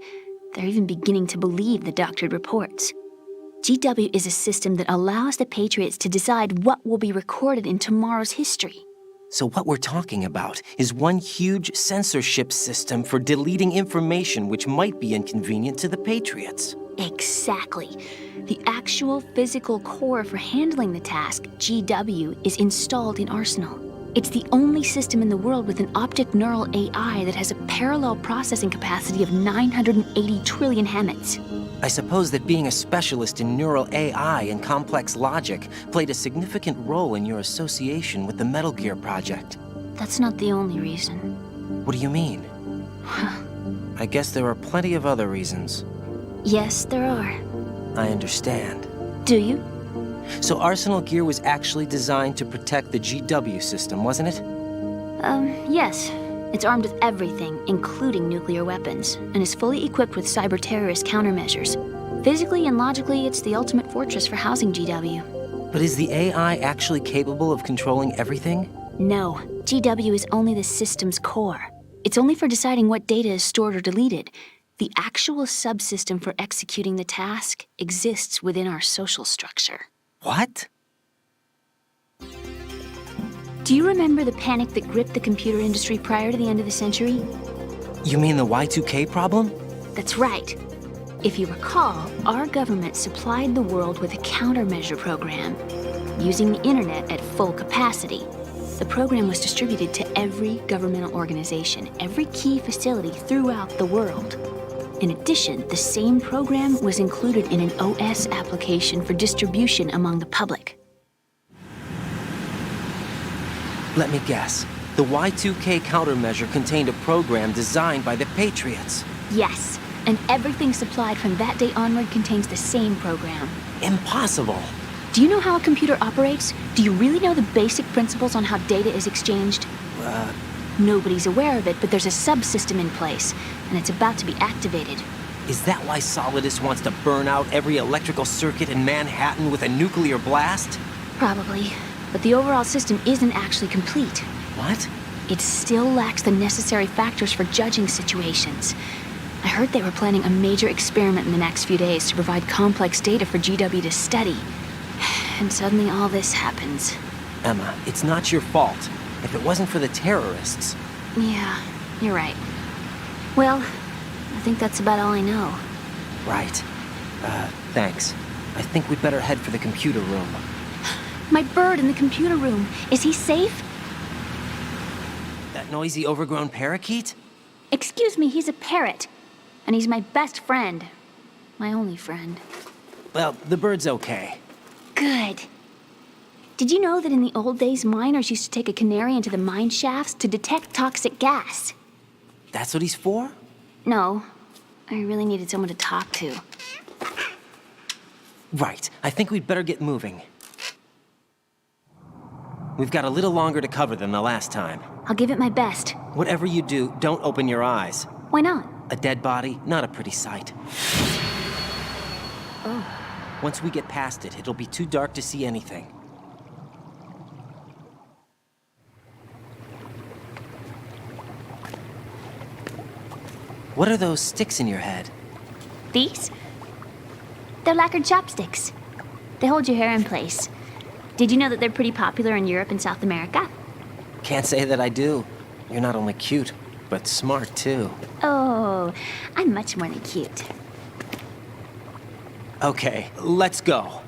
They're even beginning to believe the doctored reports. GW is a system that allows the Patriots to decide what will be recorded in tomorrow's history. So what we're talking about is one huge censorship system for deleting information which might be inconvenient to the Patriots. Exactly. The actual physical core for handling the task, GW, is installed in Arsenal. It's the only system in the world with an optic neural AI that has a parallel processing capacity of 980 trillion Hammets. I suppose that being a specialist in neural AI and complex logic played a significant role in your association with the Metal Gear project. That's not the only reason. What do you mean? I guess there are plenty of other reasons. Yes, there are. I understand. Do you? So Arsenal Gear was actually designed to protect the GW system, wasn't it? Yes. It's armed with everything, including nuclear weapons, and is fully equipped with cyber-terrorist countermeasures. Physically and logically, it's the ultimate fortress for housing GW. But is the AI actually capable of controlling everything? No, GW is only the system's core. It's only for deciding what data is stored or deleted. The actual subsystem for executing the task exists within our social structure. What? Do you remember the panic that gripped the computer industry prior to the end of the century? You mean the Y2K problem? That's right. If you recall, our government supplied the world with a countermeasure program, using the internet at full capacity. The program was distributed to every governmental organization, every key facility throughout the world. In addition, the same program was included in an OS application for distribution among the public. Let me guess. The Y2K countermeasure contained a program designed by the Patriots. Yes, and everything supplied from that day onward contains the same program. Impossible. Do you know how a computer operates? Do you really know the basic principles on how data is exchanged? Nobody's aware of it, but there's a subsystem in place, and it's about to be activated. Is that why Solidus wants to burn out every electrical circuit in Manhattan with a nuclear blast? Probably, but the overall system isn't actually complete. What? It still lacks the necessary factors for judging situations. I heard they were planning a major experiment in the next few days to provide complex data for GW to study. And suddenly all this happens. Emma, it's not your fault. If it wasn't for the terrorists... Yeah, you're right. Well, I think that's about all I know. Right. Thanks. I think we'd better head for the computer room. My bird in the computer room. Is he safe? That noisy, overgrown parakeet? Excuse me, he's a parrot. And he's my best friend. My only friend. Well, the bird's okay. Good. Did you know that in the old days, miners used to take a canary into the mine shafts to detect toxic gas? That's what he's for? No. I really needed someone to talk to. Right. I think we'd better get moving. We've got a little longer to cover than the last time. I'll give it my best. Whatever you do, don't open your eyes. Why not? A dead body, not a pretty sight. Oh. Once we get past it, it'll be too dark to see anything. What are those sticks in your head? These? They're lacquered chopsticks. They hold your hair in place. Did you know that they're pretty popular in Europe and South America? Can't say that I do. You're not only cute, but smart too. Oh, I'm much more than cute. Okay, let's go.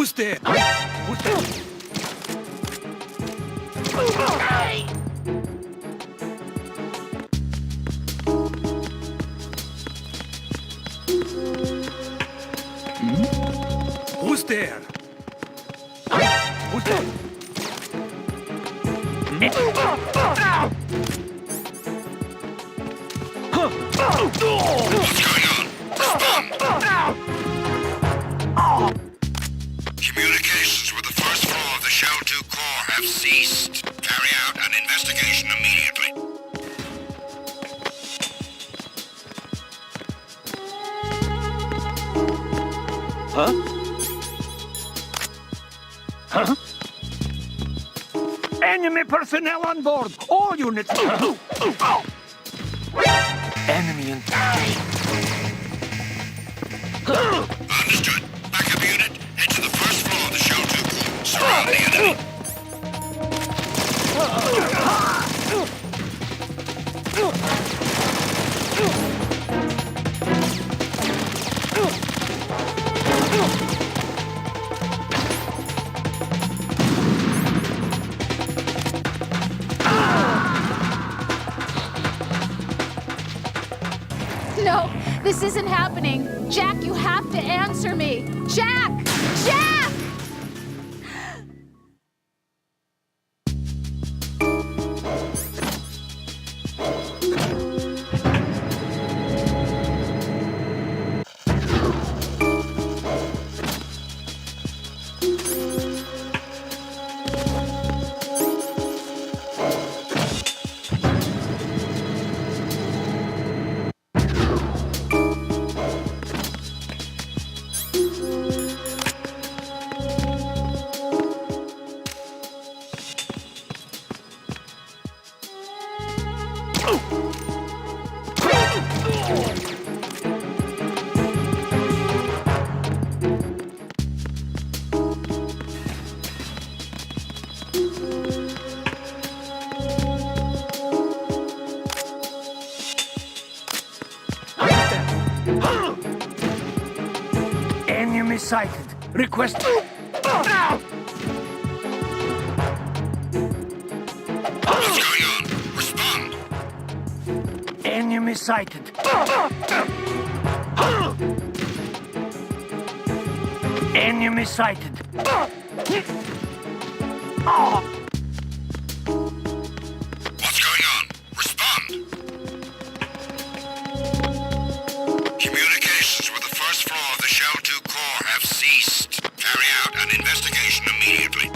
Who's there? Who's there? Who's there? Who's there? Communications with the first floor of the Shell 2 core have ceased. Carry out an investigation immediately. Huh? Huh? Enemy personnel on board! All units! Enemy in... Understood. Backup unit, head to the first floor of the Shell 2 core. Surround the enemy. No, this isn't happening. Jack, you have to answer me. Jack! Jack! Enemy sighted. Request... What's going on? Respond. Enemy sighted. Enemy sighted. What's going on? Respond. Communications with the first floor of the Shell 2 core have ceased. Carry out an investigation immediately.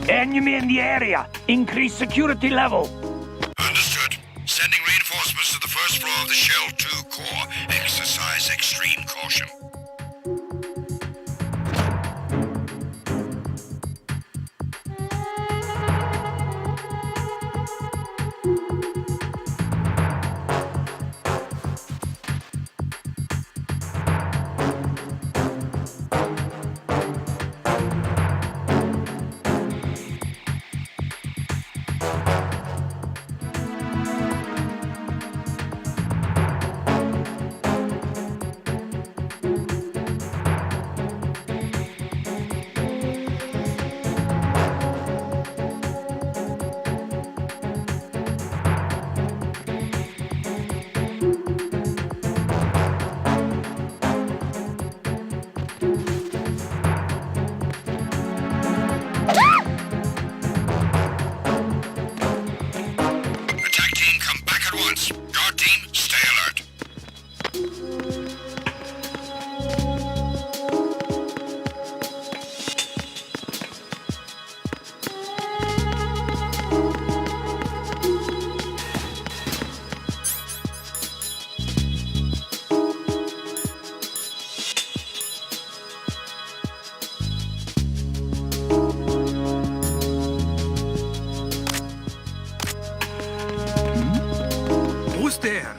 Enemy in the area. Increase security level. Understood. Sending reinforcements to the first floor of the Shell 2 core. Exercise extreme caution. Attack team, come back at once. Guard team, stay alert. Who's there?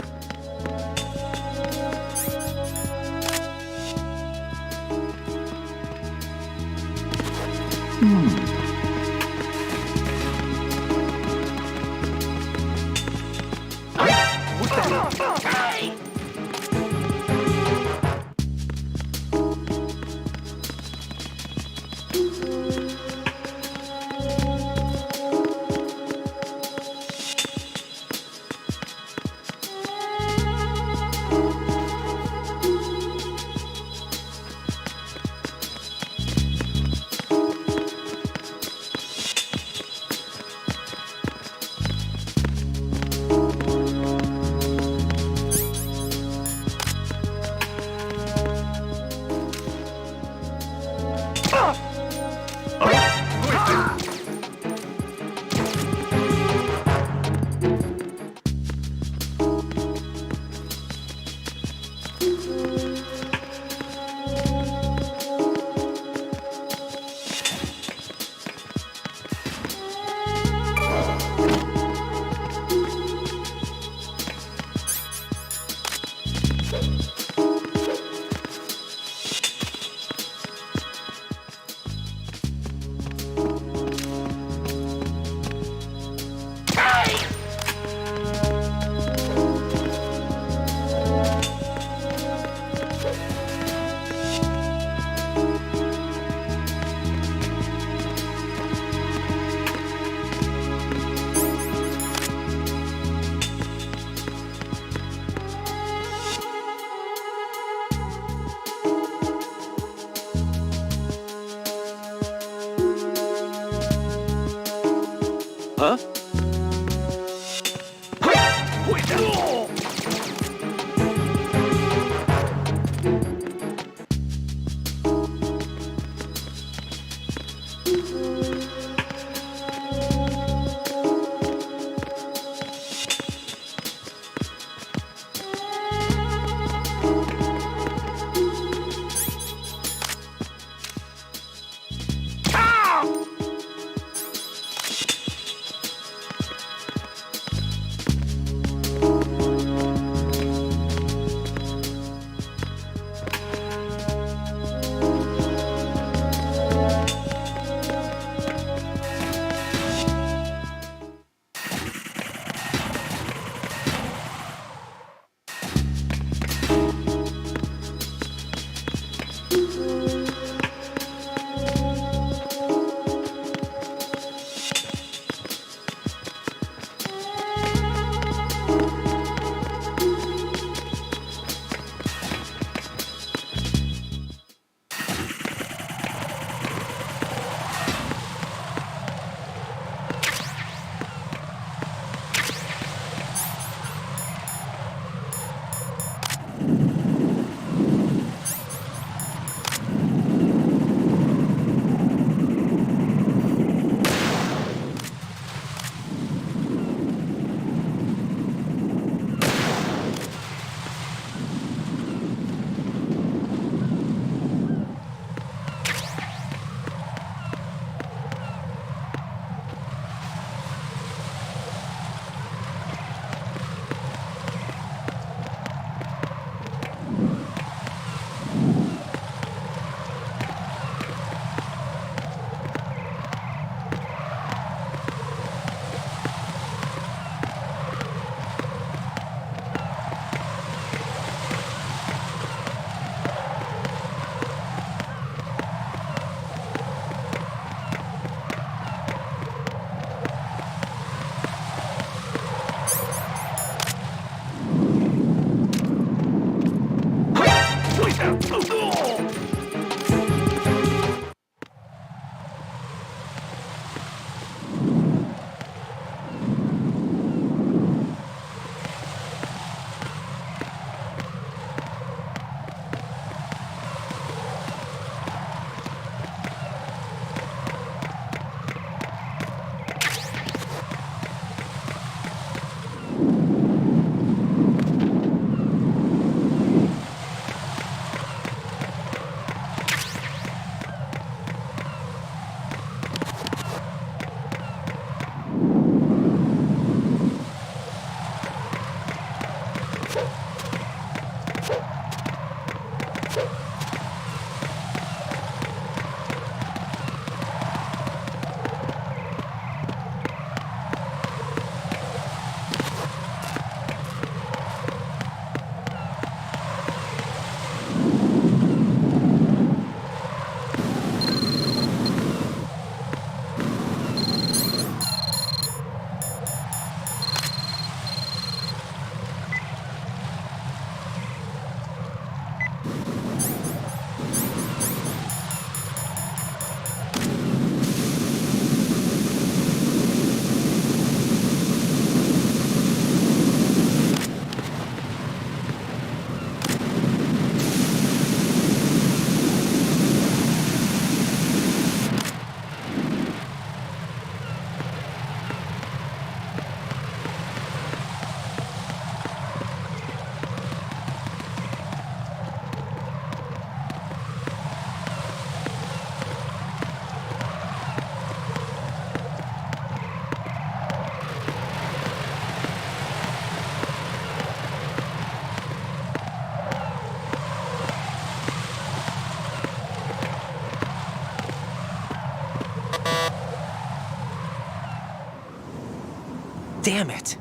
Damn it.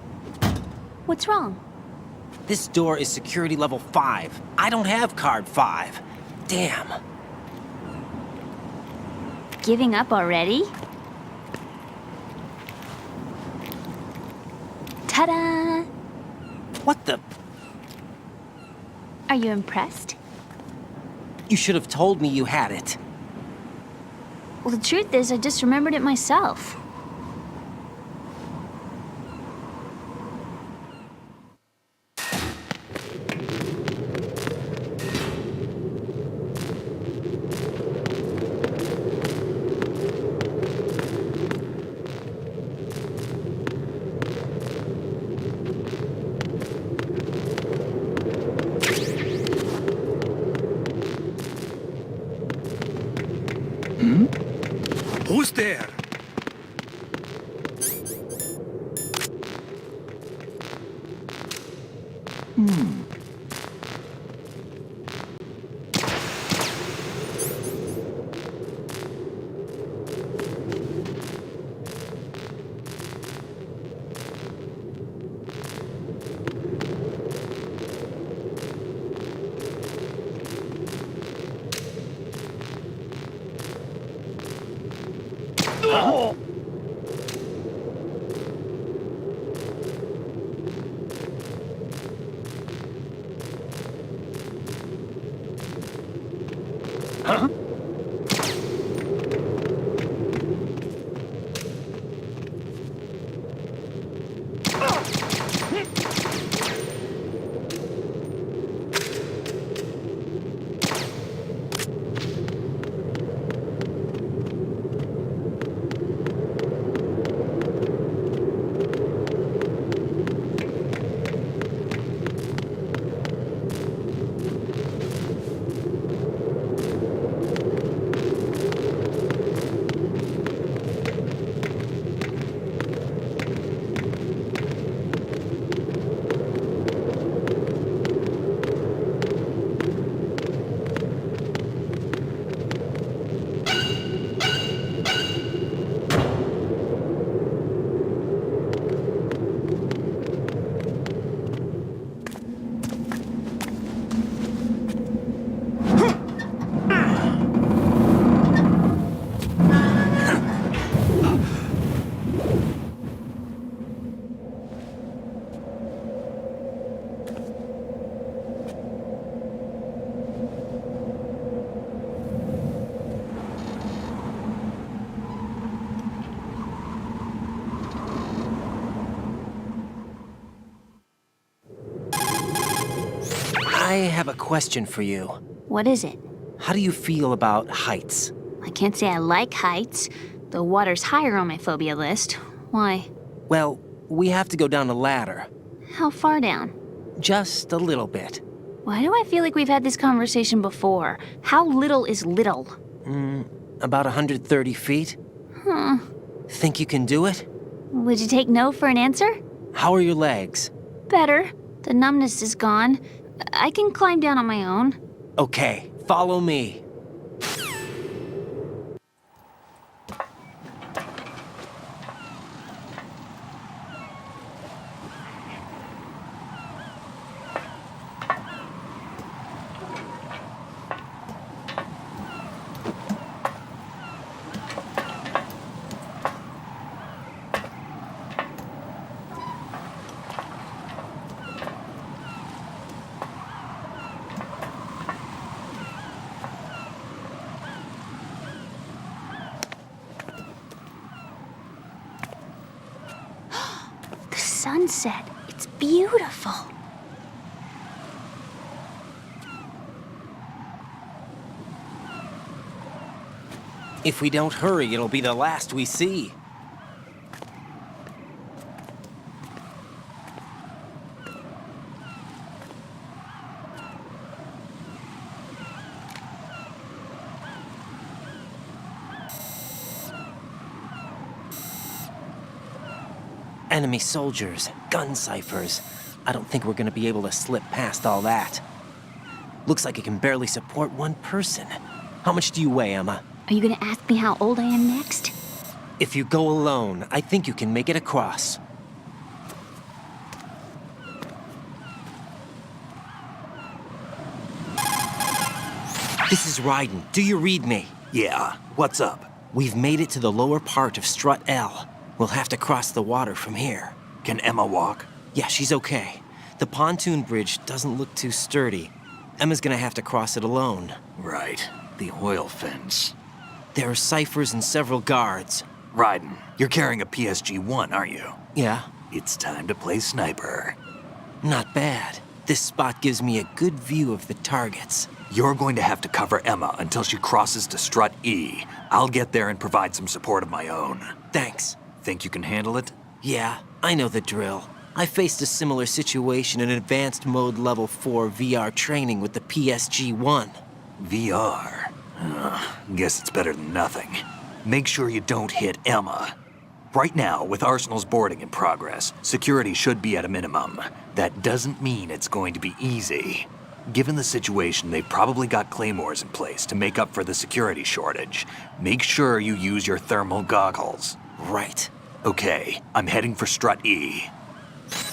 What's wrong? This door is security level 5. I don't have card 5. Damn. Giving up already? Ta-da! What the? Are you impressed? You should have told me you had it. Well, the truth is, I just remembered it myself. Who's there? Huh? I have a question for you. What is it? How do you feel about heights? I can't say I like heights. The water's higher on my phobia list. Why? Well, we have to go down a ladder. How far down? Just a little bit. Why do I feel like we've had this conversation before? How little is little? About 130 feet. Huh. Think you can do it? Would you take no for an answer? How are your legs? Better. The numbness is gone. I can climb down on my own. Okay, follow me. Sunset. It's beautiful. If we don't hurry, it'll be the last we see. Enemy soldiers, gun ciphers. I don't think we're gonna be able to slip past all that. Looks like it can barely support one person. How much do you weigh, Emma? Are you gonna ask me how old I am next? If you go alone, I think you can make it across. This is Ryden. Do you read me? Yeah, what's up? We've made it to the lower part of Strut L. We'll have to cross the water from here. Can Emma walk? Yeah, she's okay. The pontoon bridge doesn't look too sturdy. Emma's gonna have to cross it alone. Right. The oil fence. There are ciphers and several guards. Ryden, you're carrying a PSG-1, aren't you? Yeah. It's time to play sniper. Not bad. This spot gives me a good view of the targets. You're going to have to cover Emma until she crosses to Strut E. I'll get there and provide some support of my own. Thanks. Think you can handle it? Yeah, I know the drill. I faced a similar situation in Advanced Mode Level 4 VR training with the PSG-1. VR? Guess it's better than nothing. Make sure you don't hit Emma. Right now, with Arsenal's boarding in progress, security should be at a minimum. That doesn't mean it's going to be easy. Given the situation, they've probably got claymores in place to make up for the security shortage. Make sure you use your thermal goggles. Right. Okay, I'm heading for Strut E.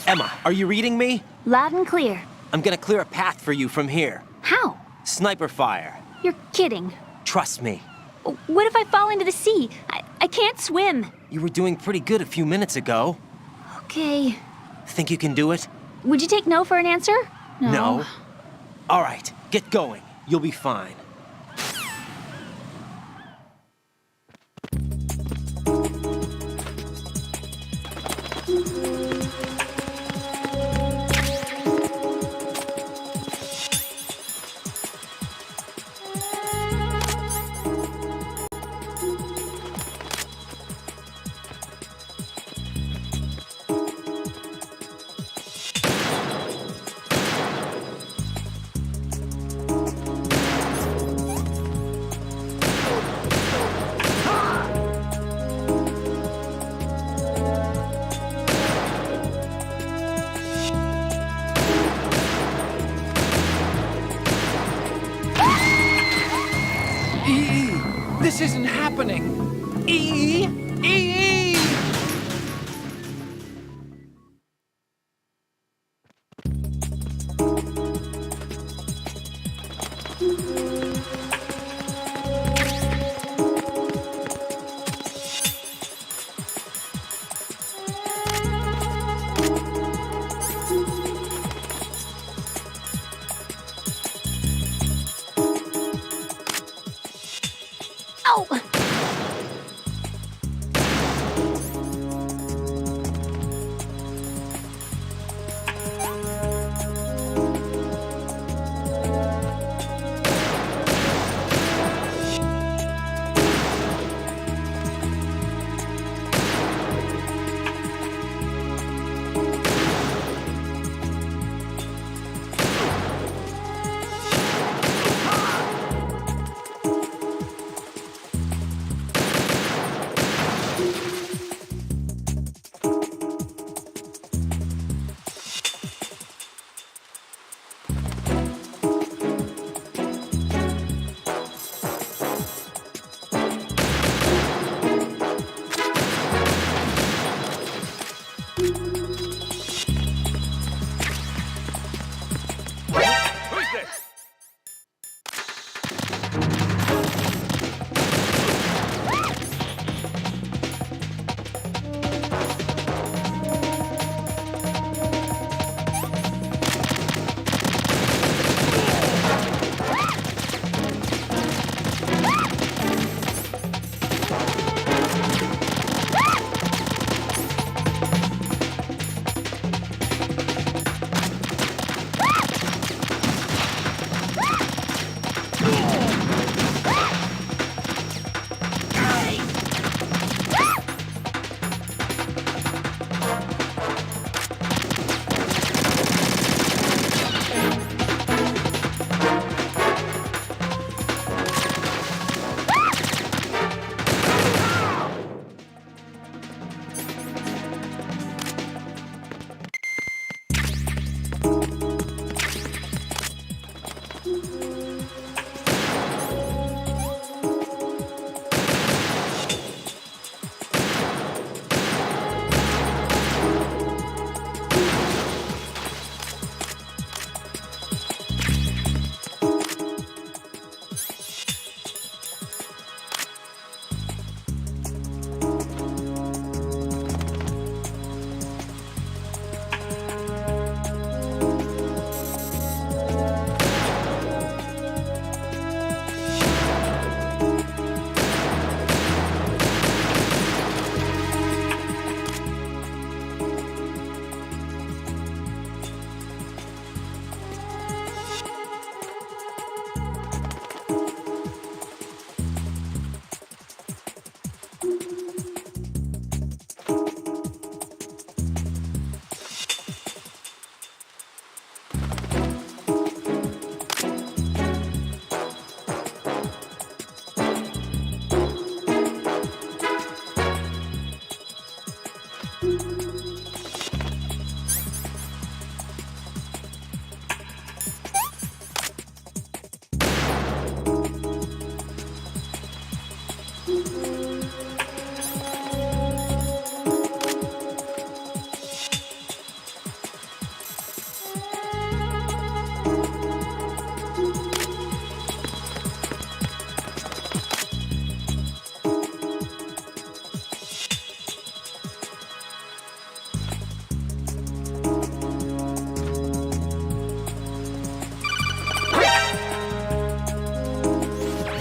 Emma, are you reading me? Loud and clear. I'm gonna clear a path for you from here. How? Sniper fire. You're kidding. Trust me. What if I fall into the sea? I can't swim. You were doing pretty good a few minutes ago. Okay. Think you can do it? Would you take no for an answer? No. All right, get going. You'll be fine. This isn't happening! E!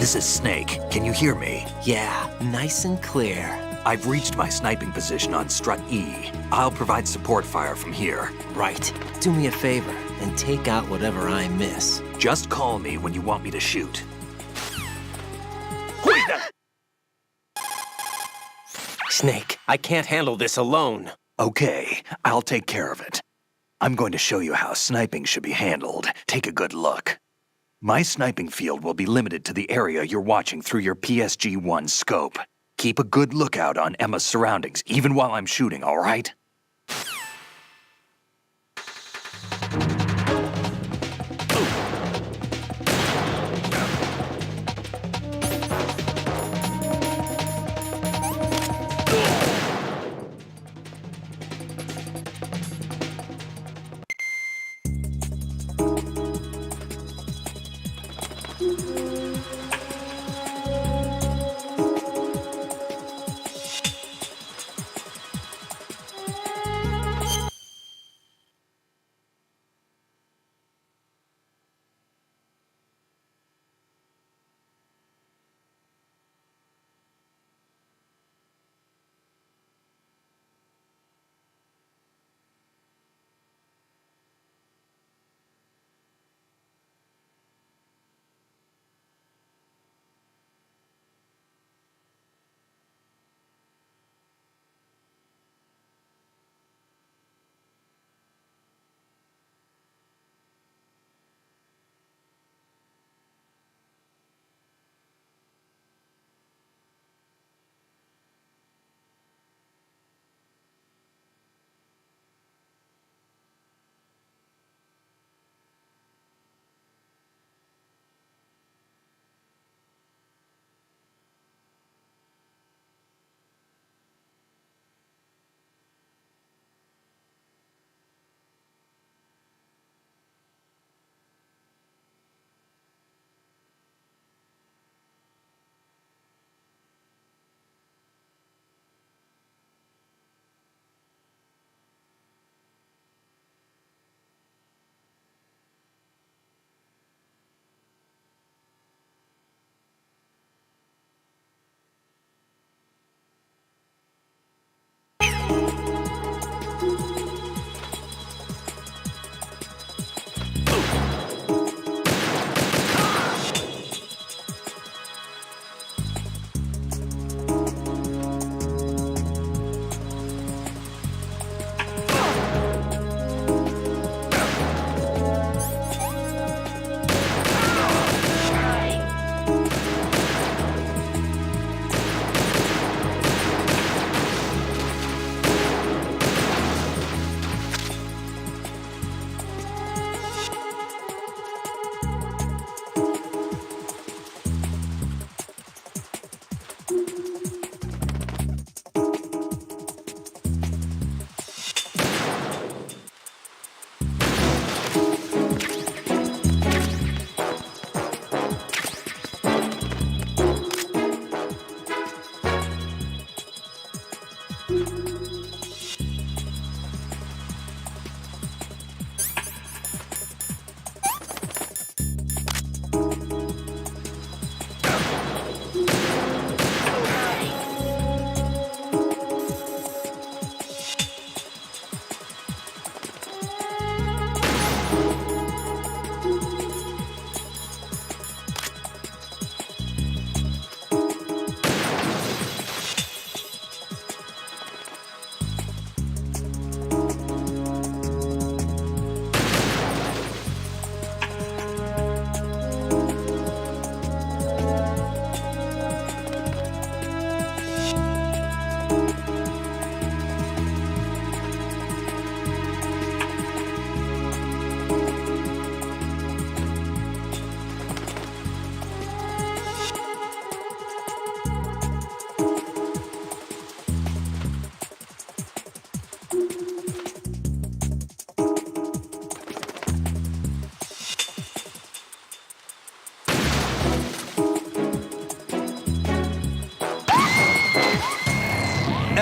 This is Snake. Can you hear me? Yeah, nice and clear. I've reached my sniping position on strut E. I'll provide support fire from here. Right. Do me a favor and take out whatever I miss. Just call me when you want me to shoot. Snake, I can't handle this alone. Okay, I'll take care of it. I'm going to show you how sniping should be handled. Take a good look. My sniping field will be limited to the area you're watching through your PSG-1 scope. Keep a good lookout on Emma's surroundings, even while I'm shooting, all right?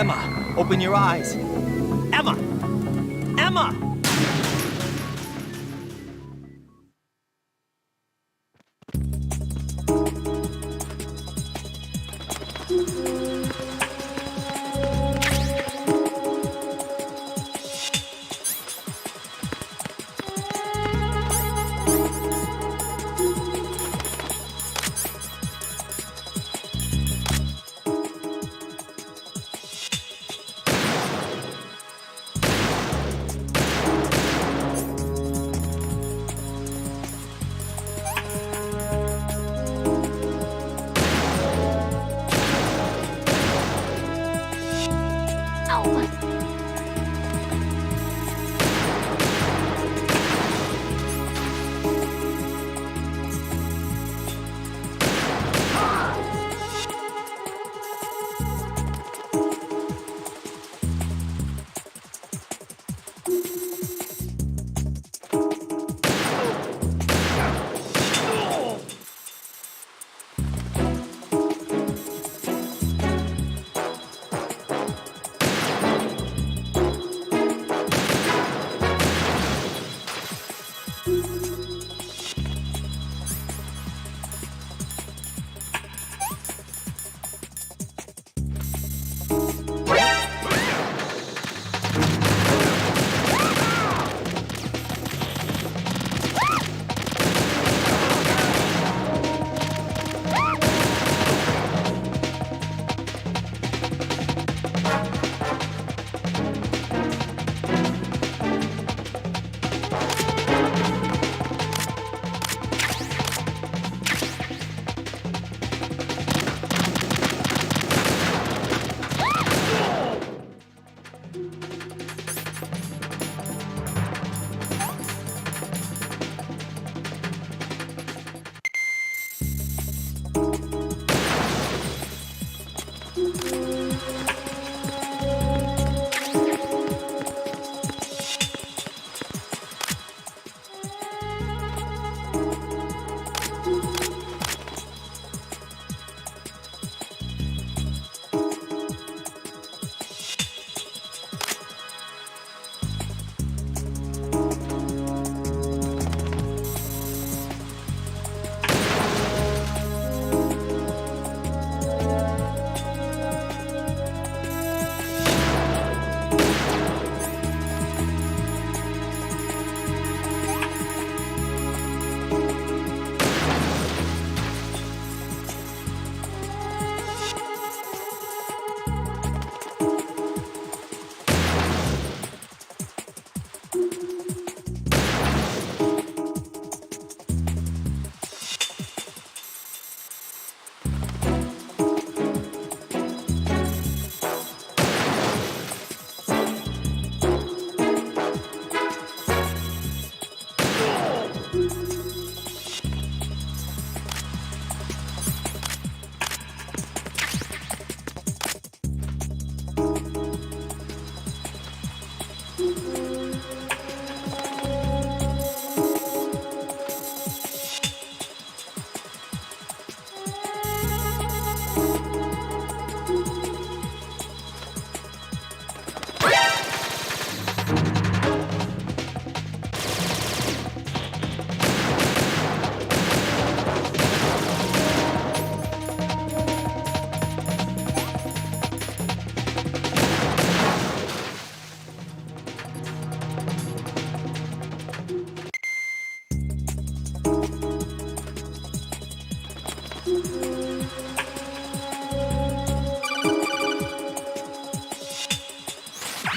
Emma, open your eyes. Emma! Emma!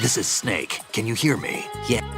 This is Snake. Can you hear me? Yeah.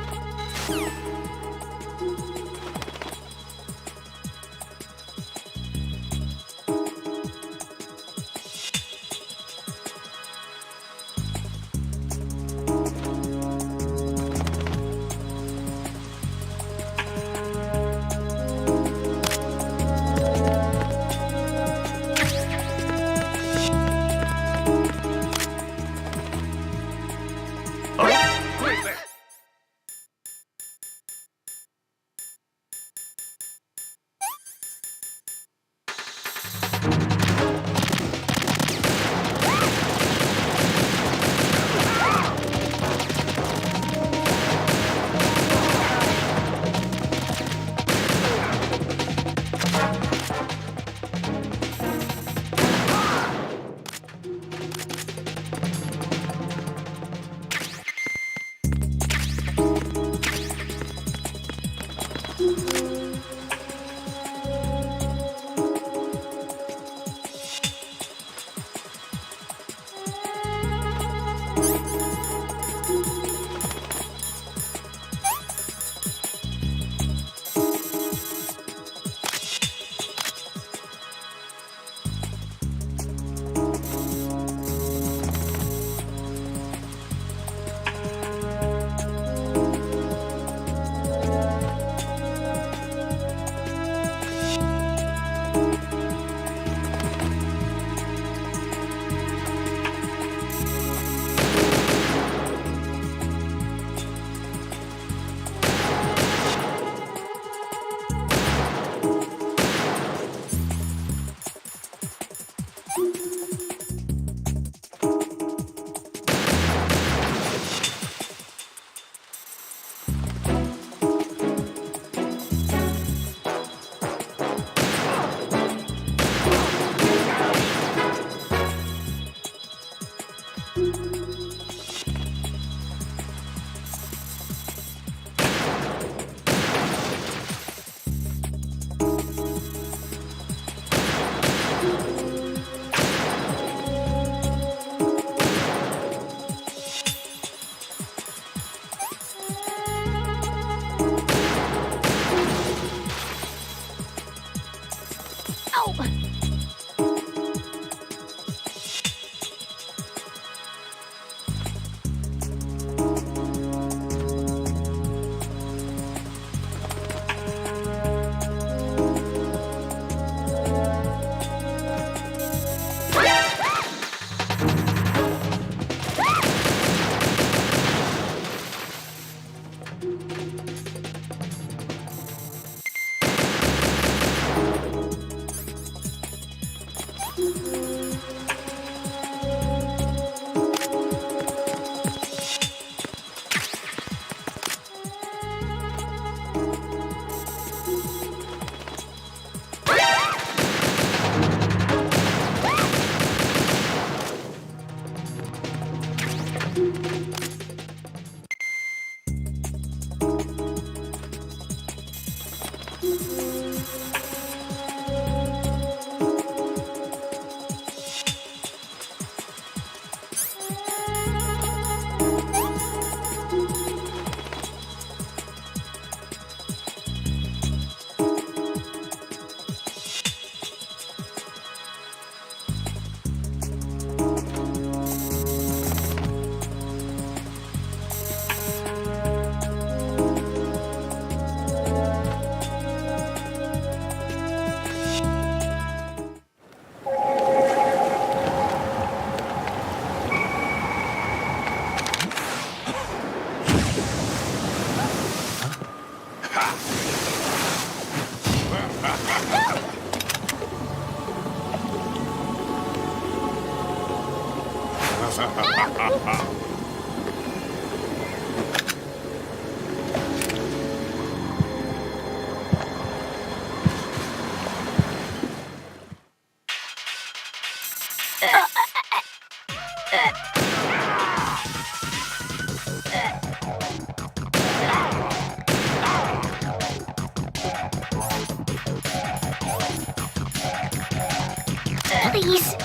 Please,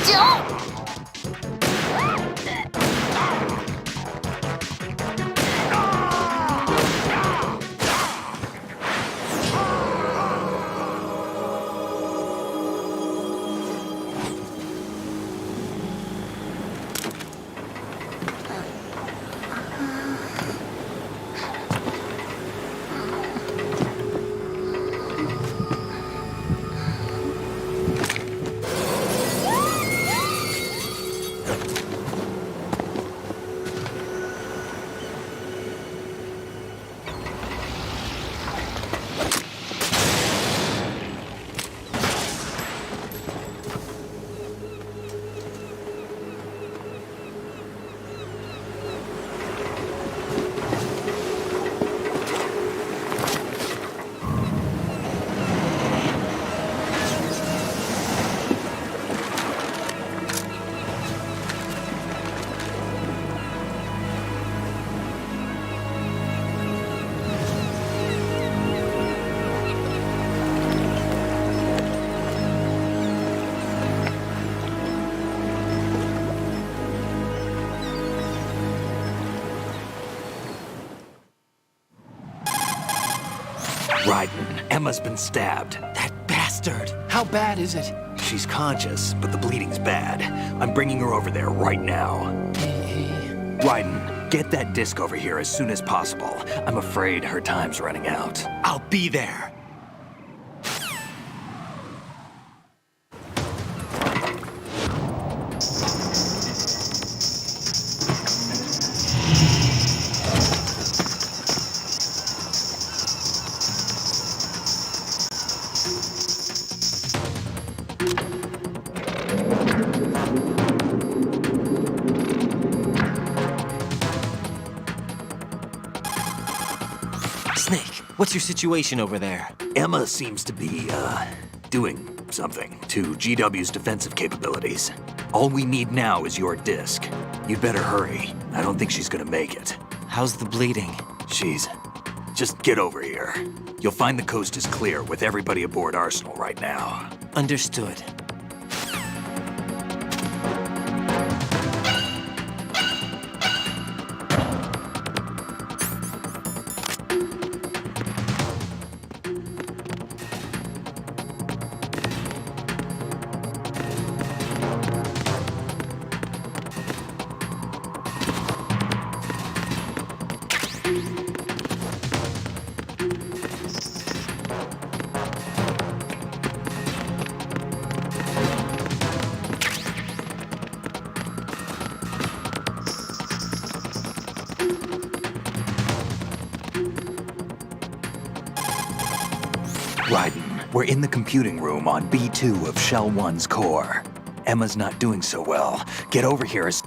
don't! Raiden, Emma's been stabbed. That bastard! How bad is it? She's conscious, but the bleeding's bad. I'm bringing her over there right now. Raiden, get that disc over here as soon as possible. I'm afraid her time's running out. I'll be there. What's your situation over there? Emma seems to be, doing something to GW's defensive capabilities. All we need now is your disc. You'd better hurry. I don't think she's gonna make it. How's the bleeding? Just get over here. You'll find the coast is clear with everybody aboard Arsenal right now. Understood. Raiden, we're in the computing room on B2 of Shell 1's core. Emma's not doing so well. Get over here as...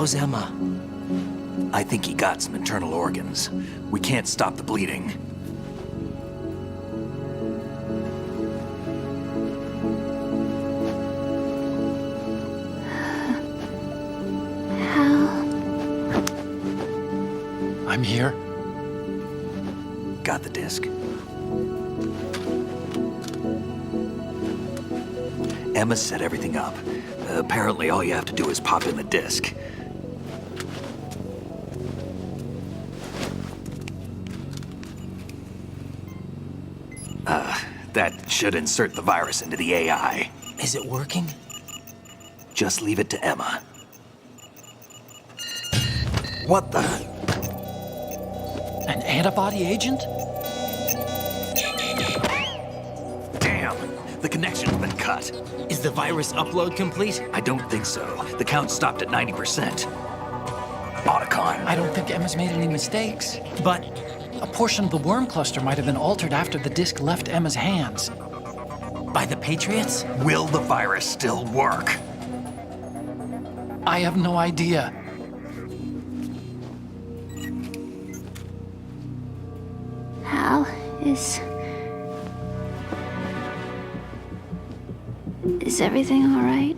How's Emma? I think he got some internal organs. We can't stop the bleeding. I'm here. Got the disc. Emma set everything up. Apparently all you have to do is pop in the disc. That should insert the virus into the AI. Is it working? Just leave it to Emma. What the? An antibody agent? Damn! The connection's been cut. Is the virus upload complete? I don't think so. The count stopped at 90%. Otacon. I don't think Emma's made any mistakes. But a portion of the worm cluster might have been altered after the disc left Emma's hands. By the Patriots? Will the virus still work? I have no idea. Hal, is everything all right?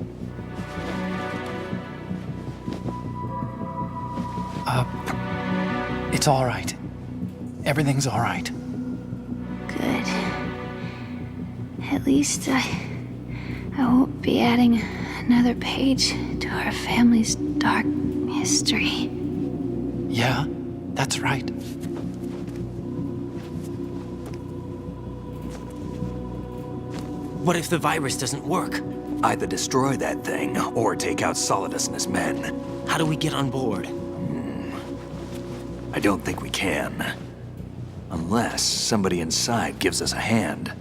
It's all right. Everything's all right. Good. At least I won't be adding another page to our family's dark history. Yeah, that's right. What if the virus doesn't work? Either destroy that thing, or take out Solidus and his men. How do we get on board? I don't think we can. Unless somebody inside gives us a hand.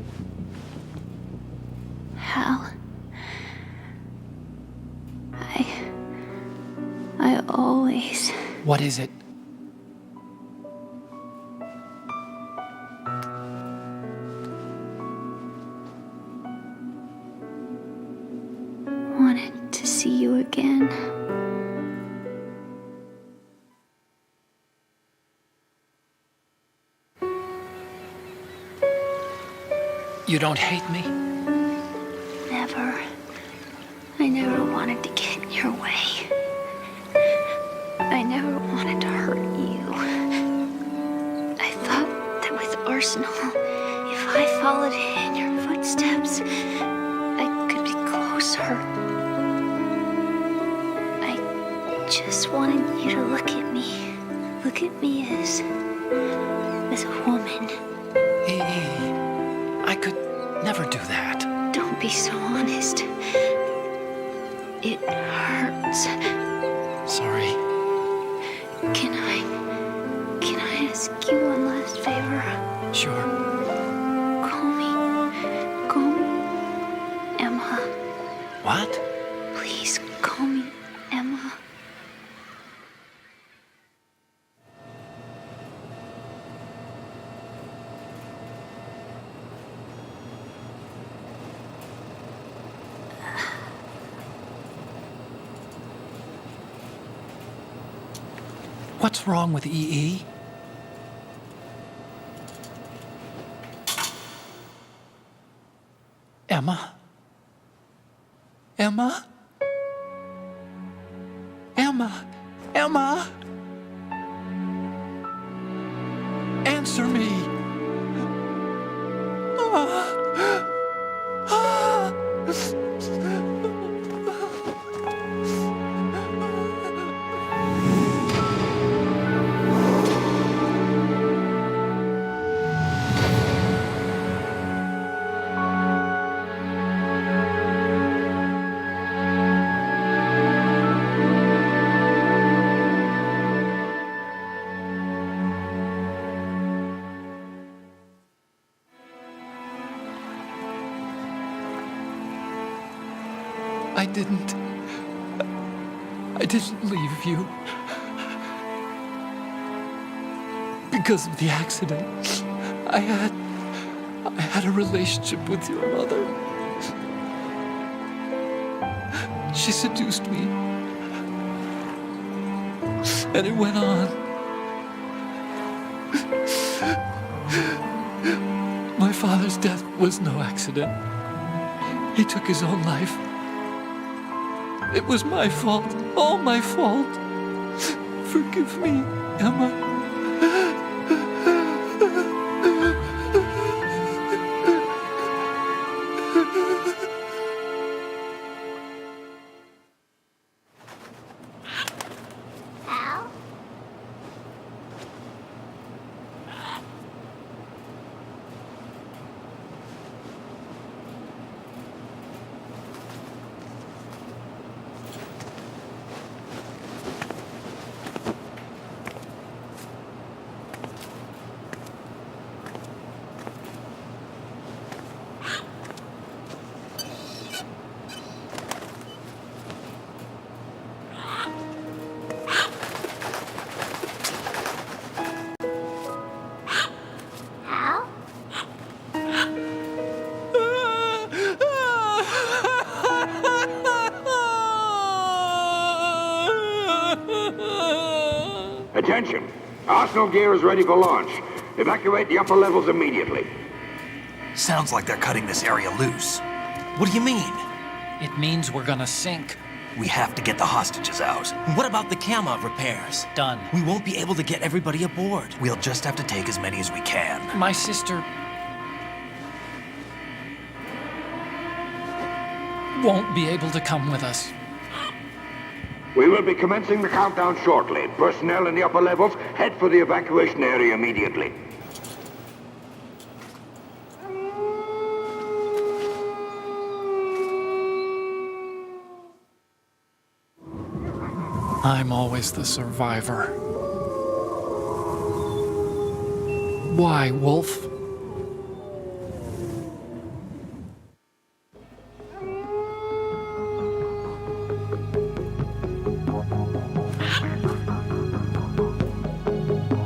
Hal, I always... What is it? wanted to see you again. You don't hate me? Never. I never wanted to get in your way. I never wanted to hurt you. I thought that with Arsenal, if I followed in your footsteps, I could be closer. I just wanted you to look at me. Look at me as a woman. I could never do that. Don't be so honest. It hurts. Sorry. Can I ask you one last favor? Sure. Call me Emma. What? Please call me Emma. What's wrong with EE? Emma? Emma? Emma? Emma? Answer me! I didn't leave you. Because of the accident, I had a relationship with your mother. She seduced me. And it went on. My father's death was no accident. He took his own life. It was my fault, all my fault. Forgive me, Emma. Attention! Arsenal gear is ready for launch. Evacuate the upper levels immediately. Sounds like they're cutting this area loose. What do you mean? It means we're gonna sink. We have to get the hostages out. What about the camo repairs? Done. We won't be able to get everybody aboard. We'll just have to take as many as we can. My sister won't be able to come with us. We will be commencing the countdown shortly. Personnel in the upper levels, head for the evacuation area immediately. I'm always the survivor. Why, Wolf?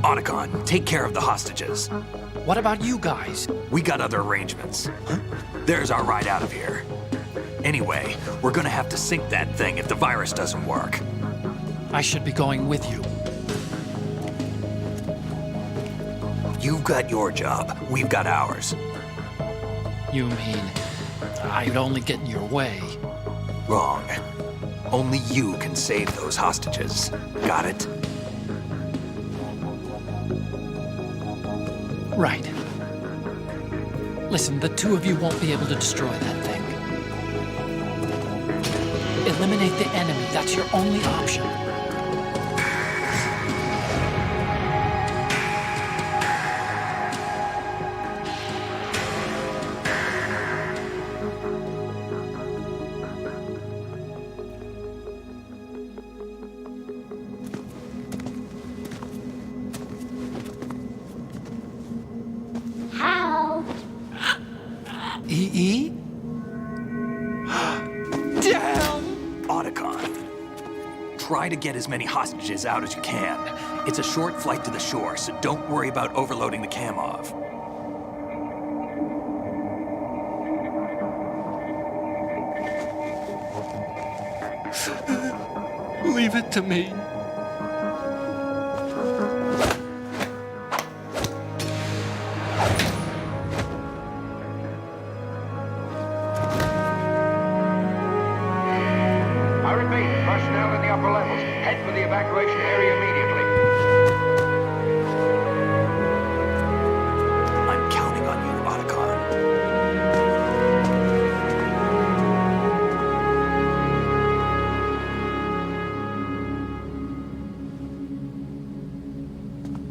Otacon, take care of the hostages. What about you guys? We got other arrangements. There's our ride out of here. Anyway, we're gonna have to sink that thing if the virus doesn't work. I should be going with you. You've got your job, we've got ours. You mean I'd only get in your way? Wrong. Only you can save those hostages. Got it? Right. Listen, the two of you won't be able to destroy that thing. Eliminate the enemy. That's your only option. E.E.? Damn! Otacon. Try to get as many hostages out as you can. It's a short flight to the shore, so don't worry about overloading the Kamov. Leave it to me. Personnel in the upper levels, head for the evacuation area immediately. I'm counting on you, Otacon.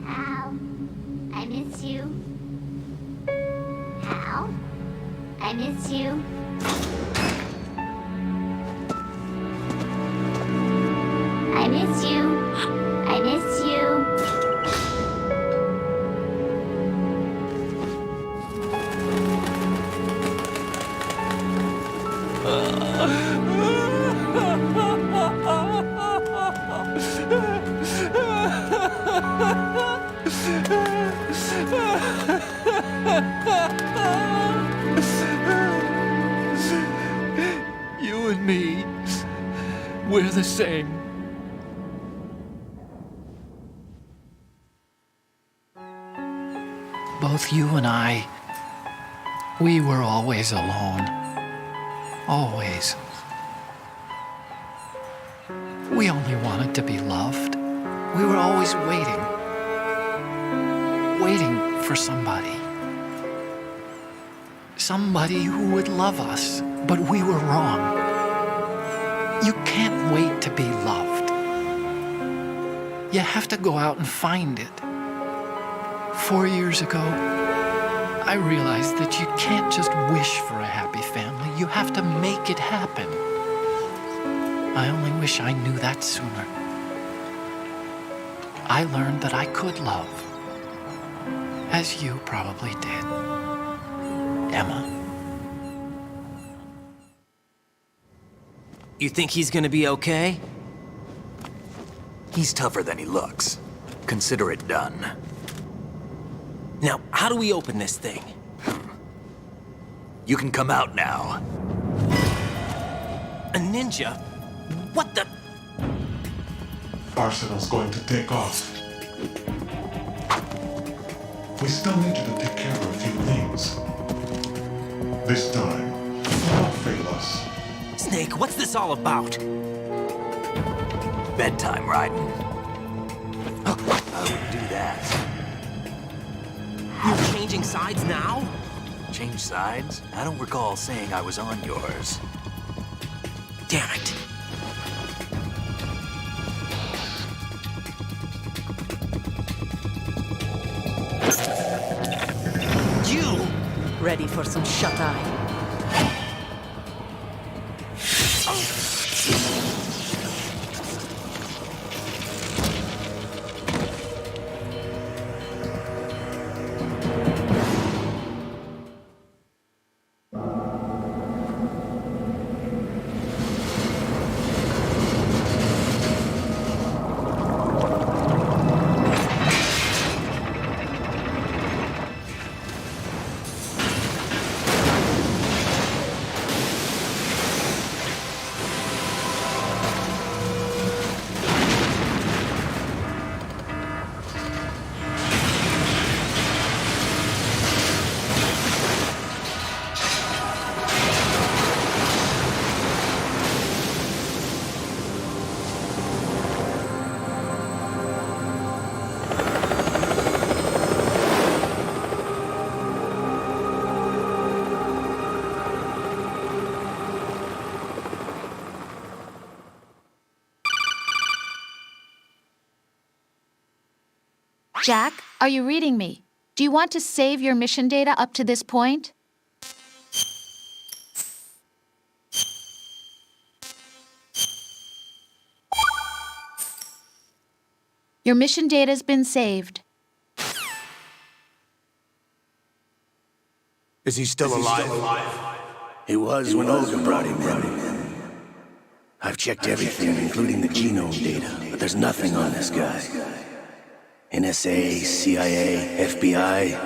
Hal, I miss you. Hal, I miss you. I miss you. I miss you. You and me, we're the same. both you and I, we were always alone. Always. We only wanted to be loved. We were always waiting. Waiting for somebody. Somebody who would love us, but we were wrong. You can't wait to be loved. You have to go out and find it. 4 years ago, I realized that you can't just wish for a happy family. You have to make it happen. I only wish I knew that sooner. I learned that I could love, as you probably did, Emma. You think he's gonna be okay? He's tougher than he looks. Consider it done. Now, how do we open this thing? You can come out now. A ninja? What the? Arsenal's going to take off. We still need you to take care of a few things. This time, do not fail us. Snake, what's this all about? Bedtime, Raiden. I wouldn't do that. You're changing sides now? Change sides? I don't recall saying I was on yours. Damn it. You! Ready for some shut-eye? Jack, are you reading me? Do you want to save your mission data up to this point? Your mission data's been saved. Is he still alive? He was when Olga brought him in. I've checked everything, including the genome data, but there's nothing on this guy. NSA, CIA, FBI.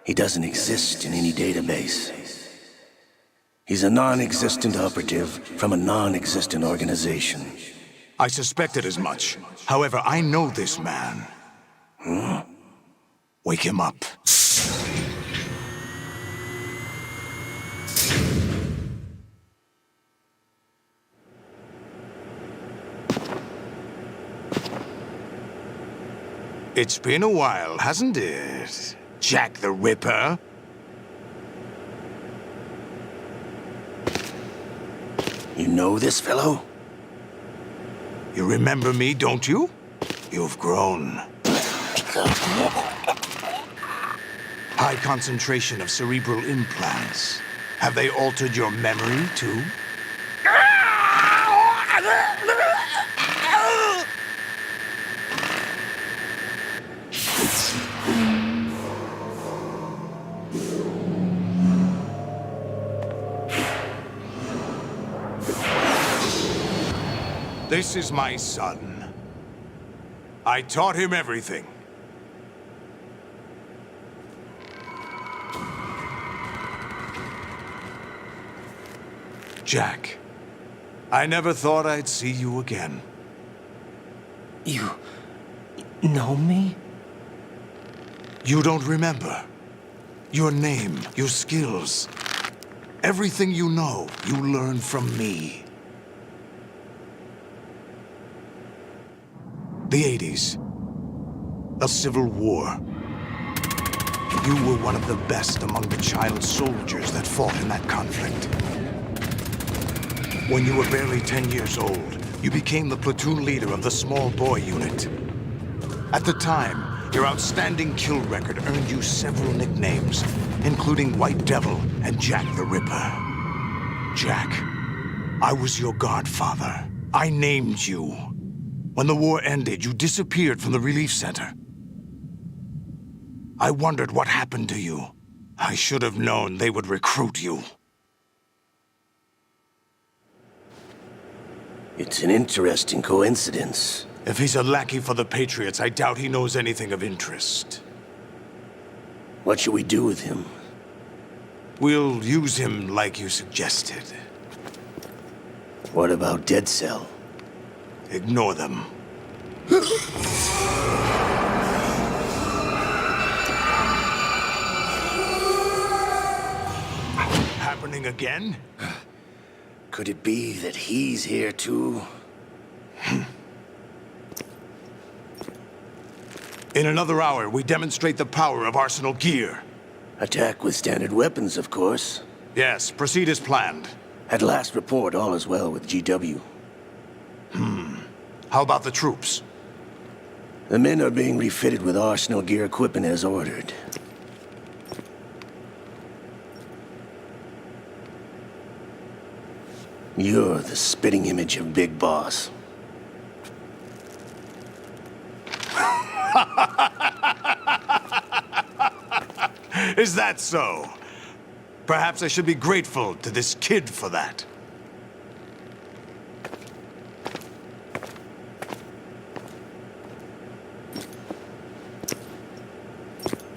He doesn't exist in any database. He's a non-existent operative from a non-existent organization. I suspected as much. However, I know this man. Wake him up. It's been a while, hasn't it, Jack the Ripper? You know this fellow? You remember me, don't you? You've grown. High concentration of cerebral implants. Have they altered your memory, too? This is my son. I taught him everything. Jack, I never thought I'd see you again. You know me? You don't remember. Your name, your skills. Everything you know, you learned from me. The 80s. A civil war. You were one of the best among the child soldiers that fought in that conflict. When you were barely 10 years old, you became the platoon leader of the small boy unit. At the time, your outstanding kill record earned you several nicknames, including White Devil and Jack the Ripper. Jack, I was your godfather. I named you. When the war ended, you disappeared from the relief center. I wondered what happened to you. I should have known they would recruit you. It's an interesting coincidence. If he's a lackey for the Patriots, I doubt he knows anything of interest. What should we do with him? We'll use him like you suggested. What about Dead Cell? Ignore them. Happening again? Could it be that he's here too? In another hour, we demonstrate the power of Arsenal gear. Attack with standard weapons, of course. Yes, proceed as planned. At last report, all is well with GW. How about the troops? The men are being refitted with Arsenal gear equipment as ordered. You're the spitting image of Big Boss. Is that so? Perhaps I should be grateful to this kid for that.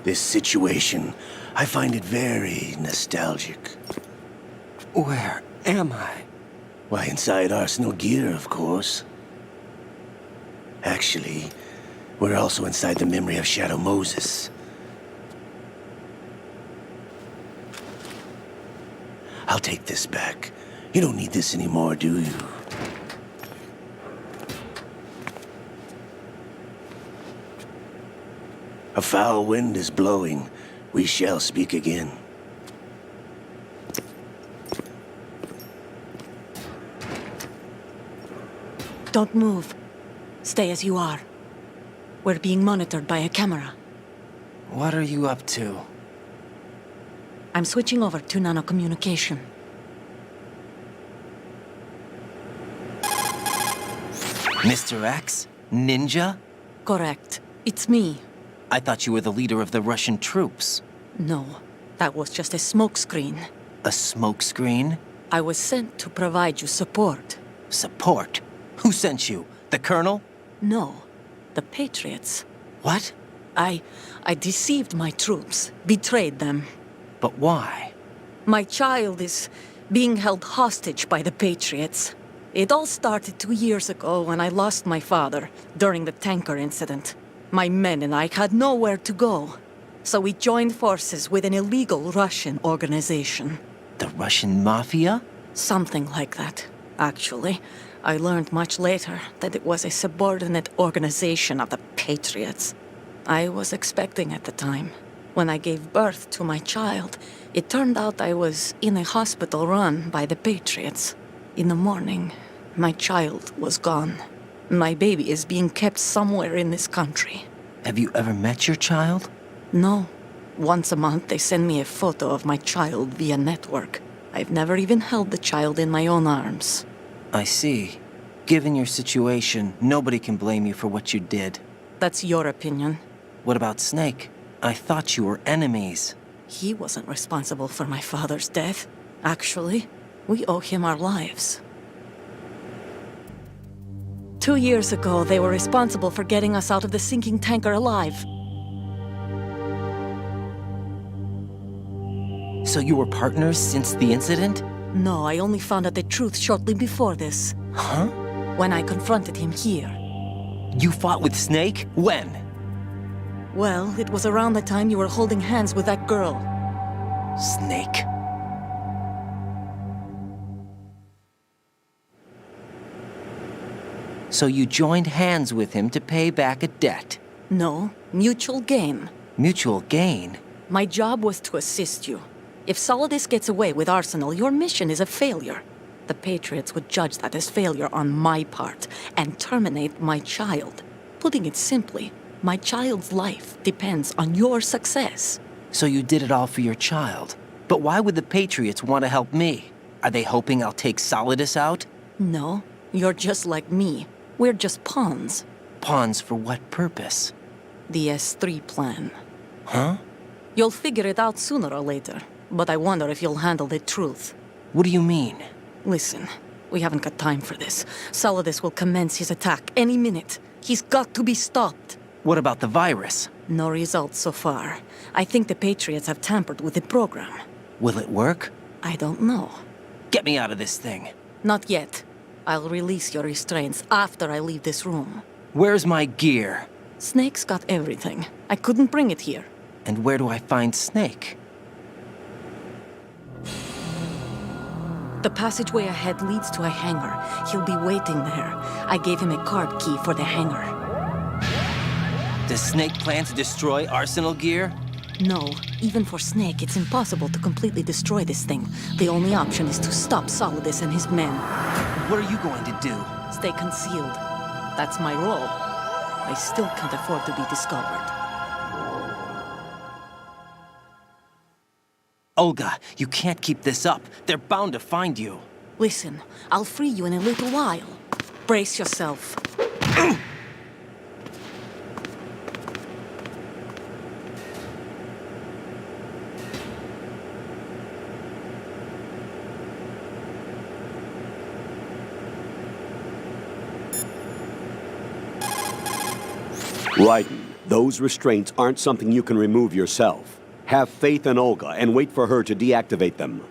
This situation, I find it very nostalgic. Where am I? Why, inside Arsenal gear, of course. Actually, we're also inside the memory of Shadow Moses. I'll take this back. You don't need this anymore, do you? A foul wind is blowing. We shall speak again. Don't move. Stay as you are. We're being monitored by a camera. What are you up to? I'm switching over to nanocommunication. Mr. X? Ninja? Correct. It's me. I thought you were the leader of the Russian troops. No, that was just a smokescreen. A smokescreen? I was sent to provide you support. Support? Who sent you? The Colonel? No, the Patriots. What? I deceived my troops, betrayed them. But why? My child is being held hostage by the Patriots. It all started 2 years ago when I lost my father during the tanker incident. My men and I had nowhere to go. So we joined forces with an illegal Russian organization. The Russian Mafia? Something like that, actually. I learned much later that it was a subordinate organization of the Patriots. I was expecting at the time. When I gave birth to my child, it turned out I was in a hospital run by the Patriots. In the morning, my child was gone. My baby is being kept somewhere in this country. Have you ever met your child? No. Once a month, they send me a photo of my child via network. I've never even held the child in my own arms. I see. Given your situation, nobody can blame you for what you did. That's your opinion. What about Snake? I thought you were enemies. He wasn't responsible for my father's death. Actually, we owe him our lives. 2 years ago, they were responsible for getting us out of the sinking tanker alive. So you were partners since the incident? No, I only found out the truth shortly before this. Huh? When I confronted him here. You fought with Snake? When? Well, it was around the time you were holding hands with that girl. Snake. So you joined hands with him to pay back a debt? No, mutual gain. Mutual gain? My job was to assist you. If Solidus gets away with Arsenal, your mission is a failure. The Patriots would judge that as failure on my part and terminate my child. Putting it simply, my child's life depends on your success. So you did it all for your child. But why would the Patriots want to help me? Are they hoping I'll take Solidus out? No, you're just like me. We're just pawns. Pawns for what purpose? The S3 plan. Huh? You'll figure it out sooner or later, but I wonder if you'll handle the truth. What do you mean? Listen, we haven't got time for this. Solidus will commence his attack any minute. He's got to be stopped. What about the virus? No results so far. I think the Patriots have tampered with the program. Will it work? I don't know. Get me out of this thing. Not yet. I'll release your restraints after I leave this room. Where's my gear? Snake's got everything. I couldn't bring it here. And where do I find Snake? The passageway ahead leads to a hangar. He'll be waiting there. I gave him a card key for the hangar. Does Snake plan to destroy Arsenal gear? No. Even for Snake, it's impossible to completely destroy this thing. The only option is to stop Solidus and his men. What are you going to do? Stay concealed. That's my role. I still can't afford to be discovered. Olga, you can't keep this up. They're bound to find you. Listen, I'll free you in a little while. Brace yourself. Raiden, those restraints aren't something you can remove yourself. Have faith in Olga and wait for her to deactivate them.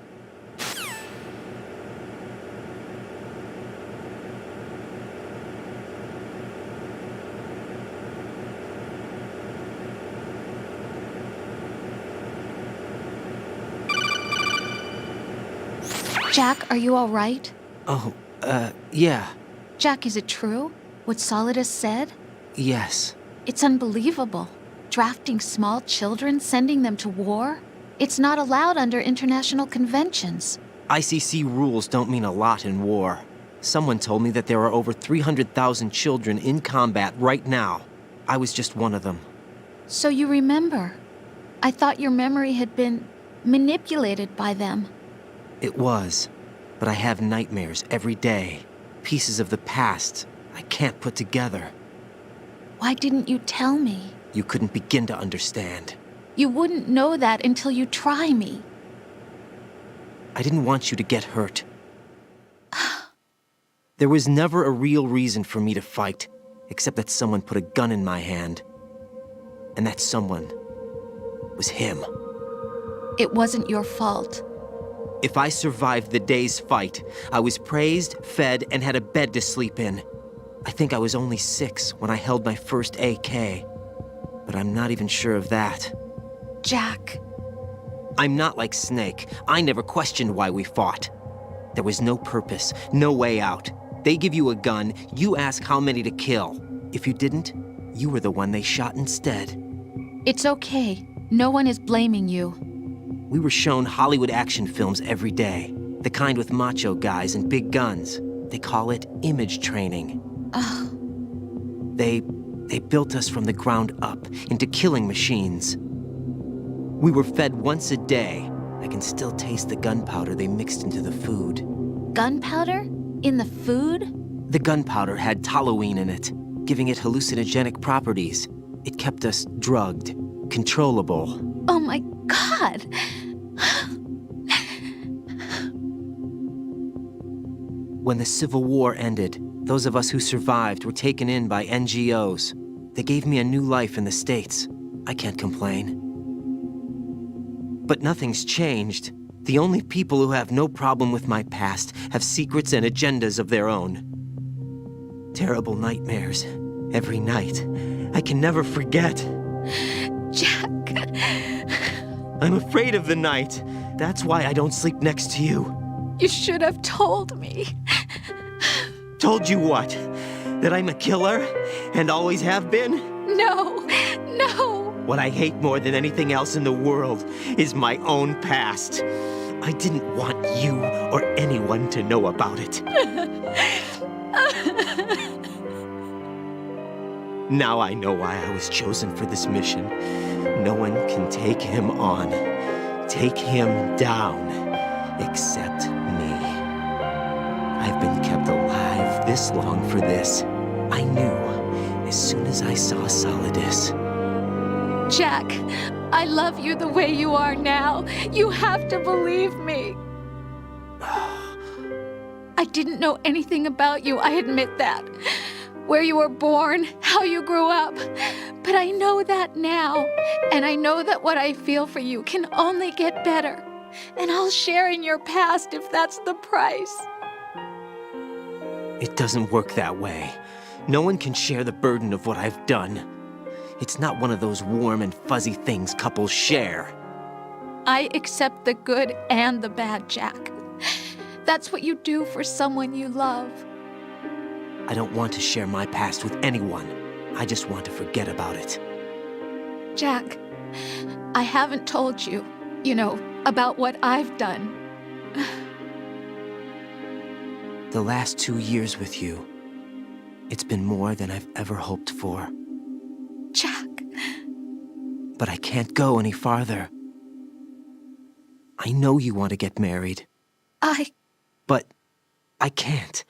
Jack, are you all right? Oh, yeah. Jack, is it true? What Solidus said? Yes. It's unbelievable. Drafting small children, sending them to war? It's not allowed under international conventions. ICC rules don't mean a lot in war. Someone told me that there are over 300,000 children in combat right now. I was just one of them. So you remember. I thought your memory had been manipulated by them. It was. But I have nightmares every day. Pieces of the past I can't put together. Why didn't you tell me? You couldn't begin to understand. You wouldn't know that until you try me. I didn't want you to get hurt. There was never a real reason for me to fight, except that someone put a gun in my hand. And that someone was him. It wasn't your fault. If I survived the day's fight, I was praised, fed, and had a bed to sleep in. I think I was only 6 when I held my first AK. But I'm not even sure of that. Jack. I'm not like Snake. I never questioned why we fought. There was no purpose, no way out. They give you a gun, you ask how many to kill. If you didn't, you were the one they shot instead. It's okay. No one is blaming you. We were shown Hollywood action films every day. The kind with macho guys and big guns. They call it image training. They built us from the ground up into killing machines. We were fed once a day. I can still taste the gunpowder they mixed into the food. Gunpowder? In the food? The gunpowder had toluene in it, giving it hallucinogenic properties. It kept us drugged, controllable. Oh my God! When the Civil War ended, those of us who survived were taken in by NGOs. They gave me a new life in the States. I can't complain. But nothing's changed. The only people who have no problem with my past have secrets and agendas of their own. Terrible nightmares. Every night. I can never forget. Jack. I'm afraid of the night. That's why I don't sleep next to you. You should have told me. Told you what? That I'm a killer? And always have been? No, no. What I hate more than anything else in the world is my own past. I didn't want you or anyone to know about it. Now I know why I was chosen for this mission. No one can take him on, take him down, except me. I've been kept alive this long for this. I knew as soon as I saw Solidus. Jack, I love you the way you are now. You have to believe me. I didn't know anything about you, I admit that. Where you were born, how you grew up. But I know that now. And I know that what I feel for you can only get better. And I'll share in your past if that's the price. It doesn't work that way. No one can share the burden of what I've done. It's not one of those warm and fuzzy things couples share. I accept the good and the bad, Jack. That's what you do for someone you love. I don't want to share my past with anyone. I just want to forget about it. Jack, I haven't told you, about what I've done. The last 2 years with you, it's been more than I've ever hoped for. Jack. But I can't go any farther. I know you want to get married. But I can't.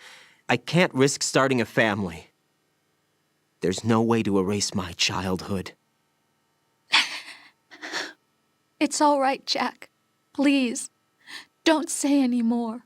I can't risk starting a family. There's no way to erase my childhood. It's all right, Jack. Please, don't say any more.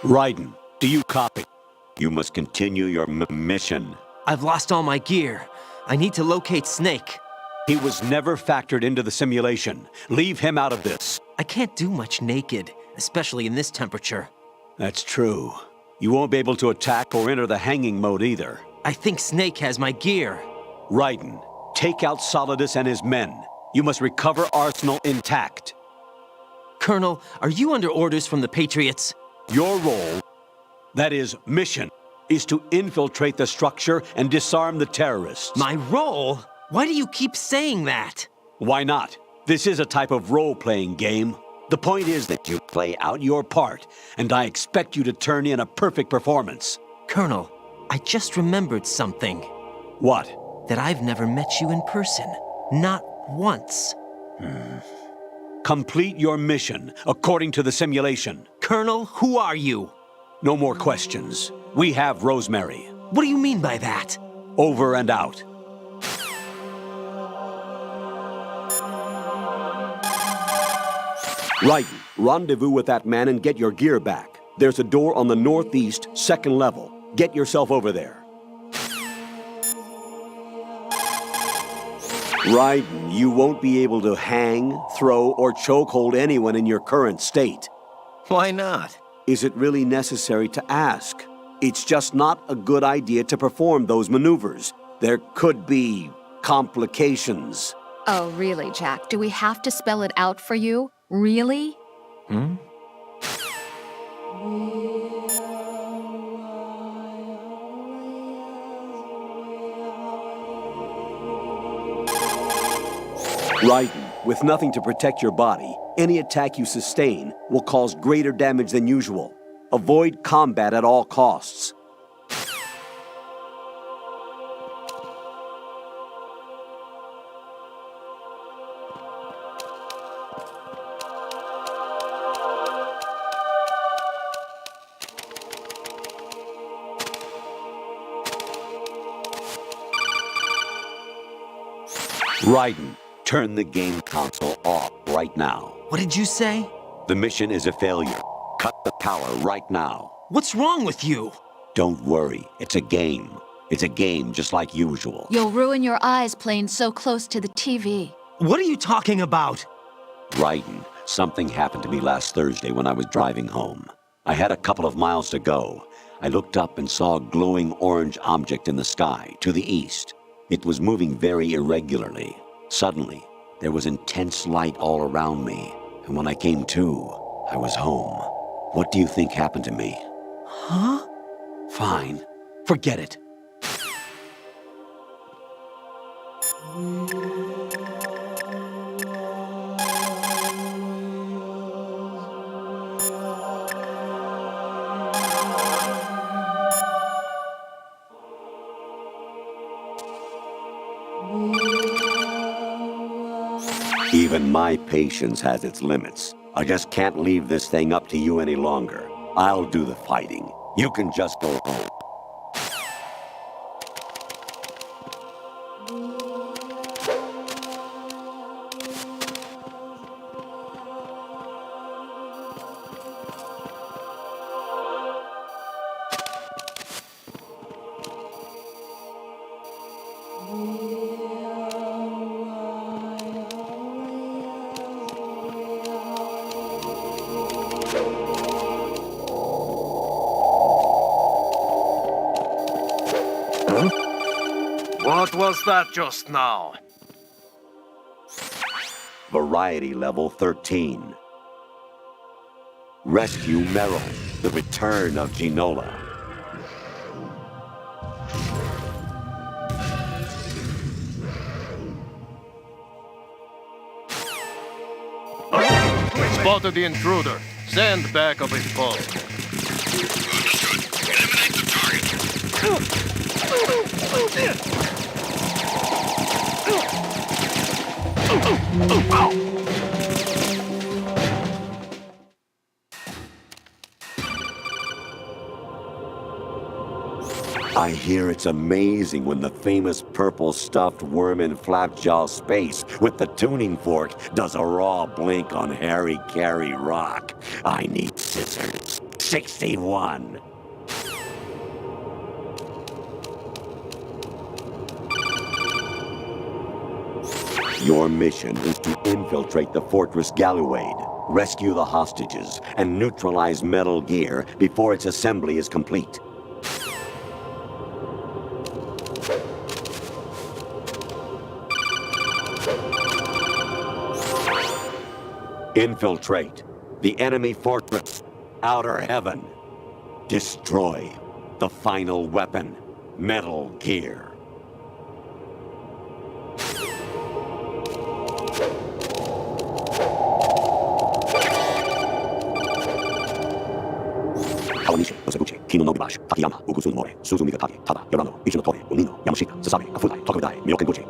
Raiden, do you copy? You must continue your mission. I've lost all my gear. I need to locate Snake. He was never factored into the simulation. Leave him out of this. I can't do much naked, especially in this temperature. That's true. You won't be able to attack or enter the hanging mode either. I think Snake has my gear. Raiden, take out Solidus and his men. You must recover Arsenal intact. Colonel, are you under orders from the Patriots? Your role, that is, mission, is to infiltrate the structure and disarm the terrorists. My role? Why do you keep saying that? Why not? This is a type of role-playing game. The point is that you play out your part, and I expect you to turn in a perfect performance. Colonel, I just remembered something. What? That I've never met you in person. Not once. Complete your mission, according to the simulation. Colonel, who are you? No more questions. We have Rosemary. What do you mean by that? Over and out. Raiden, rendezvous with that man and get your gear back. There's a door on the northeast, second level. Get yourself over there. Raiden, you won't be able to hang, throw, or chokehold anyone in your current state. Why not? Is it really necessary to ask? It's just not a good idea to perform those maneuvers. There could be complications. Oh, really, Jack? Do we have to spell it out for you? Really? Raiden, with nothing to protect your body, any attack you sustain will cause greater damage than usual. Avoid combat at all costs. Raiden, turn the game console off right now. What did you say? The mission is a failure. Cut the power right now. What's wrong with you? Don't worry, it's a game. It's a game just like usual. You'll ruin your eyes playing so close to the TV. What are you talking about? Raiden, something happened to me last Thursday when I was driving home. I had a couple of miles to go. I looked up and saw a glowing orange object in the sky to the east. It was moving very irregularly. Suddenly, there was intense light all around me, and when I came to, I was home. What do you think happened to me? Huh? Fine. Forget it. Even my patience has its limits. I just can't leave this thing up to you any longer. I'll do the fighting. You can just go home. What was that just now? Variety level 13. Rescue Meryl, the return of Ginola. Spotted the intruder. Send back of his post. Eliminate the target. I hear it's amazing when the famous purple stuffed worm in Flapjaw space with the tuning fork does a raw blink on Harry Carey rock. I need scissors. 61. Your mission is to infiltrate the Fortress Galluade, rescue the hostages, and neutralize Metal Gear before its assembly is complete. Infiltrate the enemy fortress, Outer Heaven. Destroy the final weapon, Metal Gear. Kawanishi, Osaguchi, Kino no Bibash, Takayama, Ugusun More, Suzumi Gatagi, Tada, Yorano, Ichinotori, Unino, Yamashita, Sasabe, Kafudai, Tokudai, Myokenguchi.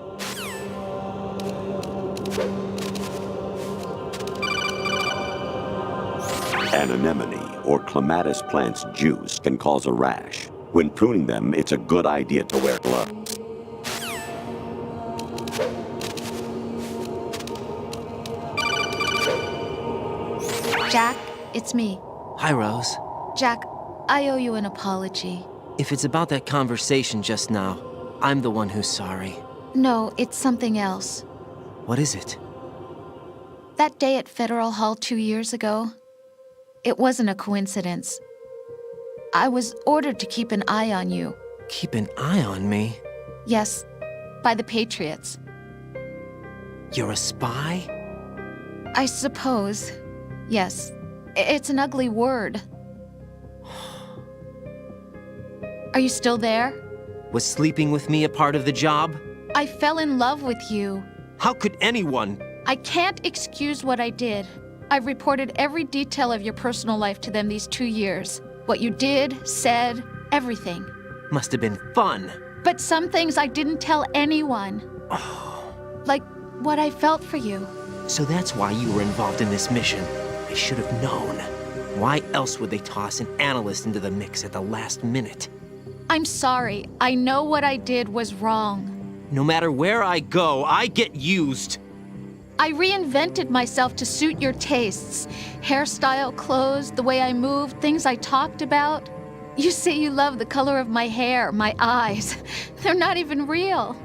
An anemone or clematis plant's juice can cause a rash. When pruning them, it's a good idea to wear gloves. Jack, it's me. Hi, Rose. Jack, I owe you an apology. If it's about that conversation just now, I'm the one who's sorry. No, it's something else. What is it? That day at Federal Hall 2 years ago, it wasn't a coincidence. I was ordered to keep an eye on you. Keep an eye on me? Yes, by the Patriots. You're a spy? I suppose. Yes. It's an ugly word. Are you still there? Was sleeping with me a part of the job? I fell in love with you. How could anyone? I can't excuse what I did. I've reported every detail of your personal life to them these 2 years. What you did, said, everything. Must have been fun. But some things I didn't tell anyone. Like what I felt for you. So that's why you were involved in this mission. I should have known. Why else would they toss an analyst into the mix at the last minute? I'm sorry. I know what I did was wrong. No matter where I go, I get used. I reinvented myself to suit your tastes. Hairstyle, clothes, the way I moved, things I talked about. You say you love the color of my hair, my eyes. They're not even real.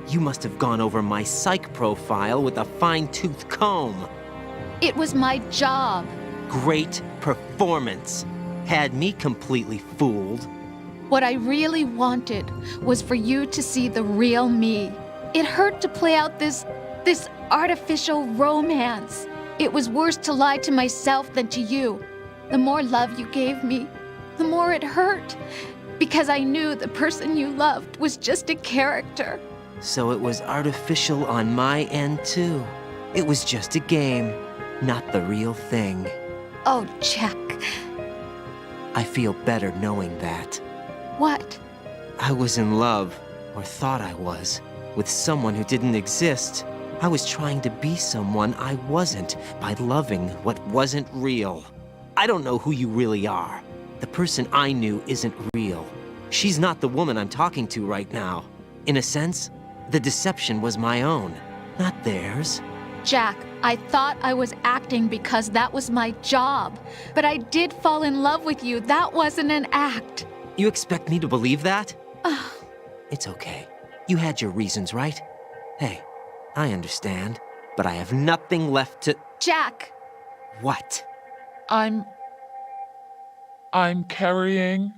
You must have gone over my psych profile with a fine-tooth comb. It was my job. Great performance. Had me completely fooled. What I really wanted was for you to see the real me. It hurt to play out this artificial romance. It was worse to lie to myself than to you. The more love you gave me, the more it hurt. Because I knew the person you loved was just a character. So it was artificial on my end, too. It was just a game, not the real thing. Oh, Jack. I feel better knowing that. What? I was in love, or thought I was, with someone who didn't exist. I was trying to be someone I wasn't by loving what wasn't real. I don't know who you really are. The person I knew isn't real. She's not the woman I'm talking to right now. In a sense, the deception was my own, not theirs. Jack, I thought I was acting because that was my job. But I did fall in love with you. That wasn't an act. You expect me to believe that? It's okay. You had your reasons, right? Hey, I understand, but I have nothing left to... Jack! What? I'm carrying...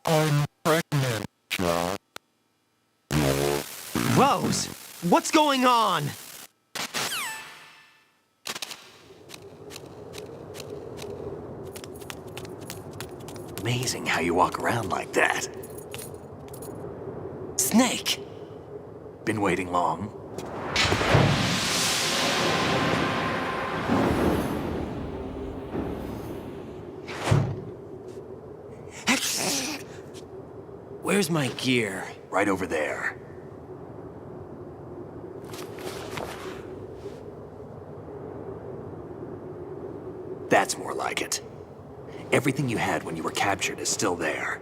I'm pregnant, Jack. Rose! What's going on? Amazing how you walk around like that. Snake! Been waiting long? Where's my gear? Right over there. That's more like it. Everything you had when you were captured is still there.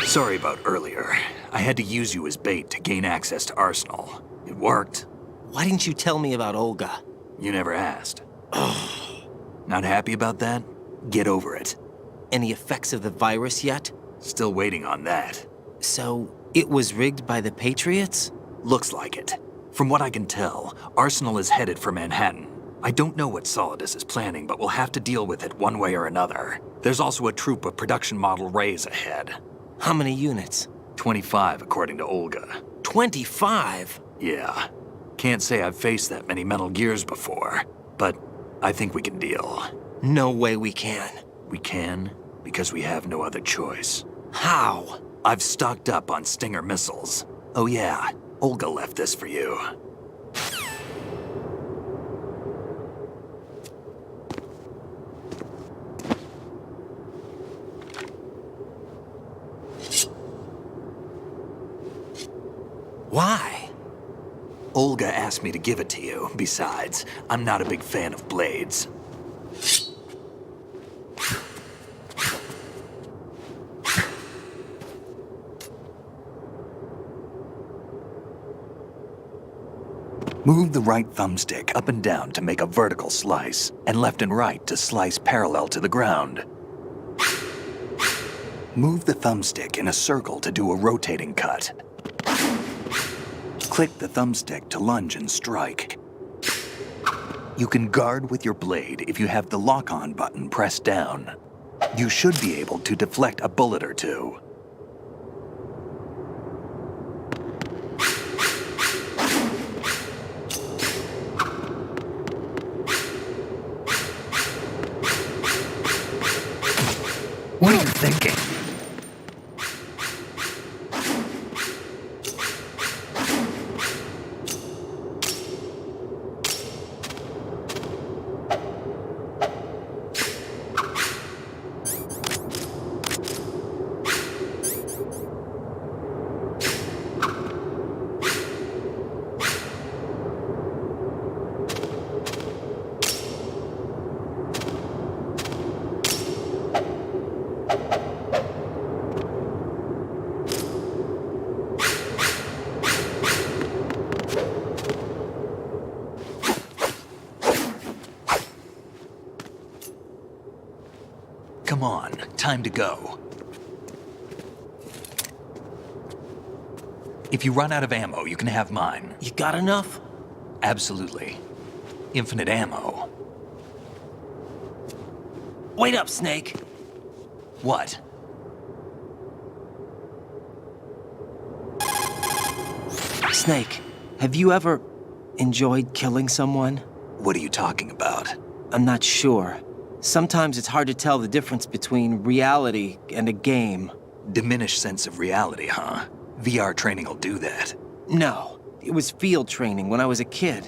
Sorry about earlier. I had to use you as bait to gain access to Arsenal. It worked. Why didn't you tell me about Olga? You never asked. Not happy about that? Get over it. Any effects of the virus yet? Still waiting on that. So, it was rigged by the Patriots? Looks like it. From what I can tell, Arsenal is headed for Manhattan. I don't know what Solidus is planning, but we'll have to deal with it one way or another. There's also a troop of production model Rays ahead. How many units? 25, according to Olga. 25? Yeah. Can't say I've faced that many Metal Gears before, but I think we can deal. No way we can. We can, because we have no other choice. How? I've stocked up on Stinger missiles. Oh yeah, Olga left this for you. Why? Olga asked me to give it to you. Besides, I'm not a big fan of blades. Move the right thumbstick up and down to make a vertical slice, and left and right to slice parallel to the ground. Move the thumbstick in a circle to do a rotating cut. Click the thumbstick to lunge and strike. You can guard with your blade if you have the lock-on button pressed down. You should be able to deflect a bullet or two. What are you thinking? Come on, time to go. If you run out of ammo, you can have mine. You got enough? Absolutely. Infinite ammo. Wait up, Snake. What? Snake, have you ever enjoyed killing someone? What are you talking about? I'm not sure. Sometimes it's hard to tell the difference between reality and a game. Diminished sense of reality, huh? VR training will do that. No, it was field training when I was a kid.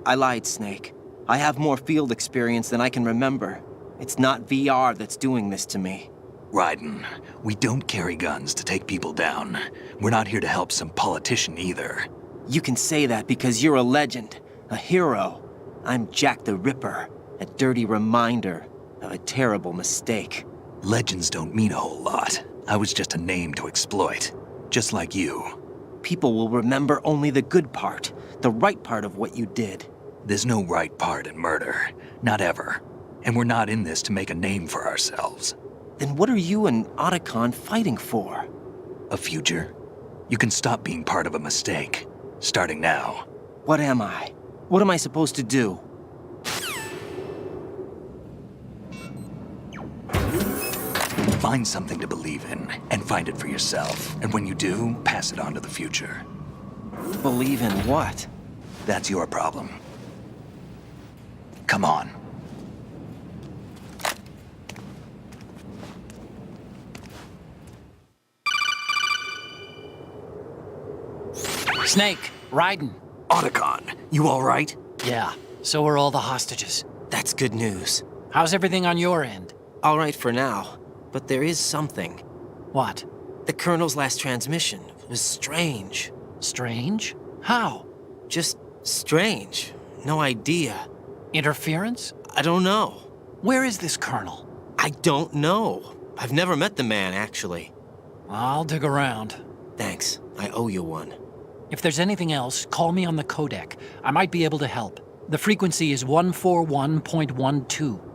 I lied, Snake. I have more field experience than I can remember. It's not VR that's doing this to me. Raiden, we don't carry guns to take people down. We're not here to help some politician either. You can say that because you're a legend, a hero. I'm Jack the Ripper, a dirty reminder of a terrible mistake. Legends don't mean a whole lot. I was just a name to exploit, just like you. People will remember only the good part, the right part of what you did. There's no right part in murder, not ever. And we're not in this to make a name for ourselves. Then what are you and Otacon fighting for? A future. You can stop being part of a mistake, starting now. What am I? What am I supposed to do? Find something to believe in, and find it for yourself. And when you do, pass it on to the future. Believe in what? That's your problem. Come on. Snake, Raiden. Otacon, you all right? Yeah, so are all the hostages. That's good news. How's everything on your end? All right for now, but there is something. What? The Colonel's last transmission was strange. Strange? How? Just strange. No idea. Interference? I don't know. Where is this Colonel? I don't know. I've never met the man, actually. I'll dig around. Thanks. I owe you one. If there's anything else, call me on the codec. I might be able to help. The frequency is 141.12.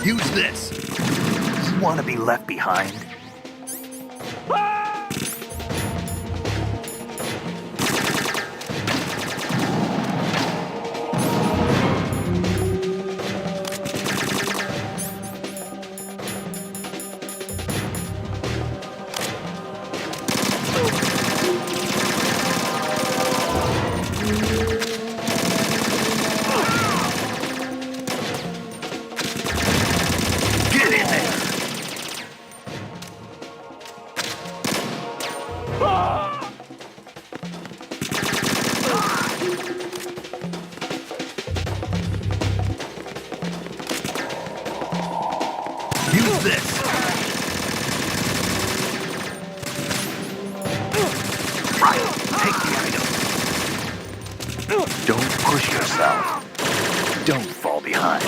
Use this. You want to be left behind? Use this. Right, take the item. Don't push yourself. Don't fall behind.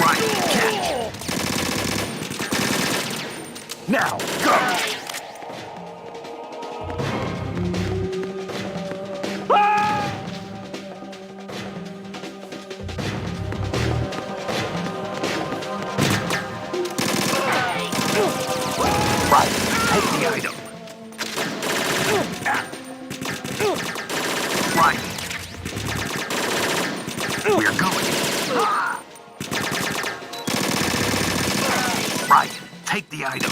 Right, catch. Now, go. Right. Take the item. Right. We're going. Right. Take the item.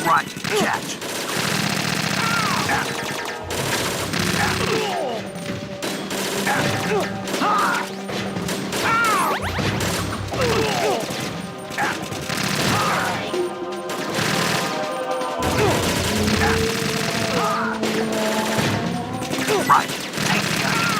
Right, catch. Right, take the item.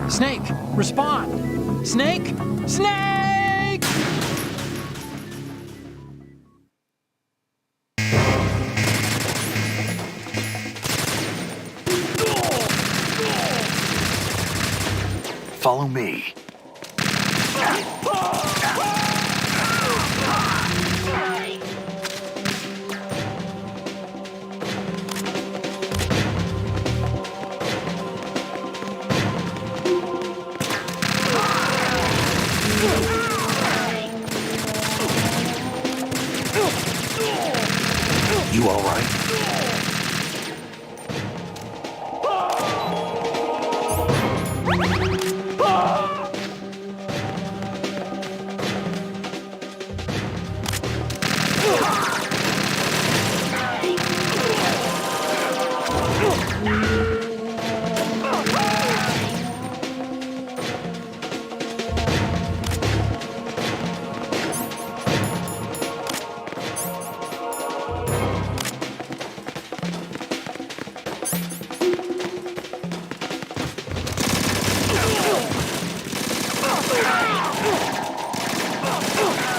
Snake, respond! Snake! Snake! Follow me. You all right?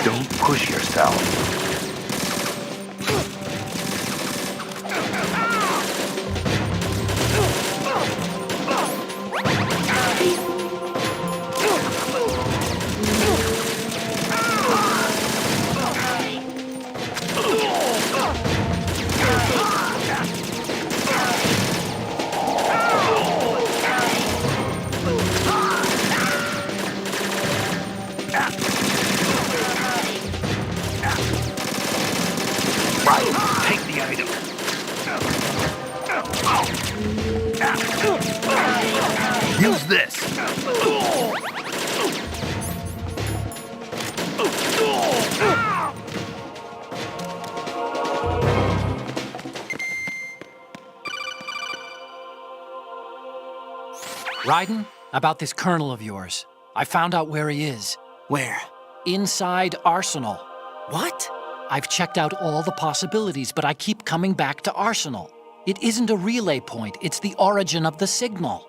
Don't push yourself. Right, take the item. Use this. Raiden, about this colonel of yours. I found out where he is. Where? Inside Arsenal. What? I've checked out all the possibilities, but I keep coming back to Arsenal. It isn't a relay point, it's the origin of the signal.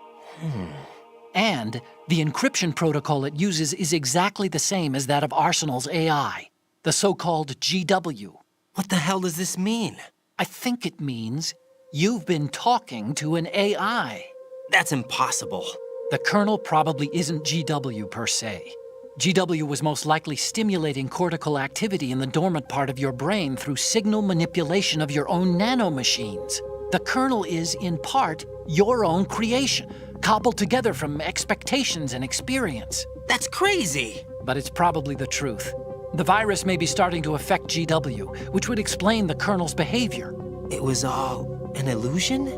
And the encryption protocol it uses is exactly the same as that of Arsenal's AI, the so-called GW. What the hell does this mean? I think it means you've been talking to an AI. That's impossible. The kernel probably isn't GW per se. GW was most likely stimulating cortical activity in the dormant part of your brain through signal manipulation of your own nanomachines. The kernel is, in part, your own creation, cobbled together from expectations and experience. That's crazy! But it's probably the truth. The virus may be starting to affect GW, which would explain the kernel's behavior. It was all an illusion?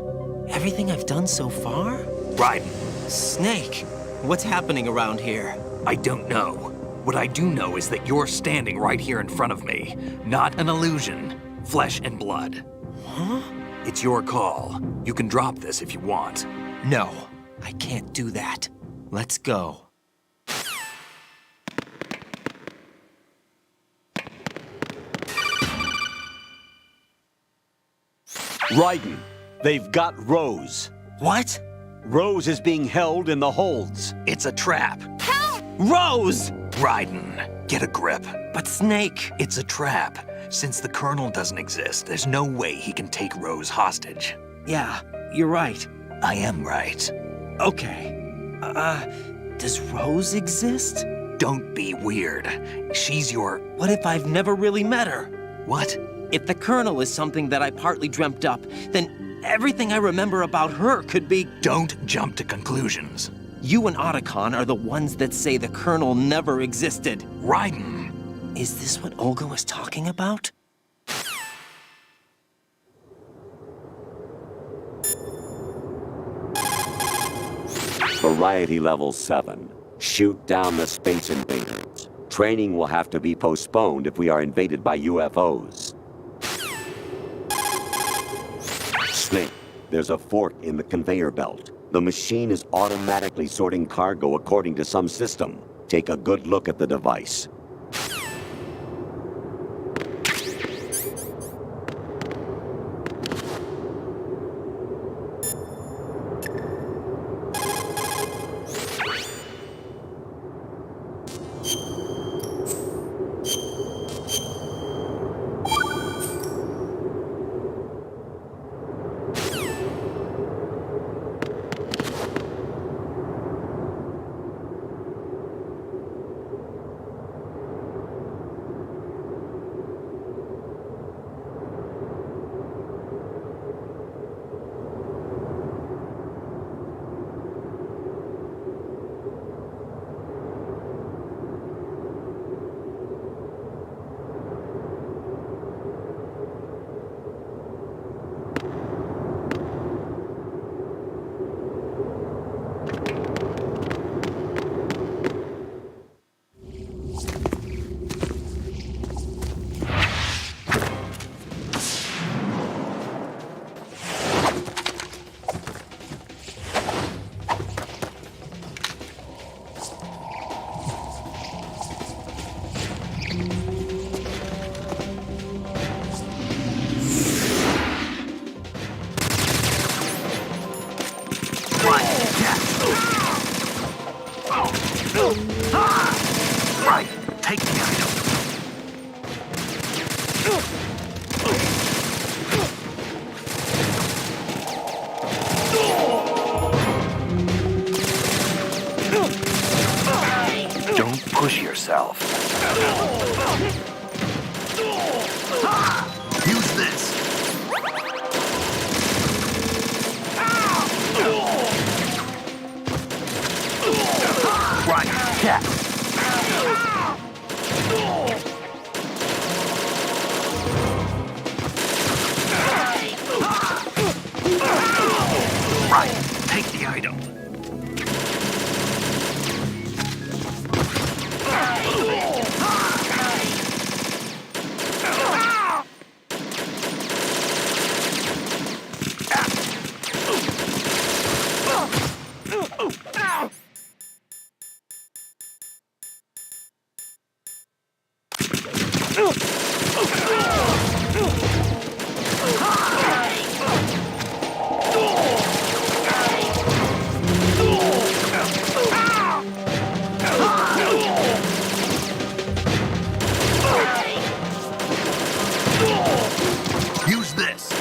Everything I've done so far? Raiden. Snake, what's happening around here? I don't know. What I do know is that you're standing right here in front of me. Not an illusion. Flesh and blood. Huh? It's your call. You can drop this if you want. No, I can't do that. Let's go. Raiden, they've got Rose. What? Rose is being held in the holds. It's a trap. Help! Rose! Raiden, get a grip. But Snake... It's a trap. Since the Colonel doesn't exist, there's no way he can take Rose hostage. Yeah, you're right. I am right. Okay. Does Rose exist? Don't be weird. She's your... What if I've never really met her? What? If the Colonel is something that I partly dreamt up, then everything I remember about her could be... Don't jump to conclusions. You and Otacon are the ones that say the Colonel never existed. Raiden! Is this what Olga was talking about? Variety level 7. Shoot down the space invaders. Training will have to be postponed if we are invaded by UFOs. Snake, there's a fork in the conveyor belt. The machine is automatically sorting cargo according to some system. Take a good look at the device. Right, take the item. Don't push yourself. Use this. Right, cat. Right, take the item. Use this.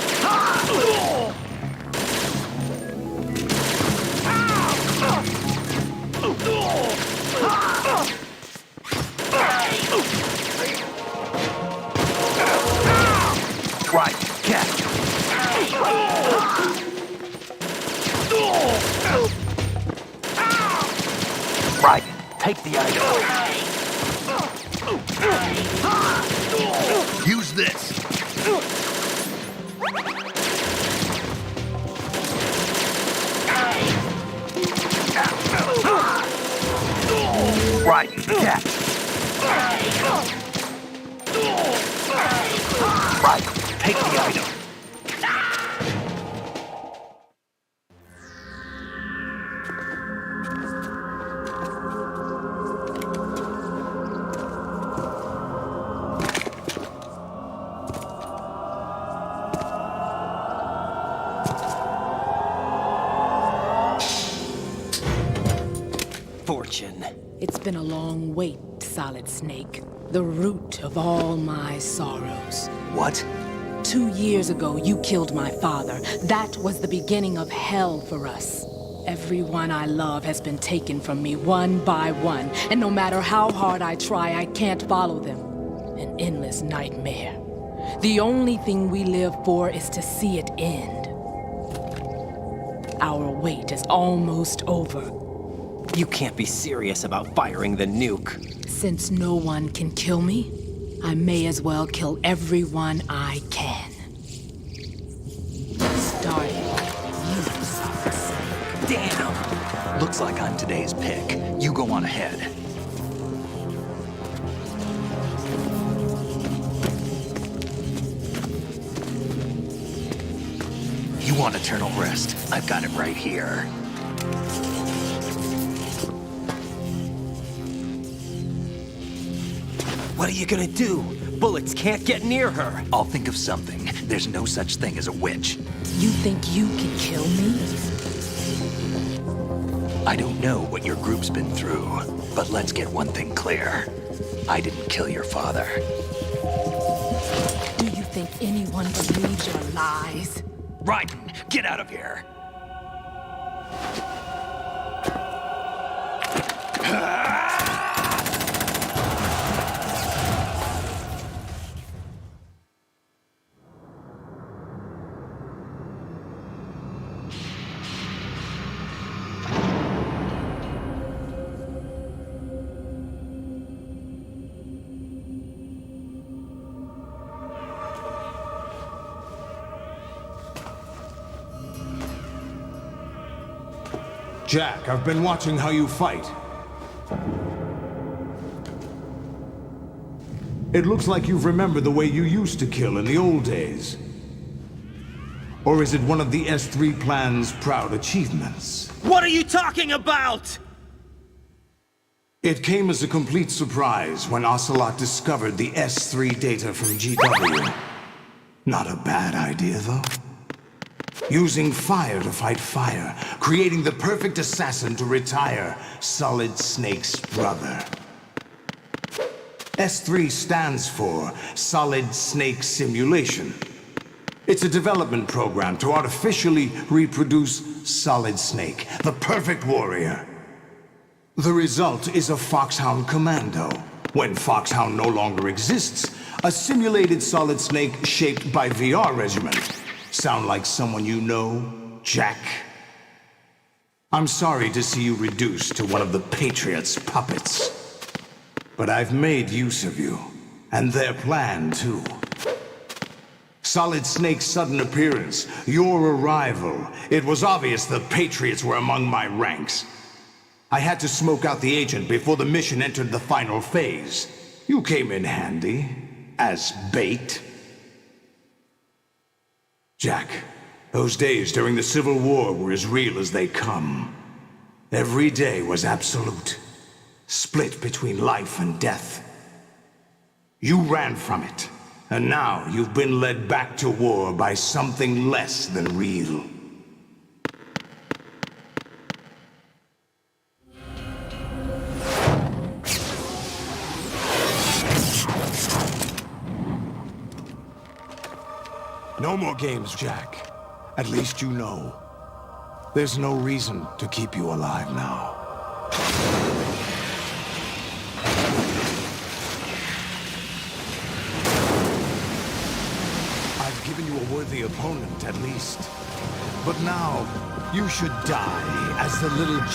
Right, catch. Right, take the item. Use this. Right, catch. Right, take the item. been a long wait, Solid Snake. The root of all my sorrows. What? 2 years ago, you killed my father. That was the beginning of hell for us. Everyone I love has been taken from me one by one, and no matter how hard I try, I can't follow them. An endless nightmare. The only thing we live for is to see it end. Our wait is almost over. You can't be serious about firing the nuke. Since no one can kill me, I may as well kill everyone I can. Starting with you, Solid Snake. Damn! Looks like I'm today's pick. You go on ahead. You want eternal rest? I've got it right here. What are you gonna do? Bullets can't get near her. I'll think of something. There's no such thing as a witch. You think you can kill me? I don't know what your group's been through, but let's get one thing clear. I didn't kill your father. Do you think anyone believes your lies? Raiden, get out of here! Jack, I've been watching how you fight. It looks like you've remembered the way you used to kill in the old days. Or is it one of the S3 plan's proud achievements? What are you talking about? It came as a complete surprise when Ocelot discovered the S3 data from GW. Not a bad idea, though. Using fire to fight fire, creating the perfect assassin to retire Solid Snake's brother. S3 stands for Solid Snake Simulation. It's a development program to artificially reproduce Solid Snake, the perfect warrior. The result is a Foxhound Commando. When Foxhound no longer exists, a simulated Solid Snake shaped by VR regiment. Sound like someone you know, Jack? I'm sorry to see you reduced to one of the Patriots' puppets. But I've made use of you, and their plan, too. Solid Snake's sudden appearance, your arrival, it was obvious the Patriots were among my ranks. I had to smoke out the agent before the mission entered the final phase. You came in handy, as bait. Jack, those days during the Civil War were as real as they come. Every day was absolute, split between life and death. You ran from it, and now you've been led back to war by something less than real. No more games, Jack. At least you know. There's no reason to keep you alive now. I've given you a worthy opponent, at least. But now, you should die as the little